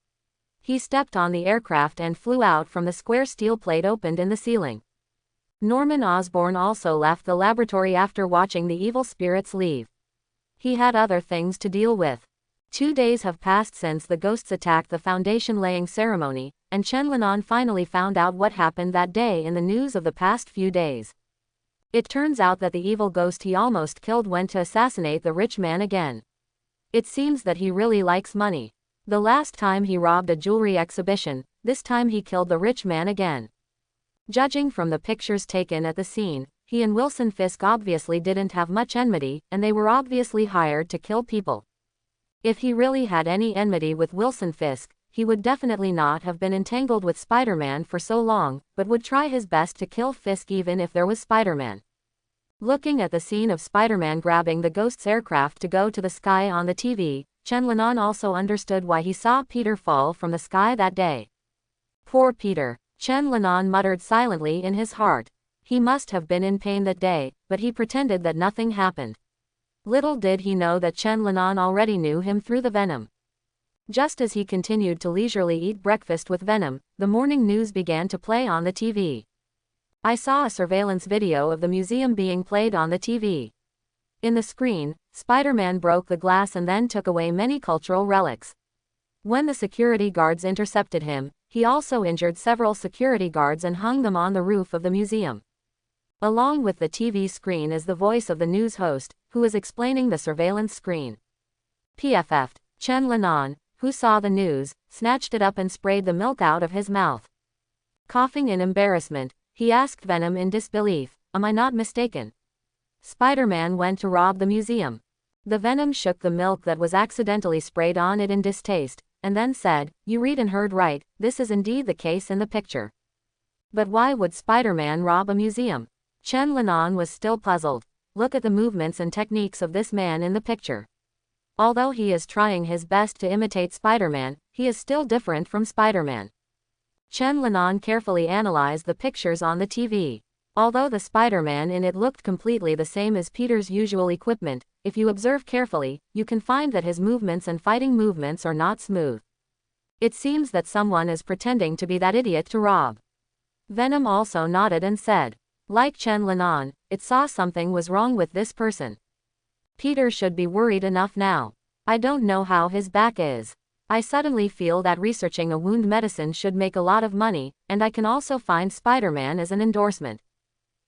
He stepped on the aircraft and flew out from the square steel plate opened in the ceiling. Norman Osborn also left the laboratory after watching the evil spirits leave. He had other things to deal with. 2 days have passed since the ghosts attacked the foundation laying ceremony, and Chen Linan finally found out what happened that day in the news of the past few days. It turns out that the evil ghost he almost killed went to assassinate the rich man again. It seems that he really likes money. The last time he robbed a jewelry exhibition, this time he killed the rich man again. Judging from the pictures taken at the scene, he and Wilson Fisk obviously didn't have much enmity, and they were obviously hired to kill people. If he really had any enmity with Wilson Fisk, he would definitely not have been entangled with Spider-Man for so long, but would try his best to kill Fisk even if there was Spider-Man. Looking at the scene of Spider-Man grabbing the ghost's aircraft to go to the sky on the TV, Chen Linan also understood why he saw Peter fall from the sky that day. Poor Peter, Chen Linan muttered silently in his heart. He must have been in pain that day, but he pretended that nothing happened. Little did he know that Chen Linan already knew him through the Venom. Just as he continued to leisurely eat breakfast with Venom, the morning news began to play on the TV. I saw a surveillance video of the museum being played on the TV. In the screen, Spider-Man broke the glass and then took away many cultural relics. When the security guards intercepted him, he also injured several security guards and hung them on the roof of the museum. Along with the TV screen is the voice of the news host, who is explaining the surveillance screen. PFF'd, Chen Linan, who saw the news, snatched it up and sprayed the milk out of his mouth. Coughing in embarrassment, he asked Venom in disbelief, "Am I not mistaken? Spider-Man went to rob the museum." The Venom shook the milk that was accidentally sprayed on it in distaste, and then said, "You read and heard right, this is indeed the case in the picture. But why would Spider-Man rob a museum?" Chen Linan was still puzzled. Look at the movements and techniques of this man in the picture. Although he is trying his best to imitate Spider-Man, he is still different from Spider-Man. Chen Linan carefully analyzed the pictures on the TV. Although the Spider-Man in it looked completely the same as Peter's usual equipment, if you observe carefully, you can find that his movements and fighting movements are not smooth. It seems that someone is pretending to be that idiot to rob. Venom also nodded and said, like Chen Linan, it saw something was wrong with this person. Peter should be worried enough now. I don't know how his back is. I suddenly feel that researching a wound medicine should make a lot of money, and I can also find Spider-Man as an endorsement.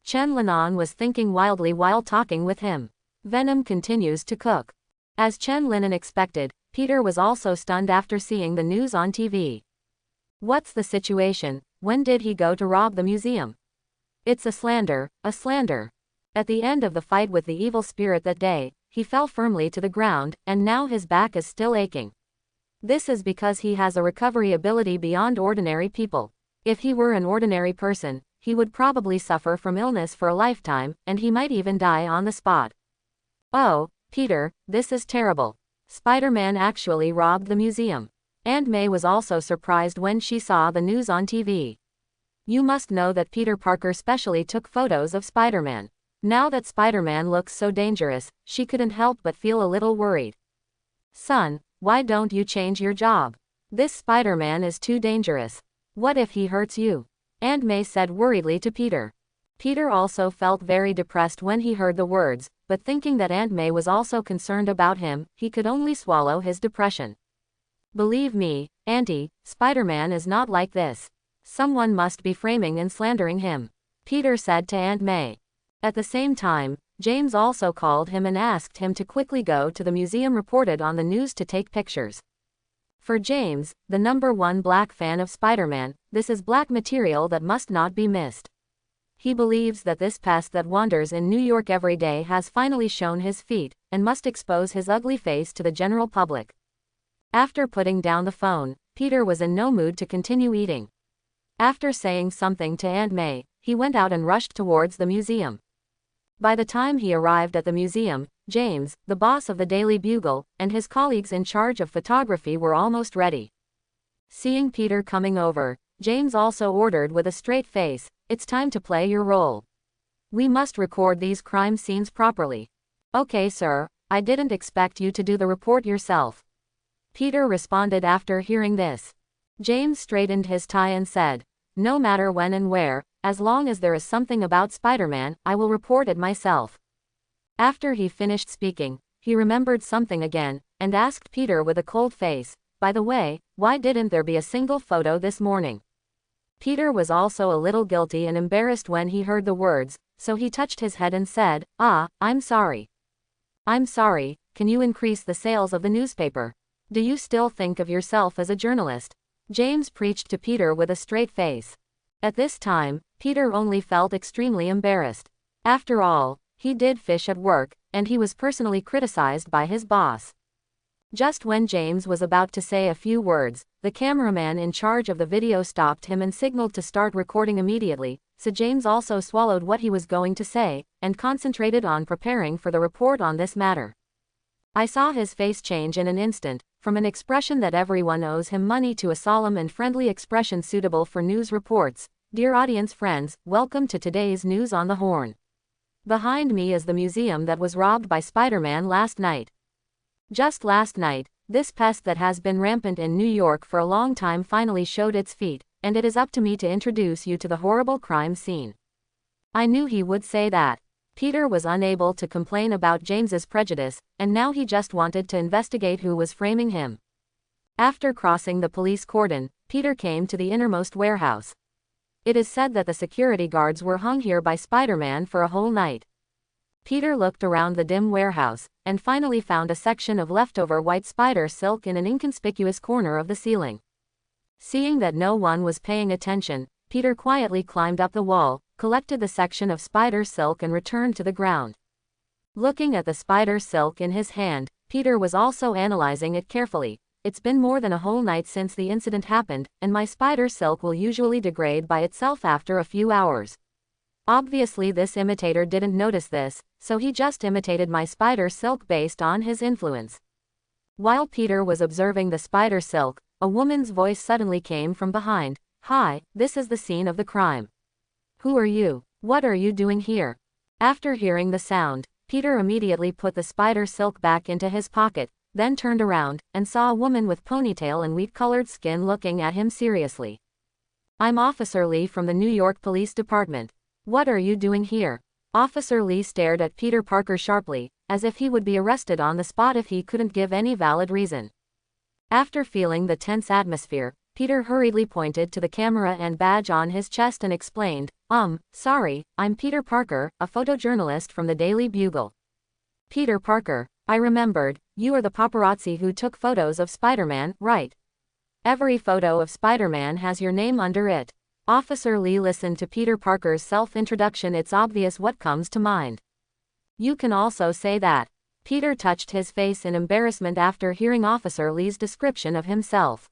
Chen Linan was thinking wildly while talking with him. Venom continues to cook. As Chen Linan expected, Peter was also stunned after seeing the news on TV. What's the situation? When did he go to rob the museum? It's a slander, a slander. At the end of the fight with the evil spirit that day, he fell firmly to the ground, and now his back is still aching. This is because he has a recovery ability beyond ordinary people. If he were an ordinary person, he would probably suffer from illness for a lifetime, and he might even die on the spot. Oh, Peter, this is terrible. Spider-Man actually robbed the museum. Aunt May was also surprised when she saw the news on TV. You must know that Peter Parker specially took photos of Spider-Man. Now that Spider-Man looks so dangerous, she couldn't help but feel a little worried. Son, why don't you change your job? This Spider-Man is too dangerous. What if he hurts you? Aunt May said worriedly to Peter. Peter also felt very depressed when he heard the words, but thinking that Aunt May was also concerned about him, he could only swallow his depression. Believe me, Auntie, Spider-Man is not like this. Someone must be framing and slandering him, Peter said to Aunt May. At the same time, James also called him and asked him to quickly go to the museum reported on the news to take pictures. For James, the #1 black fan of Spider-Man, this is black material that must not be missed. He believes that this pest that wanders in New York every day has finally shown his feet, and must expose his ugly face to the general public. After putting down the phone, Peter was in no mood to continue eating. After saying something to Aunt May, he went out and rushed towards the museum. By the time he arrived at the museum, James, the boss of the Daily Bugle, and his colleagues in charge of photography were almost ready. Seeing Peter coming over, James also ordered with a straight face, "It's time to play your role." We must record these crime scenes properly. Okay, sir, I didn't expect you to do the report yourself. Peter responded after hearing this. James straightened his tie and said, no matter when and where, as long as there is something about Spider-Man, I will report it myself. After he finished speaking, he remembered something again, and asked Peter with a cold face, by the way, why didn't there be a single photo this morning? Peter was also a little guilty and embarrassed when he heard the words, so he touched his head and said, I'm sorry. I'm sorry, can you increase the sales of the newspaper? Do you still think of yourself as a journalist? James preached to Peter with a straight face. At this time, Peter only felt extremely embarrassed. After all, he did fish at work, and he was personally criticized by his boss. Just when James was about to say a few words, the cameraman in charge of the video stopped him and signaled to start recording immediately, so James also swallowed what he was going to say, and concentrated on preparing for the report on this matter. I saw his face change in an instant, from an expression that everyone owes him money to a solemn and friendly expression suitable for news reports. Dear audience friends, welcome to today's News on the Horn. Behind me is the museum that was robbed by Spider-Man last night. Just last night, this pest that has been rampant in New York for a long time finally showed its feet, and it is up to me to introduce you to the horrible crime scene. I knew he would say that. Peter was unable to complain about James's prejudice, and now he just wanted to investigate who was framing him. After crossing the police cordon, Peter came to the innermost warehouse. It is said that the security guards were hung here by Spider-Man for a whole night. Peter looked around the dim warehouse, and finally found a section of leftover white spider silk in an inconspicuous corner of the ceiling. Seeing that no one was paying attention, Peter quietly climbed up the wall, collected the section of spider silk and returned to the ground. Looking at the spider silk in his hand, Peter was also analyzing it carefully. It's been more than a whole night since the incident happened, and my spider silk will usually degrade by itself after a few hours. Obviously this imitator didn't notice this, so he just imitated my spider silk based on his influence. While Peter was observing the spider silk, a woman's voice suddenly came from behind. Hi, this is the scene of the crime. Who are you? What are you doing here? After hearing the sound, Peter immediately put the spider silk back into his pocket, then turned around, and saw a woman with ponytail and wheat-colored skin looking at him seriously. I'm Officer Lee from the New York Police Department. What are you doing here? Officer Lee stared at Peter Parker sharply, as if he would be arrested on the spot if he couldn't give any valid reason. After feeling the tense atmosphere, Peter hurriedly pointed to the camera and badge on his chest and explained, sorry, I'm Peter Parker, a photojournalist from the Daily Bugle. Peter Parker, I remembered, you are the paparazzi who took photos of Spider-Man, right? Every photo of Spider-Man has your name under it. Officer Lee listened to Peter Parker's self-introduction. It's obvious what comes to mind. You can also say that. Peter touched his face in embarrassment after hearing Officer Lee's description of himself.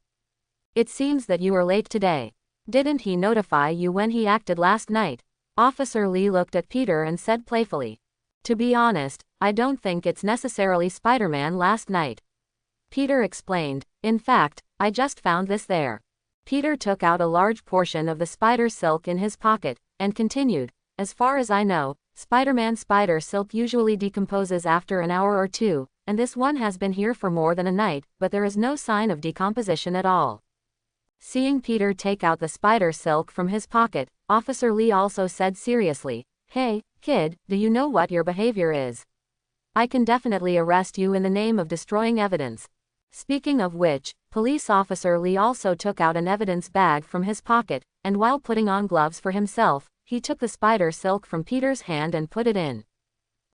It seems that you are late today. Didn't he notify you when he acted last night? Officer Lee looked at Peter and said playfully. To be honest, I don't think it's necessarily Spider-Man last night. Peter explained, in fact, I just found this there. Peter took out a large portion of the spider silk in his pocket, and continued, as far as I know, Spider-Man spider silk usually decomposes after an hour or two, and this one has been here for more than a night, but there is no sign of decomposition at all. Seeing Peter take out the spider silk from his pocket, Officer Lee also said seriously, Hey, kid, do you know what your behavior is? I can definitely arrest you in the name of destroying evidence. Speaking of which, Police Officer Lee also took out an evidence bag from his pocket, and while putting on gloves for himself, he took the spider silk from Peter's hand and put it in.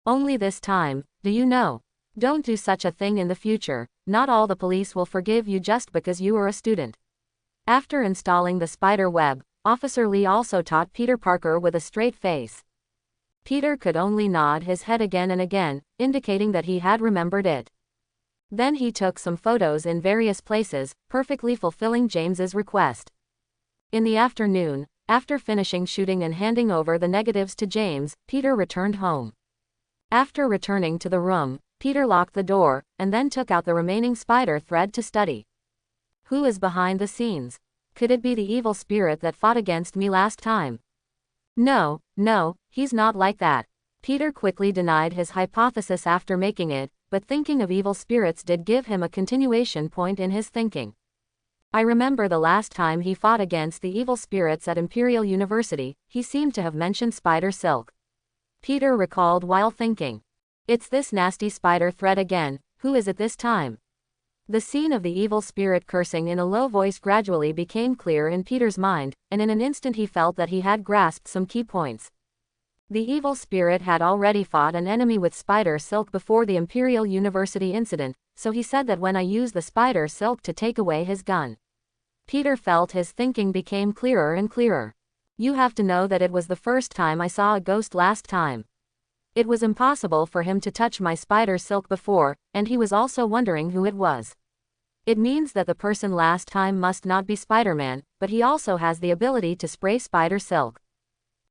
Only this time, do you know? Don't do such a thing in the future. Not all the police will forgive you just because you are a student. After installing the spider web, Officer Lee also taught Peter Parker with a straight face. Peter could only nod his head again and again, indicating that he had remembered it. Then he took some photos in various places, perfectly fulfilling James's request. In the afternoon, after finishing shooting and handing over the negatives to James, Peter returned home. After returning to the room, Peter locked the door, and then took out the remaining spider thread to study. Who is behind the scenes? Could it be the evil spirit that fought against me last time? No, No, he's not like that. Peter quickly denied his hypothesis after making it, but thinking of evil spirits did give him a continuation point in his thinking. I remember the last time he fought against the evil spirits at Imperial University, he seemed to have mentioned spider silk. Peter recalled while thinking. It's this nasty spider thread again, who is it this time? The scene of the evil spirit cursing in a low voice gradually became clear in Peter's mind, and in an instant he felt that he had grasped some key points. The evil spirit had already fought an enemy with spider silk before the Imperial University incident, so he said that when I used the spider silk to take away his gun. Peter felt his thinking became clearer and clearer. You have to know that it was the first time I saw a ghost last time. It was impossible for him to touch my spider silk before, and he was also wondering who it was. It means that the person last time must not be Spider-Man, but he also has the ability to spray spider silk.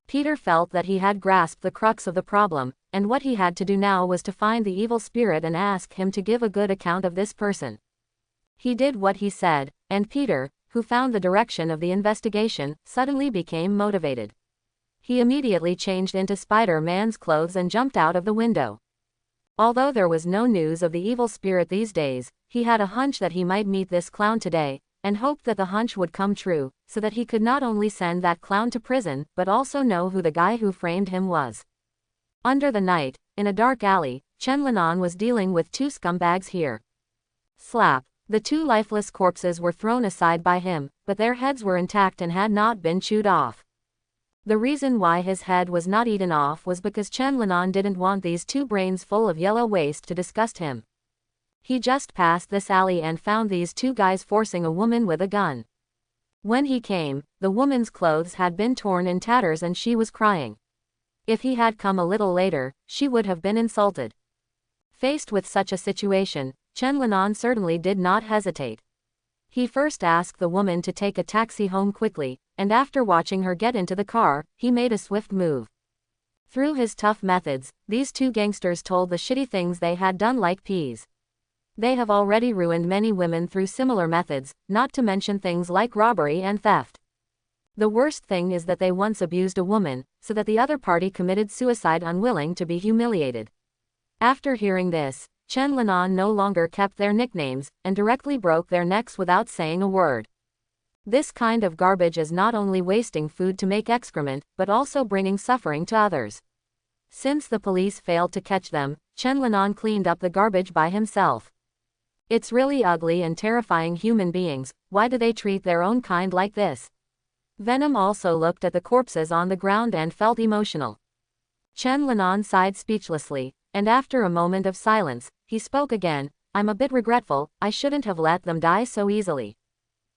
Peter felt that he had grasped the crux of the problem, and what he had to do now was to find the evil spirit and ask him to give a good account of this person. He did what he said, and Peter, who found the direction of the investigation, suddenly became motivated. He immediately changed into Spider-Man's clothes and jumped out of the window. Although there was no news of the evil spirit these days, he had a hunch that he might meet this clown today, and hoped that the hunch would come true, so that he could not only send that clown to prison, but also know who the guy who framed him was. Under the night, in a dark alley, Chen Linan was dealing with two scumbags here. Slap. The two lifeless corpses were thrown aside by him, but their heads were intact and had not been chewed off. The reason why his head was not eaten off was because Chen Linan didn't want these two brains full of yellow waste to disgust him. He just passed this alley and found these two guys forcing a woman with a gun. When he came, the woman's clothes had been torn in tatters and she was crying. If he had come a little later, she would have been insulted. Faced with such a situation, Chen Linan certainly did not hesitate. He first asked the woman to take a taxi home quickly, and after watching her get into the car, he made a swift move. Through his tough methods, these two gangsters told the shitty things they had done like peas. They have already ruined many women through similar methods, not to mention things like robbery and theft. The worst thing is that they once abused a woman, so that the other party committed suicide unwilling to be humiliated. After hearing this, Chen Linan no longer kept their nicknames, and directly broke their necks without saying a word. This kind of garbage is not only wasting food to make excrement, but also bringing suffering to others. Since the police failed to catch them, Chen Linan cleaned up the garbage by himself. It's really ugly and terrifying human beings, why do they treat their own kind like this? Venom also looked at the corpses on the ground and felt emotional. Chen Linan sighed speechlessly, and after a moment of silence, he spoke again. I'm a bit regretful, I shouldn't have let them die so easily.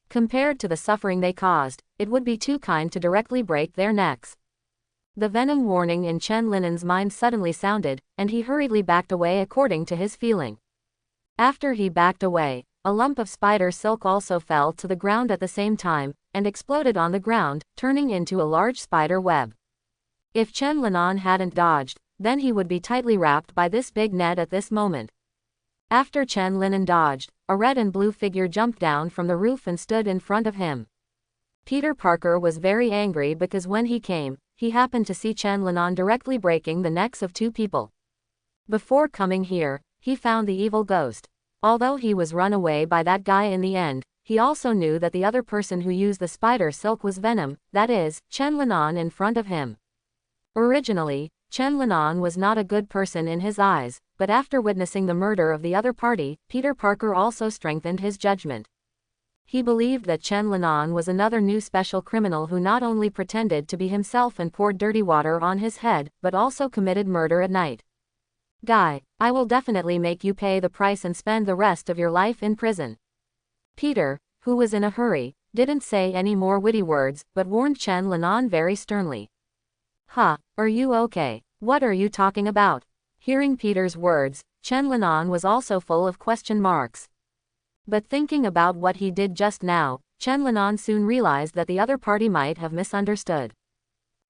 Compared to the suffering they caused, it would be too kind to directly break their necks. The venom warning in Chen Linan's mind suddenly sounded, and he hurriedly backed away according to his feeling. After he backed away, a lump of spider silk also fell to the ground at the same time, and exploded on the ground, turning into a large spider web. If Chen Linan hadn't dodged, then he would be tightly wrapped by this big net at this moment. After Chen Linan dodged, a red and blue figure jumped down from the roof and stood in front of him. Peter Parker was very angry because when he came, he happened to see Chen Linan directly breaking the necks of two people. Before coming here, he found the evil ghost. Although he was run away by that guy in the end, he also knew that the other person who used the spider silk was Venom, that is, Chen Linan in front of him. Originally, Chen Linan was not a good person in his eyes, but after witnessing the murder of the other party, Peter Parker also strengthened his judgment. He believed that Chen Linan was another new special criminal who not only pretended to be himself and poured dirty water on his head, but also committed murder at night. Guy, I will definitely make you pay the price and spend the rest of your life in prison. Peter, who was in a hurry, didn't say any more witty words, but warned Chen Linan very sternly. Huh, are you okay? What are you talking about? Hearing Peter's words, Chen Linan was also full of question marks. But thinking about what he did just now, Chen Linan soon realized that the other party might have misunderstood.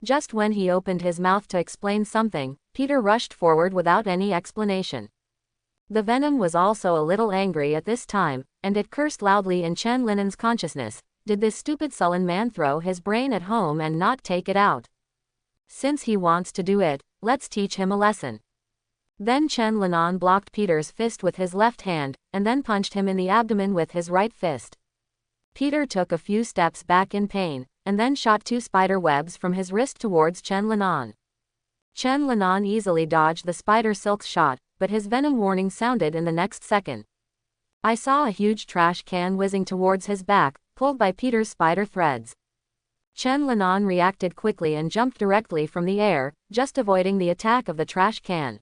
Just when he opened his mouth to explain something, Peter rushed forward without any explanation. The venom was also a little angry at this time, and it cursed loudly in Chen Linan's consciousness. Did this stupid sullen man throw his brain at home and not take it out? Since he wants to do it, let's teach him a lesson. Then Chen Linan blocked Peter's fist with his left hand, and then punched him in the abdomen with his right fist. Peter took a few steps back in pain, and then shot 2 spider webs from his wrist towards Chen Linan. Chen Linan easily dodged the spider silk shot, but his venom warning sounded in the next second. I saw a huge trash can whizzing towards his back, pulled by Peter's spider threads. Chen Linan reacted quickly and jumped directly from the air, just avoiding the attack of the trash can.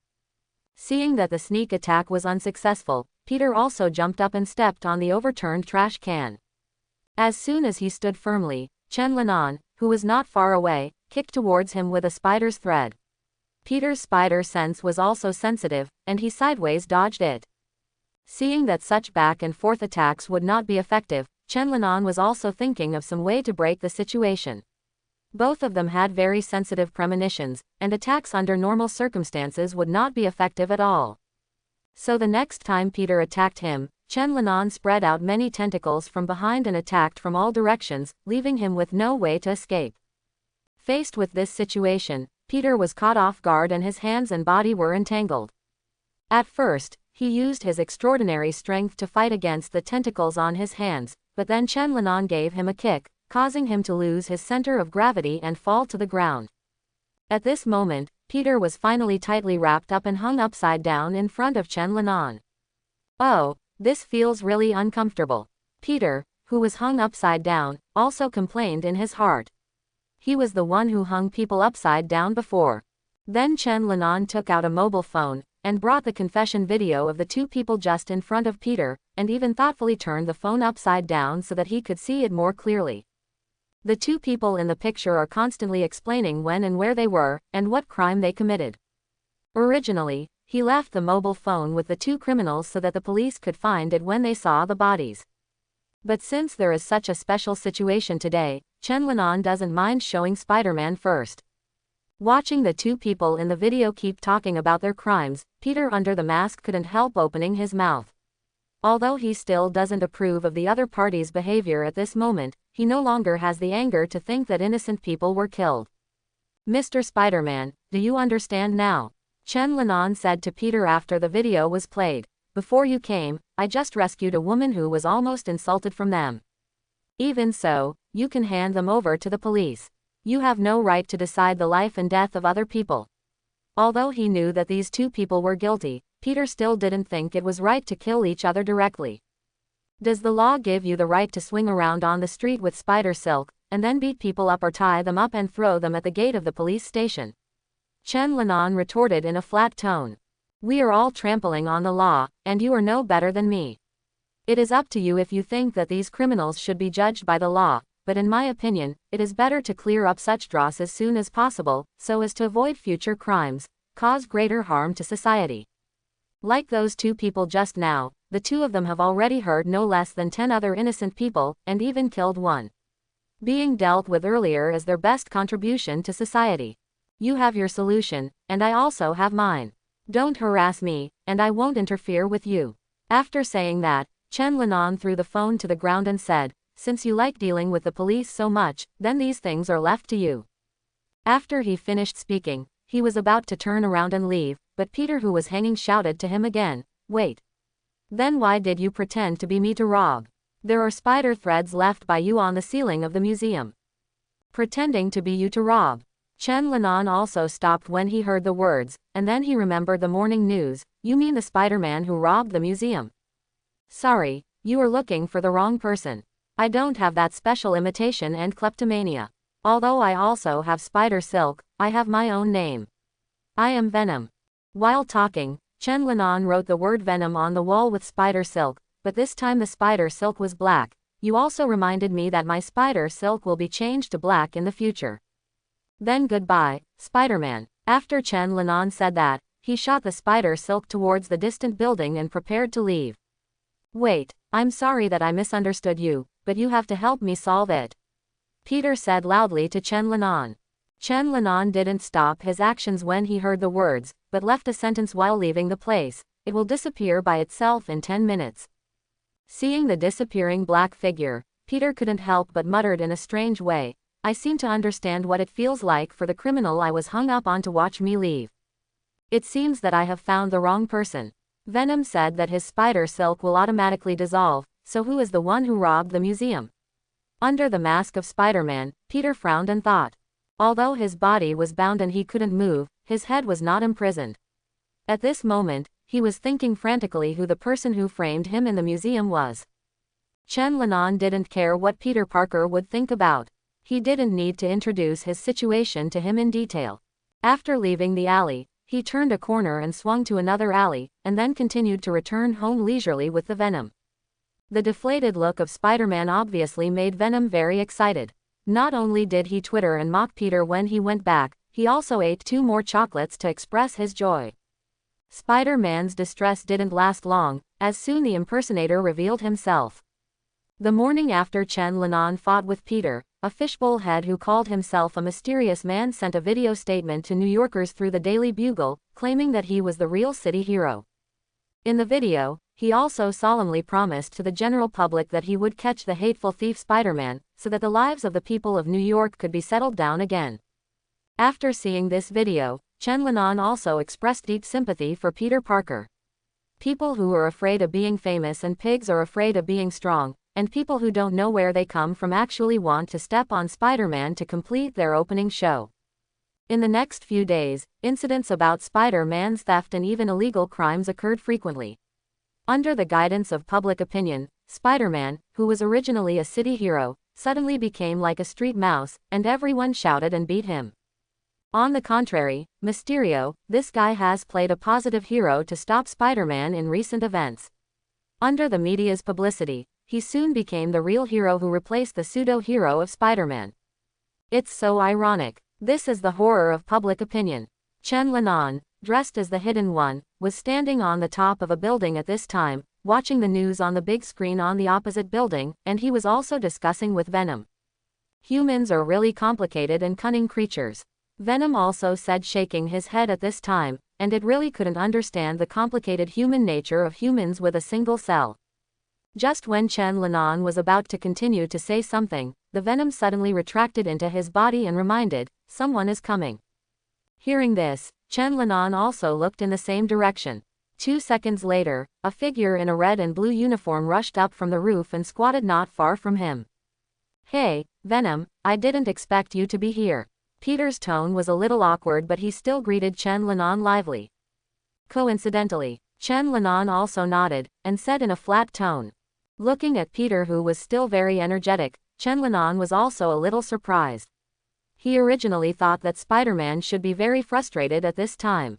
Seeing that the sneak attack was unsuccessful, Peter also jumped up and stepped on the overturned trash can. As soon as he stood firmly, Chen Linan, who was not far away, kicked towards him with a spider's thread. Peter's spider sense was also sensitive, and he sideways dodged it. Seeing that such back and forth attacks would not be effective, Chen Linan was also thinking of some way to break the situation. Both of them had very sensitive premonitions, and attacks under normal circumstances would not be effective at all. So the next time Peter attacked him, Chen Linan spread out many tentacles from behind and attacked from all directions, leaving him with no way to escape. Faced with this situation, Peter was caught off guard and his hands and body were entangled. At first, he used his extraordinary strength to fight against the tentacles on his hands, but then Chen Linan gave him a kick, causing him to lose his center of gravity and fall to the ground. At this moment, Peter was finally tightly wrapped up and hung upside down in front of Chen Linan. Oh, this feels really uncomfortable. Peter, who was hung upside down, also complained in his heart. He was the one who hung people upside down before. Then Chen Linan took out a mobile phone, and brought the confession video of the 2 people just in front of Peter, and even thoughtfully turned the phone upside down so that he could see it more clearly. The 2 people in the picture are constantly explaining when and where they were, and what crime they committed. Originally, he left the mobile phone with the 2 criminals so that the police could find it when they saw the bodies. But since there is such a special situation today, Chen Linan doesn't mind showing Spider-Man first. Watching the 2 people in the video keep talking about their crimes, Peter under the mask couldn't help opening his mouth. Although he still doesn't approve of the other party's behavior at this moment, he no longer has the anger to think that innocent people were killed. Mr. Spider-Man, do you understand now? Chen Linan said to Peter after the video was played. Before you came, I just rescued a woman who was almost insulted from them. Even so, you can hand them over to the police. You have no right to decide the life and death of other people. Although he knew that these 2 people were guilty, Peter still didn't think it was right to kill each other directly. Does the law give you the right to swing around on the street with spider silk, and then beat people up or tie them up and throw them at the gate of the police station? Chen Linan retorted in a flat tone. We are all trampling on the law, and you are no better than me. It is up to you if you think that these criminals should be judged by the law, but in my opinion, it is better to clear up such dross as soon as possible, so as to avoid future crimes, cause greater harm to society. Like those 2 people just now, the 2 of them have already hurt no less than 10 other innocent people, and even killed one. Being dealt with earlier is their best contribution to society. You have your solution, and I also have mine. Don't harass me, and I won't interfere with you. After saying that, Chen Linan threw the phone to the ground and said, since you like dealing with the police so much, then these things are left to you. After he finished speaking, he was about to turn around and leave, but Peter, who was hanging, shouted to him again, wait. Then why did you pretend to be me to rob? There are spider threads left by you on the ceiling of the museum. Pretending to be you to rob. Chen Linan also stopped when he heard the words, and then he remembered the morning news. You mean the Spider-Man who robbed the museum? Sorry, you are looking for the wrong person. I don't have that special imitation and kleptomania. Although I also have spider silk, I have my own name. I am Venom. While talking, Chen Linan wrote the word Venom on the wall with spider silk, but this time the spider silk was black. You also reminded me that my spider silk will be changed to black in the future. Then goodbye, Spider-Man. After Chen Linan said that, he shot the spider silk towards the distant building and prepared to leave. Wait, I'm sorry that I misunderstood you, but you have to help me solve it. Peter said loudly to Chen Linan. Chen Linan didn't stop his actions when he heard the words, but left a sentence while leaving the place. It will disappear by itself in 10 minutes. Seeing the disappearing black figure, Peter couldn't help but muttered in a strange way, I seem to understand what it feels like for the criminal I was hung up on to watch me leave. It seems that I have found the wrong person. Venom said that his spider silk will automatically dissolve, so who is the one who robbed the museum? Under the mask of Spider-Man, Peter frowned and thought. Although his body was bound and he couldn't move, his head was not imprisoned. At this moment, he was thinking frantically who the person who framed him in the museum was. Chen Linan didn't care what Peter Parker would think about. He didn't need to introduce his situation to him in detail. After leaving the alley, he turned a corner and swung to another alley, and then continued to return home leisurely with the Venom. The deflated look of Spider-Man obviously made Venom very excited. Not only did he twitter and mock Peter when he went back, he also ate 2 more chocolates to express his joy. Spider-Man's distress didn't last long, as soon the impersonator revealed himself. The morning after Chen Linan fought with Peter, a fishbowl head who called himself a mysterious man sent a video statement to New Yorkers through the Daily Bugle, claiming that he was the real city hero. In the video, he also solemnly promised to the general public that he would catch the hateful thief Spider-Man, so that the lives of the people of New York could be settled down again. After seeing this video, Chen Linan also expressed deep sympathy for Peter Parker. People who are afraid of being famous and pigs are afraid of being strong, and people who don't know where they come from actually want to step on Spider-Man to complete their opening show. In the next few days, incidents about Spider-Man's theft and even illegal crimes occurred frequently. Under the guidance of public opinion, Spider-Man, who was originally a city hero, suddenly became like a street mouse, and everyone shouted and beat him. On the contrary, Mysterio, this guy has played a positive hero to stop Spider-Man in recent events. Under the media's publicity, he soon became the real hero who replaced the pseudo-hero of Spider-Man. It's so ironic. This is the horror of public opinion. Chen Linan, dressed as the Hidden One, was standing on the top of a building at this time, watching the news on the big screen on the opposite building, and he was also discussing with Venom. Humans are really complicated and cunning creatures. Venom also said, shaking his head at this time, and it really couldn't understand the complicated human nature of humans with a single cell. Just when Chen Linan was about to continue to say something, the Venom suddenly retracted into his body and reminded, "Someone is coming." Hearing this, Chen Linan also looked in the same direction. 2 seconds later, a figure in a red and blue uniform rushed up from the roof and squatted not far from him. "Hey, Venom, I didn't expect you to be here." Peter's tone was a little awkward, but he still greeted Chen Linan lively. Coincidentally, Chen Linan also nodded, and said in a flat tone. Looking at Peter, who was still very energetic, Chen Linan was also a little surprised. He originally thought that Spider-Man should be very frustrated at this time.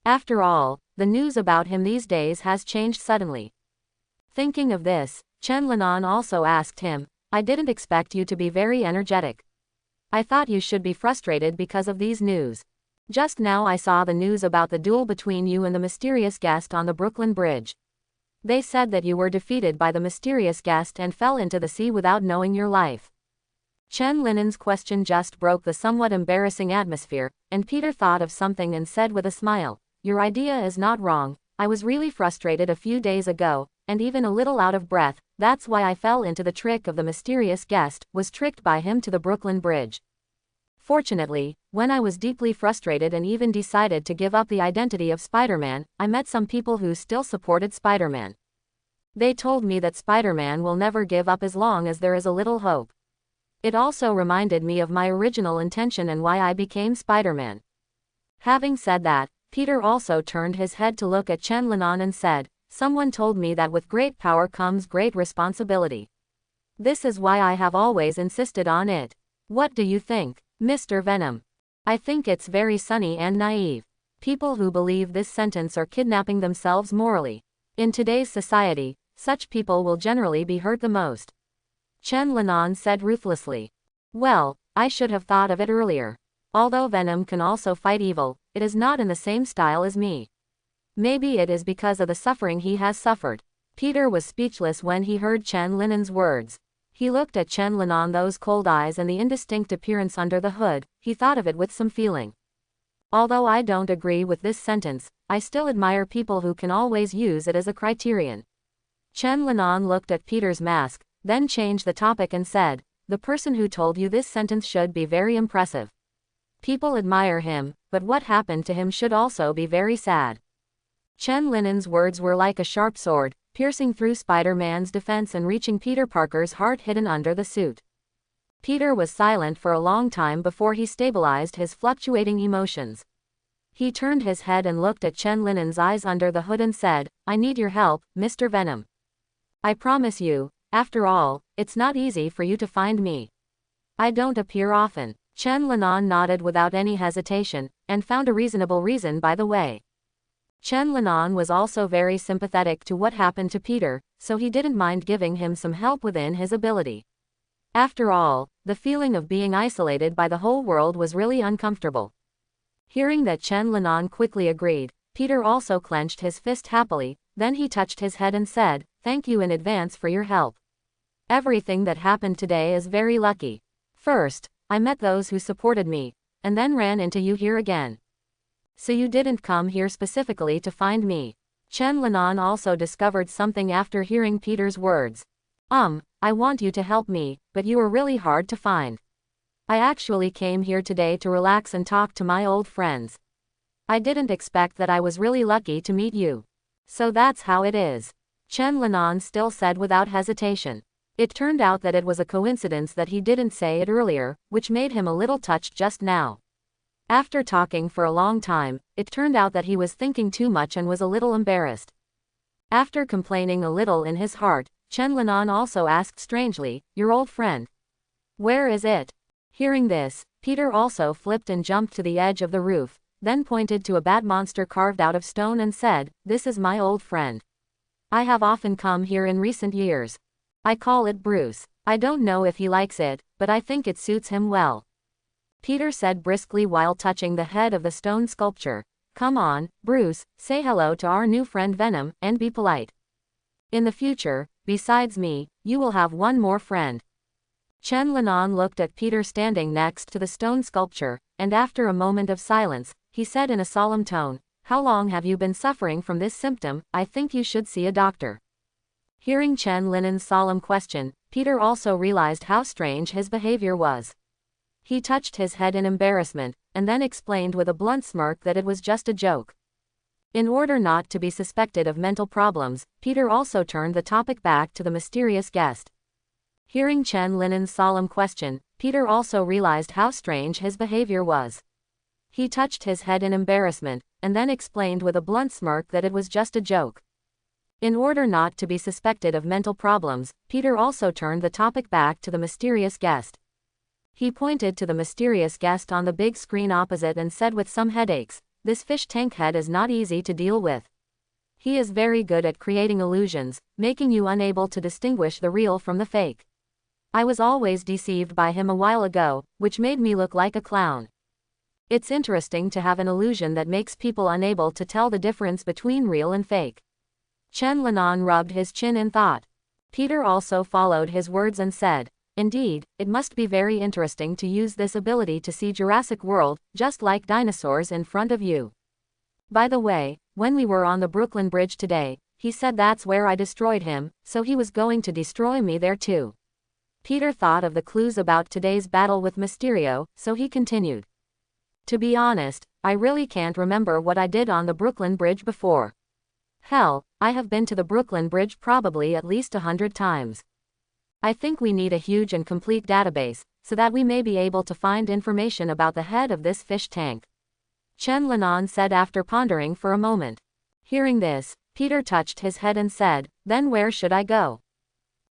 After all, the news about him these days has changed suddenly. Thinking of this, Chen Linan also asked him, "I didn't expect you to be very energetic. I thought you should be frustrated because of these news. Just now I saw the news about the duel between you and the mysterious guest on the Brooklyn Bridge. They said that you were defeated by the mysterious guest and fell into the sea without knowing your life." Chen Linan's question just broke the somewhat embarrassing atmosphere, and Peter thought of something and said with a smile, "Your idea is not wrong. I was really frustrated a few days ago, and even a little out of breath. That's why I fell into the trick of the mysterious guest, was tricked by him to the Brooklyn Bridge. Fortunately, when I was deeply frustrated and even decided to give up the identity of Spider-Man, I met some people who still supported Spider-Man. They told me that Spider-Man will never give up as long as there is a little hope. It also reminded me of my original intention and why I became Spider-Man." Having said that, Peter also turned his head to look at Chen Linan and said, "Someone told me that with great power comes great responsibility. This is why I have always insisted on it. What do you think, Mr. Venom?" "I think it's very sunny and naive. People who believe this sentence are kidnapping themselves morally. In today's society, such people will generally be hurt the most," Chen Linan said ruthlessly. "Well, I should have thought of it earlier. Although Venom can also fight evil, it is not in the same style as me. Maybe it is because of the suffering he has suffered." Peter was speechless when he heard Chen Linan's words. He looked at Chen Linan, those cold eyes and the indistinct appearance under the hood. He thought of it with some feeling. "Although I don't agree with this sentence, I still admire people who can always use it as a criterion." Chen Linan looked at Peter's mask, then changed the topic and said, the person who told you this sentence should be very impressive. People admire him, but what happened to him should also be very sad. Chen Linen's words were like a sharp sword, piercing through Spider-Man's defense and reaching Peter Parker's heart hidden under the suit. Peter was silent for a long time before he stabilized his fluctuating emotions. He turned his head and looked at Chen Linen's eyes under the hood and said, "I need your help, Mr. Venom. I promise you, after all, it's not easy for you to find me. I don't appear often." Chen Linan nodded without any hesitation, and found a reasonable reason by the way. Chen Linan was also very sympathetic to what happened to Peter, so he didn't mind giving him some help within his ability. After all, the feeling of being isolated by the whole world was really uncomfortable. Hearing that Chen Linan quickly agreed, Peter also clenched his fist happily, then he touched his head and said, "Thank you in advance for your help. Everything that happened today is very lucky. First, I met those who supported me, and then ran into you here again. So you didn't come here specifically to find me." Chen Linan also discovered something after hearing Peter's words. I want you to help me, but you are really hard to find. I actually came here today to relax and talk to my old friends. I didn't expect that I was really lucky to meet you. So that's how it is." Chen Linan still said without hesitation. It turned out that it was a coincidence that he didn't say it earlier, which made him a little touched just now. After talking for a long time, it turned out that he was thinking too much and was a little embarrassed. After complaining a little in his heart, Chen Linan also asked strangely, "Your old friend? Where is it?" Hearing this, Peter also flipped and jumped to the edge of the roof, then pointed to a bat monster carved out of stone and said, "This is my old friend. I have often come here in recent years. I call it Bruce. I don't know if he likes it, but I think it suits him well," Peter said briskly while touching the head of the stone sculpture. "Come on, Bruce, say hello to our new friend Venom, and be polite. In the future, besides me, you will have one more friend." Chen Linan looked at Peter standing next to the stone sculpture, and after a moment of silence, he said in a solemn tone, "How long have you been suffering from this symptom? I think you should see a doctor." Hearing Chen Linen's solemn question, Peter also realized how strange his behavior was. He touched his head in embarrassment, and then explained with a blunt smirk that it was just a joke. In order not to be suspected of mental problems, Peter also turned the topic back to the mysterious guest. Hearing Chen Linen's solemn question, Peter also realized how strange his behavior was. He touched his head in embarrassment, and then explained with a blunt smirk that it was just a joke. In order not to be suspected of mental problems, Peter also turned the topic back to the mysterious guest. He pointed to the mysterious guest on the big screen opposite and said with some headaches, "This fish tank head is not easy to deal with. He is very good at creating illusions, making you unable to distinguish the real from the fake. I was always deceived by him a while ago, which made me look like a clown. It's interesting to have an illusion that makes people unable to tell the difference between real and fake." Chen Linan rubbed his chin in thought. Peter also followed his words and said, "Indeed, it must be very interesting to use this ability to see Jurassic World, just like dinosaurs in front of you. By the way, when we were on the Brooklyn Bridge today, he said that's where I destroyed him, so he was going to destroy me there too." Peter thought of the clues about today's battle with Mysterio, so he continued, "To be honest, I really can't remember what I did on the Brooklyn Bridge before. Hell, I have been to the Brooklyn Bridge probably at least 100 times. I think we need a huge and complete database, so that we may be able to find information about the head of this fish tank," Chen Linan said after pondering for a moment. Hearing this, Peter touched his head and said, "Then where should I go?"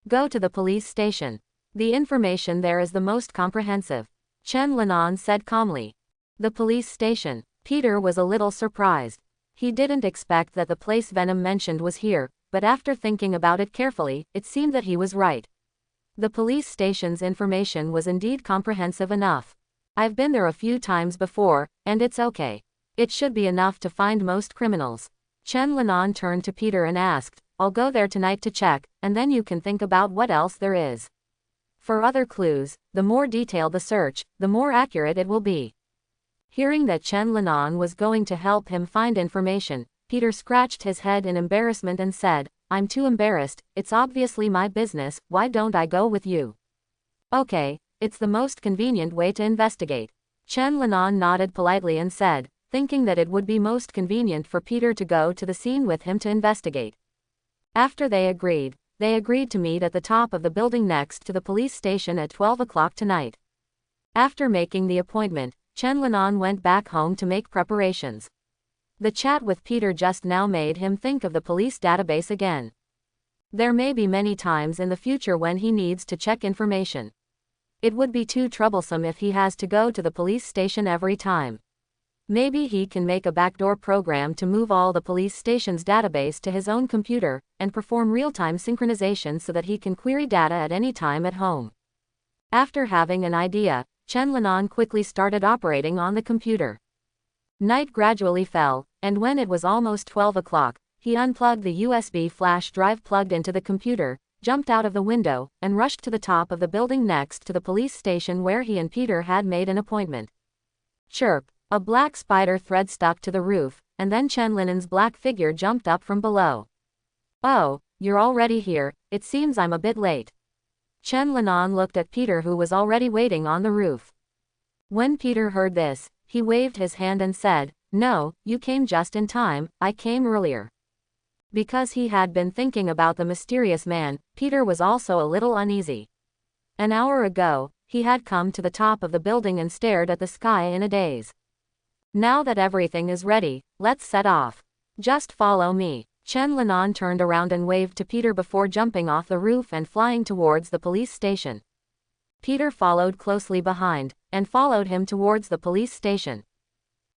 "Go to the police station. The information there is the most comprehensive," Chen Linan said calmly. The police station. Peter was a little surprised. He didn't expect that the place Venom mentioned was here, but after thinking about it carefully, it seemed that he was right. The police station's information was indeed comprehensive enough. "I've been there a few times before, and it's okay. It should be enough to find most criminals." Chen Linan turned to Peter and asked, "I'll go there tonight to check, and then you can think about what else there is. For other clues, the more detailed the search, the more accurate it will be." Hearing that Chen Linan was going to help him find information, Peter scratched his head in embarrassment and said, "I'm too embarrassed, it's obviously my business, why don't I go with you?" Okay, it's the most convenient way to investigate. Chen Linan nodded politely and said, thinking that it would be most convenient for Peter to go to the scene with him to investigate. After they agreed to meet at the top of the building next to the police station at 12 o'clock tonight. After making the appointment, Chen Linan went back home to make preparations. The chat with Peter just now made him think of the police database again. There may be many times in the future when he needs to check information. It would be too troublesome if he has to go to the police station every time. Maybe he can make a backdoor program to move all the police station's database to his own computer, and perform real-time synchronization so that he can query data at any time at home. After having an idea, Chen Linan quickly started operating on the computer. Night gradually fell, and when it was almost 12 o'clock, he unplugged the USB flash drive plugged into the computer, jumped out of the window, and rushed to the top of the building next to the police station where he and Peter had made an appointment. Chirp! A black spider thread stuck to the roof, and then Chen Linan's black figure jumped up from below. Oh, you're already here, it seems I'm a bit late. Chen Linan looked at Peter who was already waiting on the roof. When Peter heard this, he waved his hand and said, "No, you came just in time, I came earlier." Because he had been thinking about the mysterious man, Peter was also a little uneasy. An hour ago, he had come to the top of the building and stared at the sky in a daze. Now that everything is ready, let's set off. Just follow me. Chen Linan turned around and waved to Peter before jumping off the roof and flying towards the police station. Peter followed closely behind, and followed him towards the police station.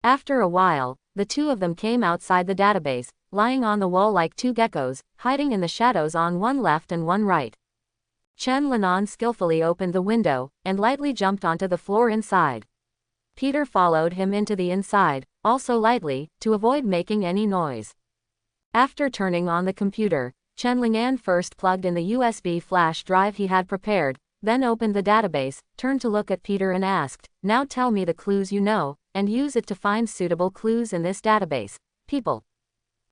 After a while, the two of them came outside the database, lying on the wall like two geckos, hiding in the shadows on one left and one right. Chen Linan skillfully opened the window, and lightly jumped onto the floor inside. Peter followed him into the inside, also lightly, to avoid making any noise. After turning on the computer, Chen Linan first plugged in the USB flash drive he had prepared, then opened the database, turned to look at Peter and asked, "Now tell me the clues you know, and use it to find suitable clues in this database, people."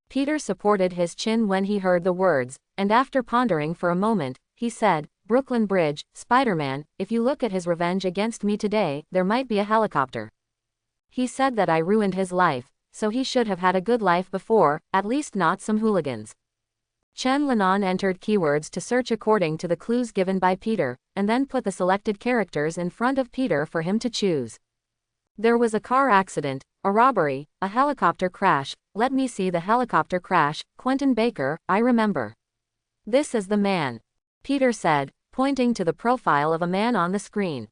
Peter supported his chin when he heard the words, and after pondering for a moment, he said, "Brooklyn Bridge, Spider-Man, if you look at his revenge against me today, there might be a helicopter. He said that I ruined his life, so he should have had a good life before, at least not some hooligans." Chen Linan entered keywords to search according to the clues given by Peter, and then put the selected characters in front of Peter for him to choose. There was a car accident, a robbery, a helicopter crash. Let me see the helicopter crash. Quentin Baker, I remember. This is the man. Peter said, pointing to the profile of a man on the screen.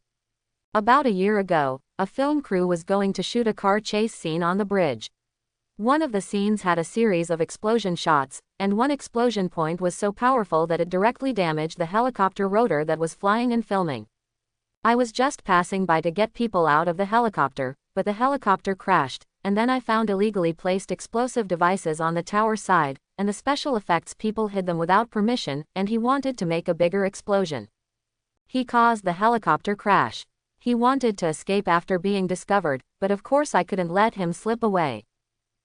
About a year ago, a film crew was going to shoot a car chase scene on the bridge. One of the scenes had a series of explosion shots, and one explosion point was so powerful that it directly damaged the helicopter rotor that was flying and filming. I was just passing by to get people out of the helicopter, but the helicopter crashed, and then I found illegally placed explosive devices on the tower side, and the special effects people hid them without permission, and he wanted to make a bigger explosion. He caused the helicopter crash. He wanted to escape after being discovered, but of course I couldn't let him slip away.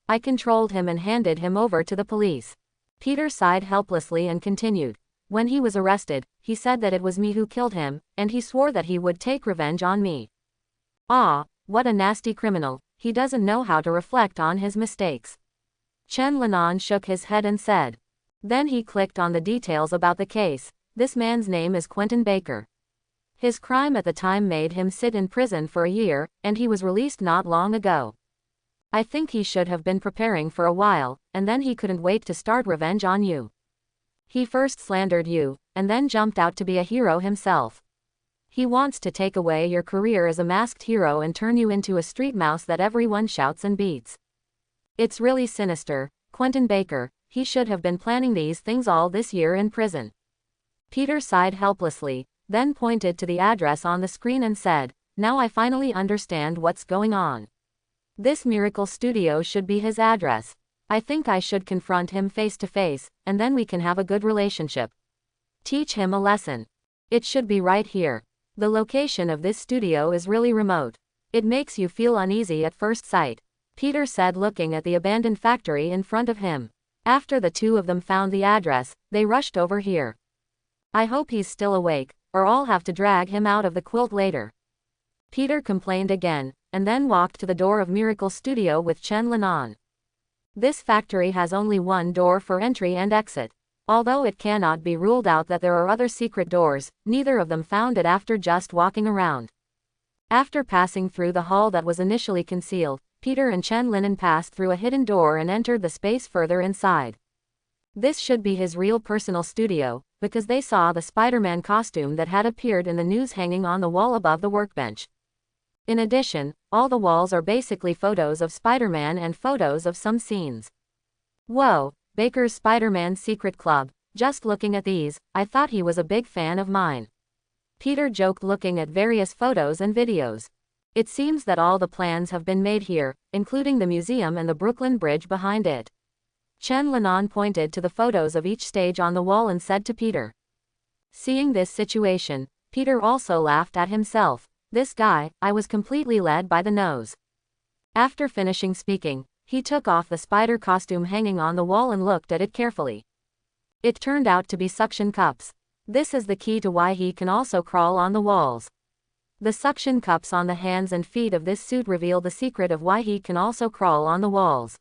I controlled him and handed him over to the police." Peter sighed helplessly and continued. "When he was arrested, he said that it was me who killed him, and he swore that he would take revenge on me. Ah, what a nasty criminal, he doesn't know how to reflect on his mistakes." Chen Linan shook his head and said. Then he clicked on the details about the case. "This man's name is Quentin Baker. His crime at the time made him sit in prison for a year, and he was released not long ago. I think he should have been preparing for a while, and then he couldn't wait to start revenge on you. He first slandered you, and then jumped out to be a hero himself. He wants to take away your career as a masked hero and turn you into a street mouse that everyone shouts and beats. It's really sinister, Quentin Baker, he should have been planning these things all this year in prison." Peter sighed helplessly, then pointed to the address on the screen and said, "Now I finally understand what's going on. This miracle studio should be his address. I think I should confront him face to face, and then we can have a good relationship. Teach him a lesson. It should be right here. The location of this studio is really remote. It makes you feel uneasy at first sight," Peter said, looking at the abandoned factory in front of him. After the two of them found the address, they rushed over here. "I hope he's still awake. or I'll have to drag him out of the quilt later. Peter complained again, and then walked to the door of Miracle Studio with Chen Linan. This factory has only one door for entry and exit. Although it cannot be ruled out that there are other secret doors, neither of them found it after just walking around. After passing through the hall that was initially concealed, Peter and Chen Linan passed through a hidden door and entered the space further inside. This should be his real personal studio, because they saw the Spider-Man costume that had appeared in the news hanging on the wall above the workbench. In addition, all the walls are basically photos of Spider-Man and photos of some scenes. Whoa, Baker's Spider-Man Secret Club, just looking at these, I thought he was a big fan of mine. Peter joked looking at various photos and videos. It seems that all the plans have been made here, including the museum and the Brooklyn Bridge behind it. Chen Linan pointed to the photos of each stage on the wall and said to Peter. Seeing this situation, Peter also laughed at himself. This guy, I was completely led by the nose. After finishing speaking, he took off the spider costume hanging on the wall and looked at it carefully. It turned out to be suction cups. This is the key to why he can also crawl on the walls. The suction cups on the hands and feet of this suit reveal the secret of why he can also crawl on the walls.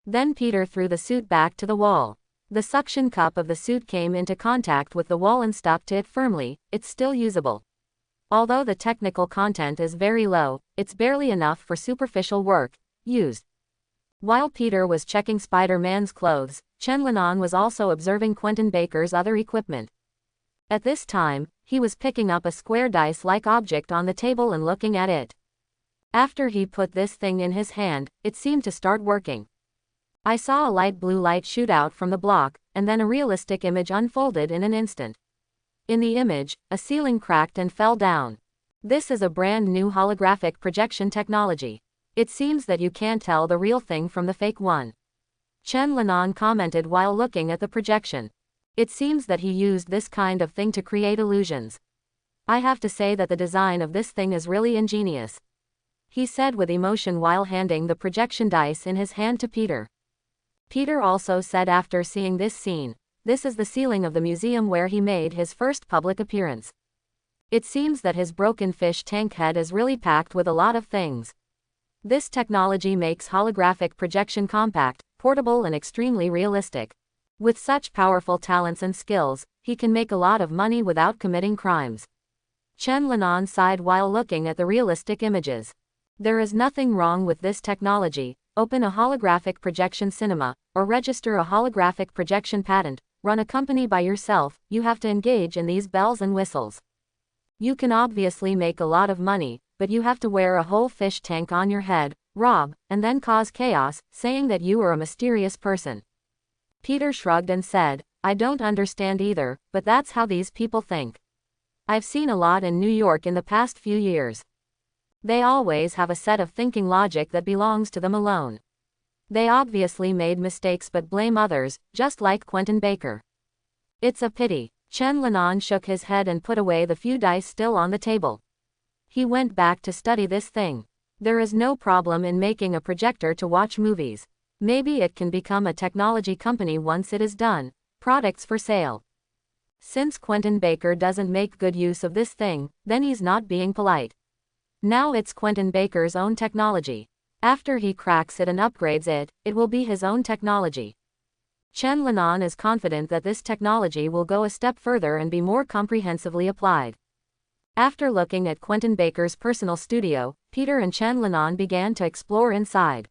Then Peter threw the suit back to the wall. The suction cup of the suit came into contact with the wall and stuck to it firmly. It's still usable. Although the technical content is very low, it's barely enough for superficial work used. While Peter was checking Spider-Man's clothes, Chen Linan was also observing Quentin Baker's other equipment. At this time, he was picking up a square dice-like object on the table and looking at it. After he put this thing in his hand, it seemed to start working. I saw a light blue light shoot out from the block, and then a realistic image unfolded in an instant. In the image, a ceiling cracked and fell down. This is a brand new holographic projection technology. It seems that you can't tell the real thing from the fake one. Chen Linan commented while looking at the projection. It seems that he used this kind of thing to create illusions. I have to say that the design of this thing is really ingenious, he said with emotion while handing the projection dice in his hand to Peter. Peter also said after seeing this scene, this is the ceiling of the museum where he made his first public appearance. It seems that his broken fish tank head is really packed with a lot of things. This technology makes holographic projection compact, portable and extremely realistic. With such powerful talents and skills, he can make a lot of money without committing crimes. Chen Linan sighed while looking at the realistic images. There is nothing wrong with this technology. Open a holographic projection cinema, or register a holographic projection patent. Run a company by yourself, you have to engage in these bells and whistles. You can obviously make a lot of money, but you have to wear a whole fish tank on your head, rob, and then cause chaos, saying that you are a mysterious person. Peter shrugged and said, I don't understand either, but that's how these people think. I've seen a lot in New York in the past few years. They always have a set of thinking logic that belongs to them alone. They obviously made mistakes but blame others, just like Quentin Baker. It's a pity. Chen Linan shook his head and put away the few dice still on the table. He went back to study this thing. There is no problem in making a projector to watch movies. Maybe it can become a technology company once it is done. Products for sale. Since Quentin Baker doesn't make good use of this thing, then he's not being polite. Now it's Quentin Baker's own technology. After he cracks it and upgrades it, it will be his own technology. Chen Linan is confident that this technology will go a step further and be more comprehensively applied. After looking at Quentin Baker's personal studio, Peter and Chen Linan began to explore inside.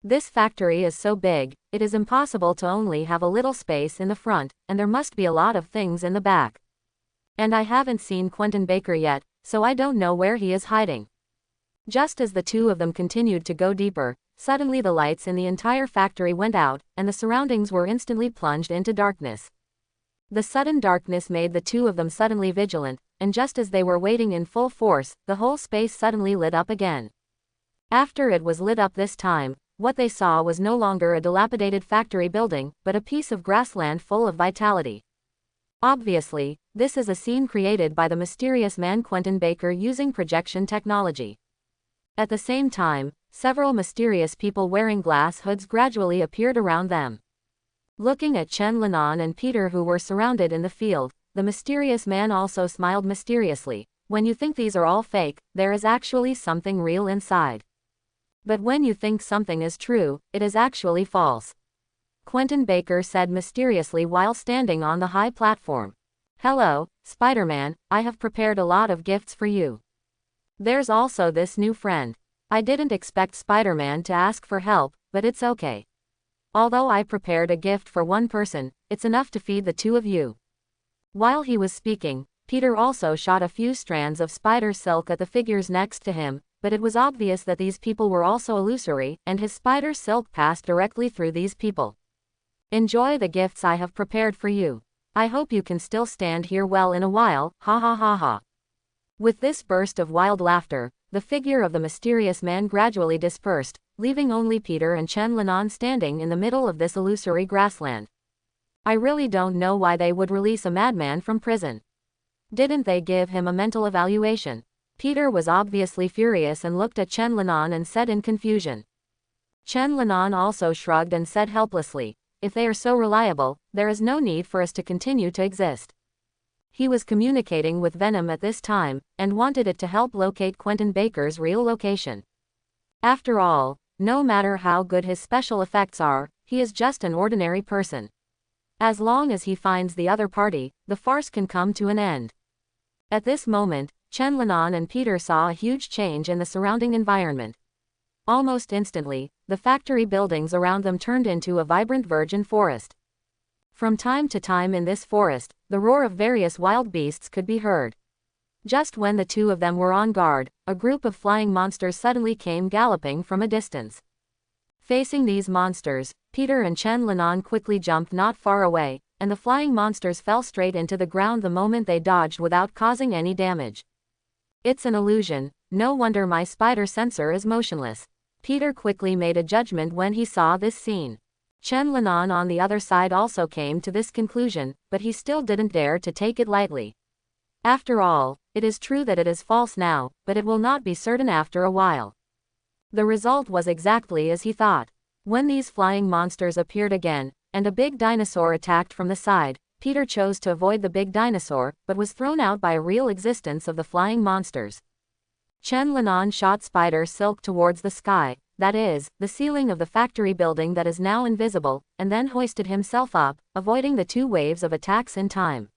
This factory is so big, it is impossible to only have a little space in the front, and there must be a lot of things in the back. And I haven't seen Quentin Baker yet, so I don't know where he is hiding. Just as the two of them continued to go deeper, suddenly the lights in the entire factory went out, and the surroundings were instantly plunged into darkness. The sudden darkness made the two of them suddenly vigilant, and just as they were waiting in full force, the whole space suddenly lit up again. After it was lit up this time, what they saw was no longer a dilapidated factory building, but a piece of grassland full of vitality. Obviously, this is a scene created by the mysterious man Quentin Baker using projection technology. At the same time, several mysterious people wearing glass hoods gradually appeared around them. Looking at Chen Linan and Peter who were surrounded in the field, the mysterious man also smiled mysteriously. When you think these are all fake, there is actually something real inside. But when you think something is true, it is actually false. Quentin Baker said mysteriously while standing on the high platform. Hello, Spider-Man, I have prepared a lot of gifts for you. There's also this new friend. I didn't expect Spider-Man to ask for help, but it's okay. Although I prepared a gift for one person, it's enough to feed the two of you. While he was speaking, Peter also shot a few strands of spider silk at the figures next to him, but it was obvious that these people were also illusory, and his spider silk passed directly through these people. Enjoy the gifts I have prepared for you. I hope you can still stand here well in a while, ha ha ha ha. With this burst of wild laughter, the figure of the mysterious man gradually dispersed, leaving only Peter and Chen Linan standing in the middle of this illusory grassland. I really don't know why they would release a madman from prison. Didn't they give him a mental evaluation? Peter was obviously furious and looked at Chen Linan and said in confusion. Chen Linan also shrugged and said helplessly, if they are so reliable, there is no need for us to continue to exist. He was communicating with Venom at this time, and wanted it to help locate Quentin Baker's real location. After all, no matter how good his special effects are, he is just an ordinary person. As long as he finds the other party, the farce can come to an end. At this moment, Chen Linan and Peter saw a huge change in the surrounding environment. Almost instantly, the factory buildings around them turned into a vibrant virgin forest. From time to time in this forest, the roar of various wild beasts could be heard. Just when the two of them were on guard, a group of flying monsters suddenly came galloping from a distance. Facing these monsters, Peter and Chen Linan quickly jumped not far away, and the flying monsters fell straight into the ground the moment they dodged without causing any damage. It's an illusion, no wonder my spider sensor is motionless. Peter quickly made a judgment when he saw this scene. Chen Linan on the other side also came to this conclusion, but he still didn't dare to take it lightly. After all, it is true that it is false now, but it will not be certain after a while. The result was exactly as he thought. When these flying monsters appeared again, and a big dinosaur attacked from the side, Peter chose to avoid the big dinosaur, but was thrown out by a real existence of the flying monsters. Chen Linan shot spider silk towards the sky, that is, the ceiling of the factory building that is now invisible, and then hoisted himself up, avoiding the two waves of attacks in time.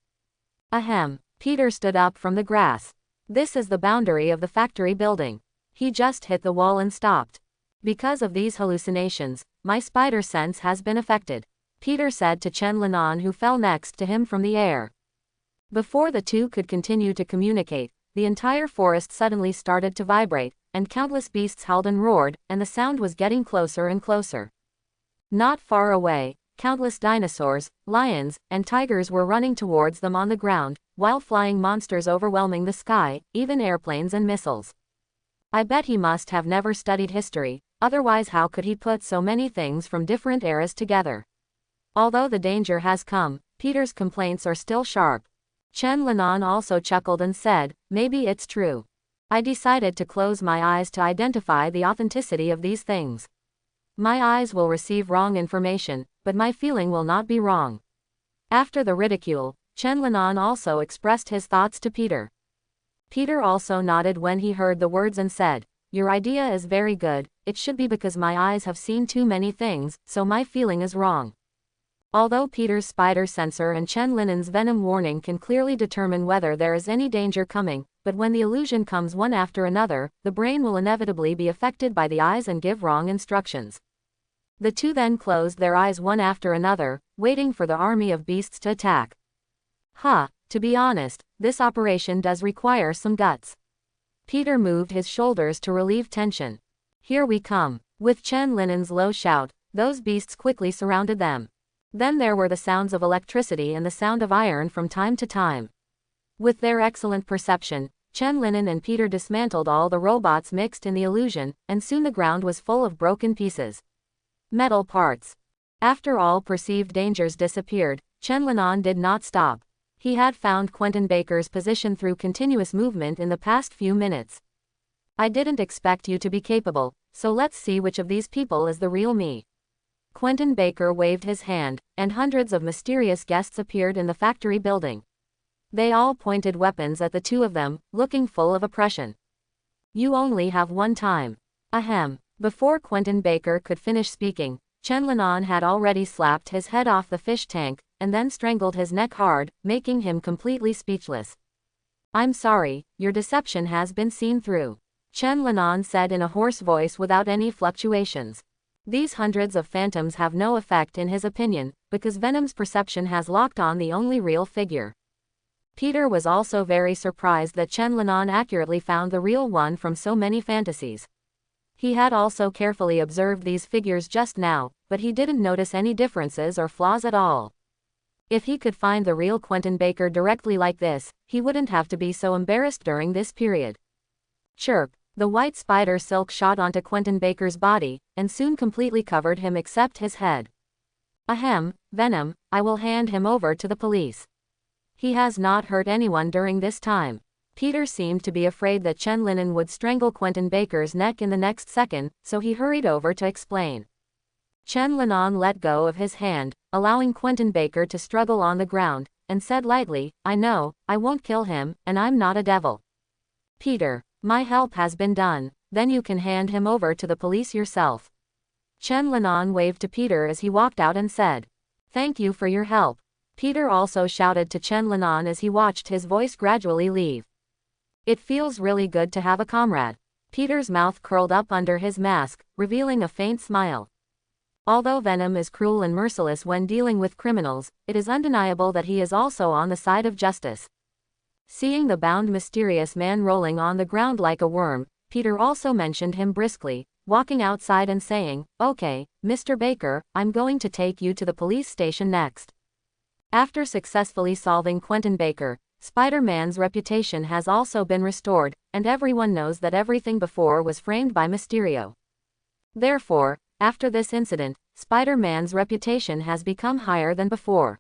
Ahem. Peter stood up from the grass. This is the boundary of the factory building. He just hit the wall and stopped. Because of these hallucinations, my spider sense has been affected, Peter said to Chen Linan, who fell next to him from the air. Before the two could continue to communicate, the entire forest suddenly started to vibrate, and countless beasts howled and roared, and the sound was getting closer and closer. Not far away, countless dinosaurs, lions, and tigers were running towards them on the ground, while flying monsters overwhelming the sky, even airplanes and missiles. I bet he must have never studied history, otherwise how could he put so many things from different eras together? Although the danger has come, Peter's complaints are still sharp. Chen Linan also chuckled and said, maybe it's true. I decided to close my eyes to identify the authenticity of these things. My eyes will receive wrong information, but my feeling will not be wrong. After the ridicule, Chen Linan also expressed his thoughts to Peter. Peter also nodded when he heard the words and said, your idea is very good, it should be because my eyes have seen too many things, so my feeling is wrong. Although Peter's spider sensor and Chen Linan's venom warning can clearly determine whether there is any danger coming, but when the illusion comes one after another, the brain will inevitably be affected by the eyes and give wrong instructions. The two then closed their eyes one after another, waiting for the army of beasts to attack. To be honest, this operation does require some guts. Peter moved his shoulders to relieve tension. Here we come. With Chen Linan's low shout, those beasts quickly surrounded them. Then there were the sounds of electricity and the sound of iron from time to time. With their excellent perception, Chen Linan and Peter dismantled all the robots mixed in the illusion, and soon the ground was full of broken pieces. Metal parts. After all perceived dangers disappeared, Chen Linan did not stop. He had found Quentin Baker's position through continuous movement in the past few minutes. I didn't expect you to be capable, so let's see which of these people is the real me. Quentin Baker waved his hand, and hundreds of mysterious guests appeared in the factory building. They all pointed weapons at the two of them, looking full of oppression. You only have one time. Ahem. Before Quentin Baker could finish speaking, Chen Linan had already slapped his head off the fish tank, and then strangled his neck hard, making him completely speechless. I'm sorry, your deception has been seen through, Chen Linan said in a hoarse voice without any fluctuations. These hundreds of phantoms have no effect in his opinion, because Venom's perception has locked on the only real figure. Peter was also very surprised that Chen Linan accurately found the real one from so many fantasies. He had also carefully observed these figures just now, but he didn't notice any differences or flaws at all. If he could find the real Quentin Baker directly like this, he wouldn't have to be so embarrassed during this period. Chirp. The white spider silk shot onto Quentin Baker's body, and soon completely covered him except his head. Ahem, Venom, I will hand him over to the police. He has not hurt anyone during this time. Peter seemed to be afraid that Chen Linan would strangle Quentin Baker's neck in the next second, so he hurried over to explain. Chen Linan let go of his hand, allowing Quentin Baker to struggle on the ground, and said lightly, I know, I won't kill him, and I'm not a devil. Peter, my help has been done, then you can hand him over to the police yourself. Chen Linan waved to Peter as he walked out and said, Thank you for your help. Peter also shouted to Chen Linan as he watched his voice gradually leave. It feels really good to have a comrade. Peter's mouth curled up under his mask, revealing a faint smile. Although Venom is cruel and merciless when dealing with criminals, it is undeniable that he is also on the side of justice. Seeing the bound mysterious man rolling on the ground like a worm, Peter also mentioned him briskly, walking outside and saying, Okay, Mr. Baker, I'm going to take you to the police station next. After successfully solving Quentin Baker, Spider-Man's reputation has also been restored, and everyone knows that everything before was framed by Mysterio. Therefore, after this incident, Spider-Man's reputation has become higher than before.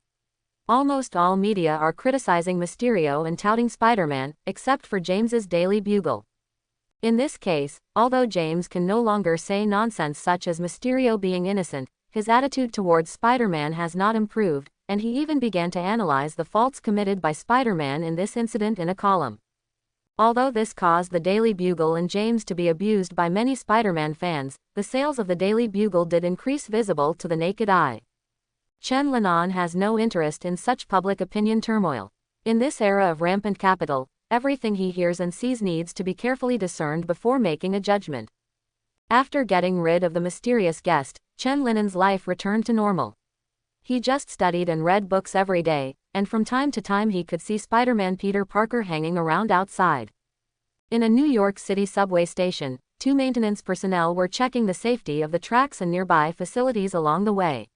Almost all media are criticizing Mysterio and touting Spider-Man, except for James's Daily Bugle. In this case, although James can no longer say nonsense such as Mysterio being innocent, his attitude towards Spider-Man has not improved, and he even began to analyze the faults committed by Spider-Man in this incident in a column. Although this caused the Daily Bugle and James to be abused by many Spider-Man fans, the sales of the Daily Bugle did increase visible to the naked eye. Chen Linan has no interest in such public opinion turmoil. In this era of rampant capital, everything he hears and sees needs to be carefully discerned before making a judgment. After getting rid of the mysterious guest, Chen Linan's life returned to normal. He just studied and read books every day, and from time to time he could see Spider-Man Peter Parker hanging around outside. In a New York City subway station, two maintenance personnel were checking the safety of the tracks and nearby facilities along the way.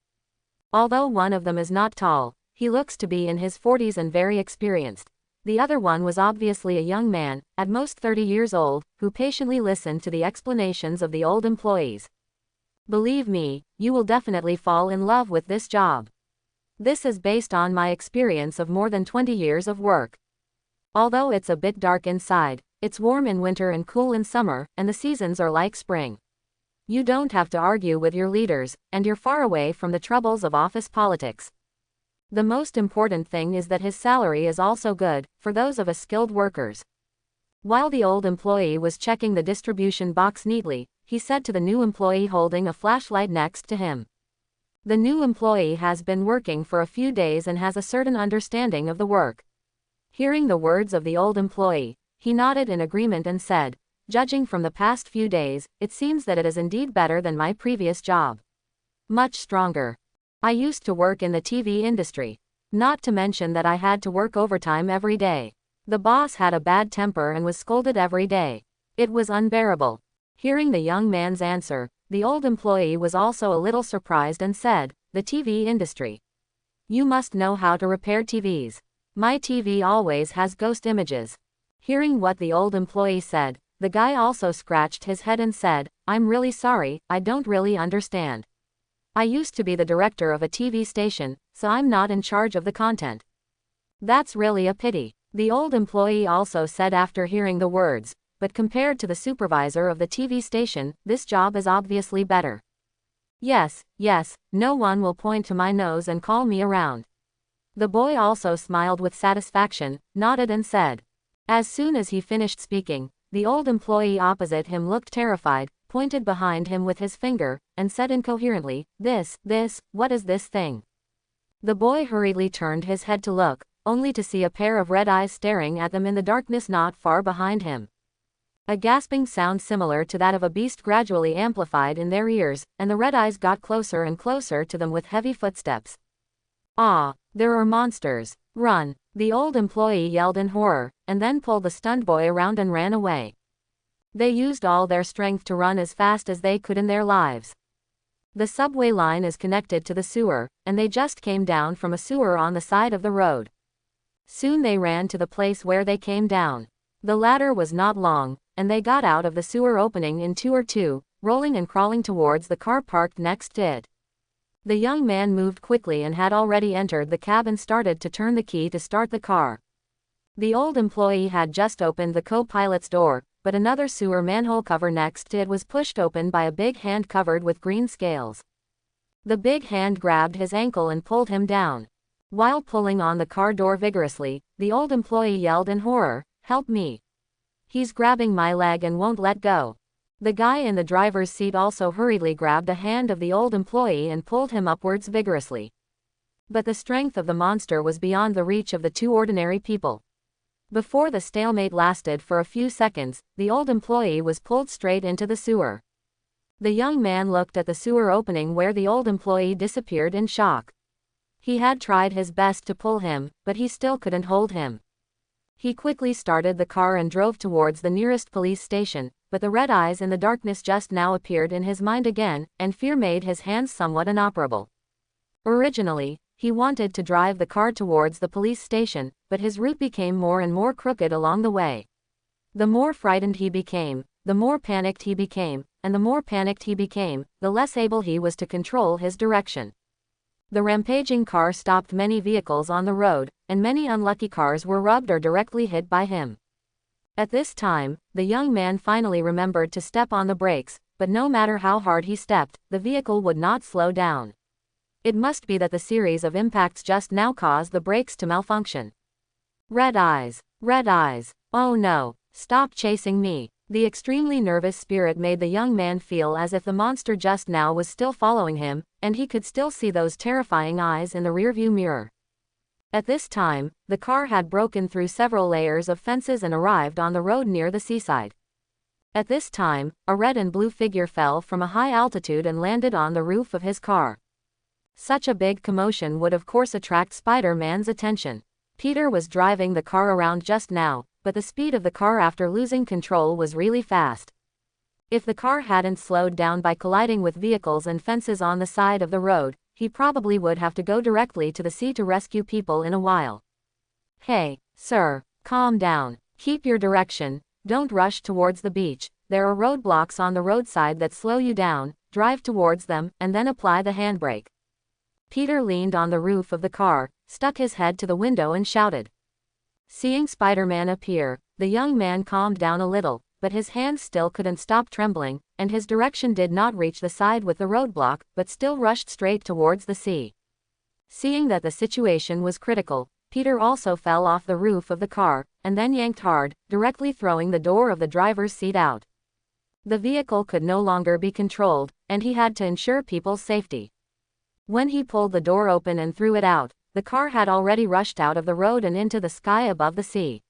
Although one of them is not tall, he looks to be in his 40s and very experienced. The other one was obviously a young man, at most 30 years old, who patiently listened to the explanations of the old employees. Believe me, you will definitely fall in love with this job. This is based on my experience of more than 20 years of work. Although it's a bit dark inside, it's warm in winter and cool in summer, and the seasons are like spring. You don't have to argue with your leaders, and you're far away from the troubles of office politics. The most important thing is that his salary is also good, for those of us skilled workers. While the old employee was checking the distribution box neatly, he said to the new employee holding a flashlight next to him. The new employee has been working for a few days and has a certain understanding of the work. Hearing the words of the old employee, he nodded in agreement and said, Judging from the past few days, it seems that it is indeed better than my previous job. Much stronger. I used to work in the TV industry. Not to mention that I had to work overtime every day. The boss had a bad temper and was scolded every day. It was unbearable. Hearing the young man's answer, the old employee was also a little surprised and said, The TV industry. You must know how to repair TVs. My TV always has ghost images. Hearing what the old employee said, the guy also scratched his head and said, I'm really sorry, I don't really understand. I used to be the director of a TV station, so I'm not in charge of the content. That's really a pity, the old employee also said after hearing the words, but compared to the supervisor of the TV station, this job is obviously better. Yes, no one will point to my nose and call me around. The boy also smiled with satisfaction, nodded and said. As soon as he finished speaking, the old employee opposite him looked terrified, pointed behind him with his finger, and said incoherently, this, what is this thing? The boy hurriedly turned his head to look, only to see a pair of red eyes staring at them in the darkness not far behind him. A gasping sound similar to that of a beast gradually amplified in their ears, and the red eyes got closer and closer to them with heavy footsteps. Ah, there are monsters. Run! The old employee yelled in horror, and then pulled the stunned boy around and ran away. They used all their strength to run as fast as they could in their lives. The subway line is connected to the sewer, and they just came down from a sewer on the side of the road. Soon they ran to the place where they came down. The ladder was not long, and they got out of the sewer opening in 2 or 2, rolling and crawling towards the car parked next to it. The young man moved quickly and had already entered the cab and started to turn the key to start the car. The old employee had just opened the co-pilot's door, but another sewer manhole cover next to it was pushed open by a big hand covered with green scales. The big hand grabbed his ankle and pulled him down. While pulling on the car door vigorously, the old employee yelled in horror, "Help me! He's grabbing my leg and won't let go." The guy in the driver's seat also hurriedly grabbed a hand of the old employee and pulled him upwards vigorously. But the strength of the monster was beyond the reach of the two ordinary people. Before the stalemate lasted for a few seconds, the old employee was pulled straight into the sewer. The young man looked at the sewer opening where the old employee disappeared in shock. He had tried his best to pull him, but he still couldn't hold him. He quickly started the car and drove towards the nearest police station, but the red eyes in the darkness just now appeared in his mind again, and fear made his hands somewhat inoperable. Originally, he wanted to drive the car towards the police station, but his route became more and more crooked along the way. The more frightened he became, the more panicked he became, and the more panicked he became, the less able he was to control his direction. The rampaging car stopped many vehicles on the road, and many unlucky cars were rubbed or directly hit by him. At this time, the young man finally remembered to step on the brakes, but no matter how hard he stepped, the vehicle would not slow down. It must be that the series of impacts just now caused the brakes to malfunction. Red eyes. Red eyes. Oh no, stop chasing me. The extremely nervous spirit made the young man feel as if the monster just now was still following him, and he could still see those terrifying eyes in the rearview mirror. At this time, the car had broken through several layers of fences and arrived on the road near the seaside. At this time, a red and blue figure fell from a high altitude and landed on the roof of his car. Such a big commotion would of course attract Spider-Man's attention. Peter was driving the car around just now, but the speed of the car after losing control was really fast. If the car hadn't slowed down by colliding with vehicles and fences on the side of the road, he probably would have to go directly to the sea to rescue people in a while. Hey, sir, calm down. Keep your direction, don't rush towards the beach. There are roadblocks on the roadside that slow you down, drive towards them, and then apply the handbrake. Peter leaned on the roof of the car, stuck his head to the window and shouted. Seeing Spider-Man appear, the young man calmed down a little, but his hands still couldn't stop trembling, and his direction did not reach the side with the roadblock, but still rushed straight towards the sea. Seeing that the situation was critical, Peter also fell off the roof of the car, and then yanked hard, directly throwing the door of the driver's seat out. The vehicle could no longer be controlled, and he had to ensure people's safety. When he pulled the door open and threw it out, the car had already rushed out of the road and into the sky above the sea.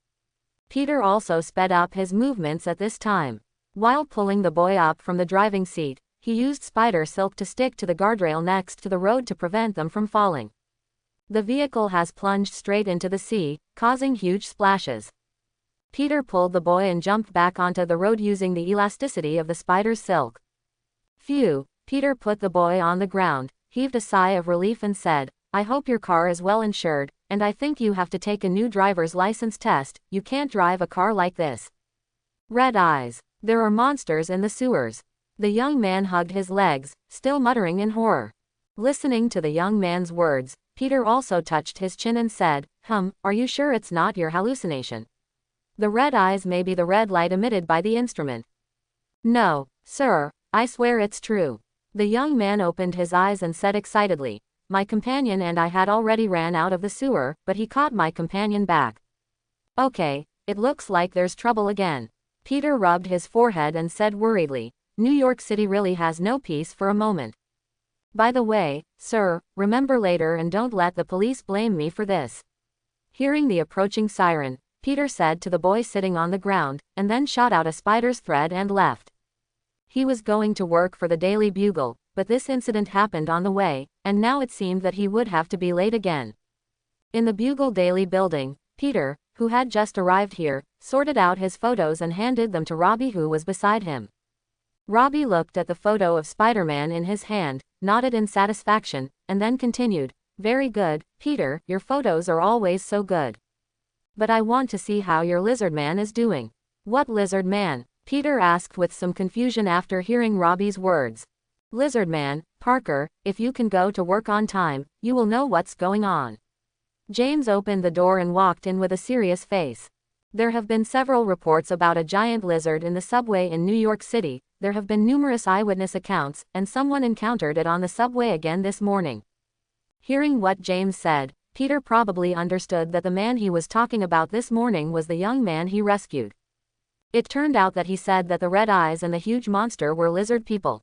Peter also sped up his movements at this time. While pulling the boy up from the driving seat, he used spider silk to stick to the guardrail next to the road to prevent them from falling. The vehicle has plunged straight into the sea, causing huge splashes. Peter pulled the boy and jumped back onto the road using the elasticity of the spider's silk. Phew, Peter put the boy on the ground, heaved a sigh of relief and said, I hope your car is well insured, and I think you have to take a new driver's license test. You can't drive a car like this. Red eyes. There are monsters in the sewers. The young man hugged his legs, still muttering in horror. Listening to the young man's words, Peter also touched his chin and said, are you sure it's not your hallucination? The red eyes may be the red light emitted by the instrument. No, sir, I swear it's true. The young man opened his eyes and said excitedly, my companion and I had already ran out of the sewer, but he caught my companion back. Okay, it looks like there's trouble again. Peter rubbed his forehead and said worriedly, New York City really has no peace for a moment. By the way, sir, remember later and don't let the police blame me for this. Hearing the approaching siren, Peter said to the boy sitting on the ground, and then shot out a spider's thread and left. He was going to work for the Daily Bugle, but this incident happened on the way, and now it seemed that he would have to be late again. In the Bugle Daily building, Peter, who had just arrived here, sorted out his photos and handed them to Robbie, who was beside him. Robbie looked at the photo of Spider-Man in his hand, nodded in satisfaction, and then continued, Very good, Peter, your photos are always so good. But I want to see how your lizard man is doing. What lizard man? Peter asked with some confusion after hearing Robbie's words. Lizard man, Parker, if you can go to work on time, you will know what's going on. James opened the door and walked in with a serious face. There have been several reports about a giant lizard in the subway in New York City. There have been numerous eyewitness accounts, and someone encountered it on the subway again this morning. Hearing what James said, Peter probably understood that the man he was talking about this morning was the young man he rescued. It turned out that he said that the red eyes and the huge monster were lizard people.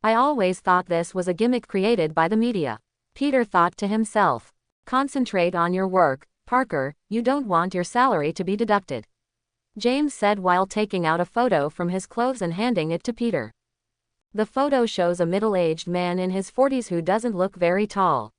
I always thought this was a gimmick created by the media. Peter thought to himself. Concentrate on your work, Parker, you don't want your salary to be deducted. James said while taking out a photo from his clothes and handing it to Peter. The photo shows a middle-aged man in his 40s who doesn't look very tall.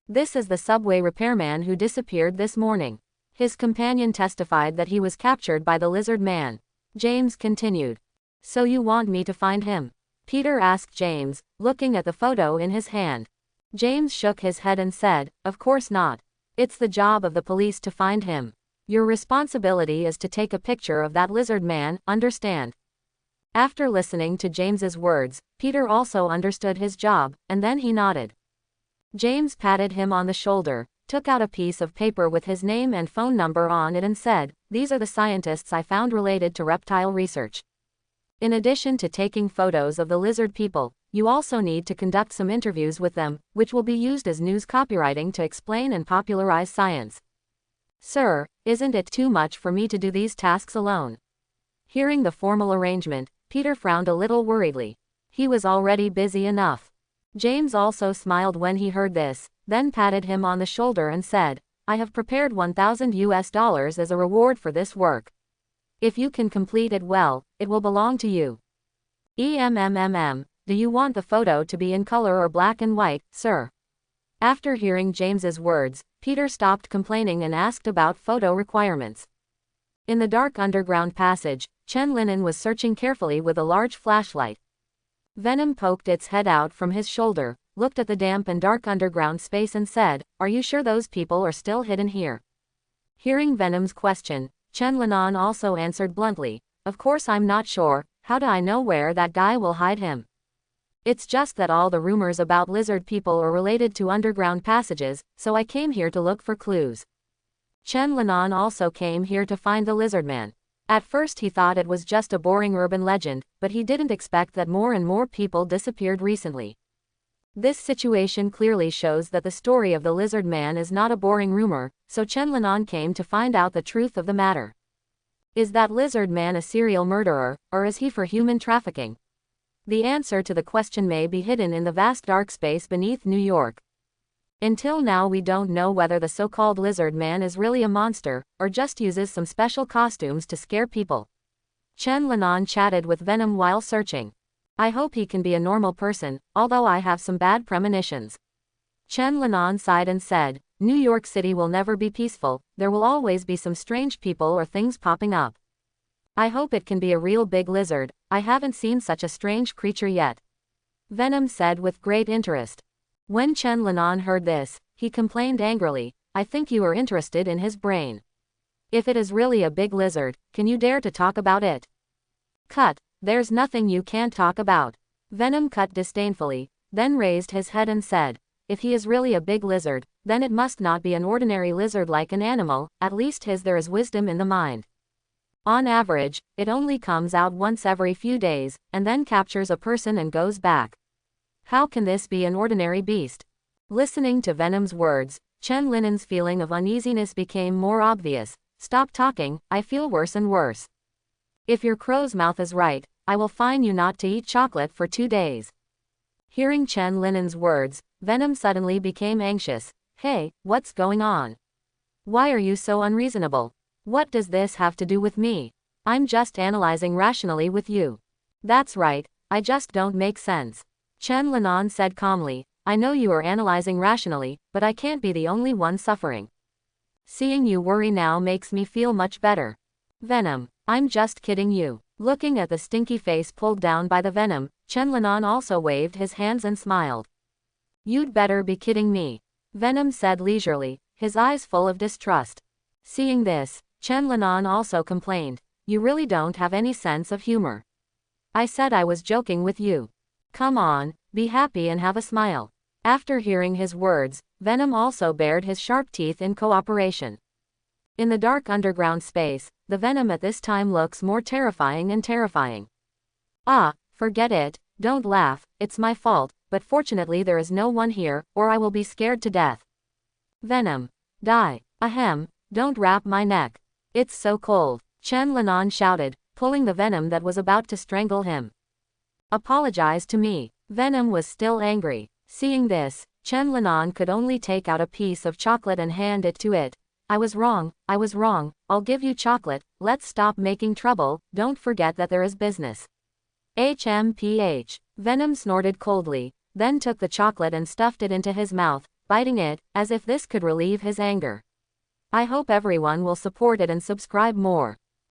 This is the subway repairman who disappeared this morning. His companion testified that he was captured by the lizard man. James continued. So you want me to find him? Peter asked James, looking at the photo in his hand. James shook his head and said, Of course not. It's the job of the police to find him. Your responsibility is to take a picture of that lizard man, understand? After listening to James's words, Peter also understood his job, and then he nodded. James patted him on the shoulder, took out a piece of paper with his name and phone number on it and said, These are the scientists I found related to reptile research. In addition to taking photos of the lizard people, you also need to conduct some interviews with them, which will be used as news copywriting to explain and popularize science. Sir, isn't it too much for me to do these tasks alone? Hearing the formal arrangement, Peter frowned a little worriedly. He was already busy enough. James also smiled when he heard this, then patted him on the shoulder and said, I have prepared $1,000 as a reward for this work. If you can complete it well, it will belong to you. Do you want the photo to be in color or black and white, sir? After hearing James's words, Peter stopped complaining and asked about photo requirements. In the dark underground passage, Chen Linen was searching carefully with a large flashlight. Venom poked its head out from his shoulder, looked at the damp and dark underground space and said, Are you sure those people are still hidden here? Hearing Venom's question, Chen Linen also answered bluntly, Of course I'm not sure, how do I know where that guy will hide him? It's just that all the rumors about lizard people are related to underground passages, so I came here to look for clues. Chen Linen also came here to find the lizard man. At first he thought it was just a boring urban legend, but he didn't expect that more and more people disappeared recently. This situation clearly shows that the story of the lizard man is not a boring rumor, so Chen Linen came to find out the truth of the matter. Is that lizard man a serial murderer, or is he for human trafficking? The answer to the question may be hidden in the vast dark space beneath New York. Until now we don't know whether the so-called lizard man is really a monster, or just uses some special costumes to scare people. Chen Linen chatted with Venom while searching. I hope he can be a normal person, although I have some bad premonitions. Chen Linen sighed and said, New York City will never be peaceful, there will always be some strange people or things popping up. I hope it can be a real big lizard, I haven't seen such a strange creature yet. Venom said with great interest. When Chen Linen heard this, he complained angrily, I think you are interested in his brain. If it is really a big lizard, can you dare to talk about it? Cut, there's nothing you can't talk about. Venom cut disdainfully, then raised his head and said, If he is really a big lizard, then it must not be an ordinary lizard like an animal, at least there is wisdom in the mind. On average, it only comes out once every few days, and then captures a person and goes back. How can this be an ordinary beast? Listening to Venom's words, Chen Linen's feeling of uneasiness became more obvious. Stop talking, I feel worse and worse. If your crow's mouth is right, I will fine you not to eat chocolate for 2 days. Hearing Chen Linen's words, Venom suddenly became anxious. Hey, what's going on? Why are you so unreasonable? What does this have to do with me? I'm just analyzing rationally with you. That's right, I just don't make sense. Chen Linan said calmly, I know you are analyzing rationally, but I can't be the only one suffering. Seeing you worry now makes me feel much better. Venom, I'm just kidding you. Looking at the stinky face pulled down by the venom, Chen Linan also waved his hands and smiled. You'd better be kidding me. Venom said leisurely, his eyes full of distrust. Seeing this, Chen Linan also complained. You really don't have any sense of humor. I said I was joking with you. Come on, be happy and have a smile. After hearing his words, Venom also bared his sharp teeth in cooperation. In the dark underground space, the Venom at this time looks more terrifying and terrifying. Ah, forget it, don't laugh, it's my fault, but fortunately there is no one here, or I will be scared to death. Venom. Die. Ahem, don't wrap my neck. It's so cold, Chen Linan shouted, pulling the Venom that was about to strangle him. Apologize to me. Venom was still angry. Seeing this, Chen Linan could only take out a piece of chocolate and hand it to it. I was wrong, I'll give you chocolate, let's stop making trouble, don't forget that there is business. HMPH. Venom snorted coldly, then took the chocolate and stuffed it into his mouth, biting it, as if this could relieve his anger. I hope everyone will support it and subscribe more.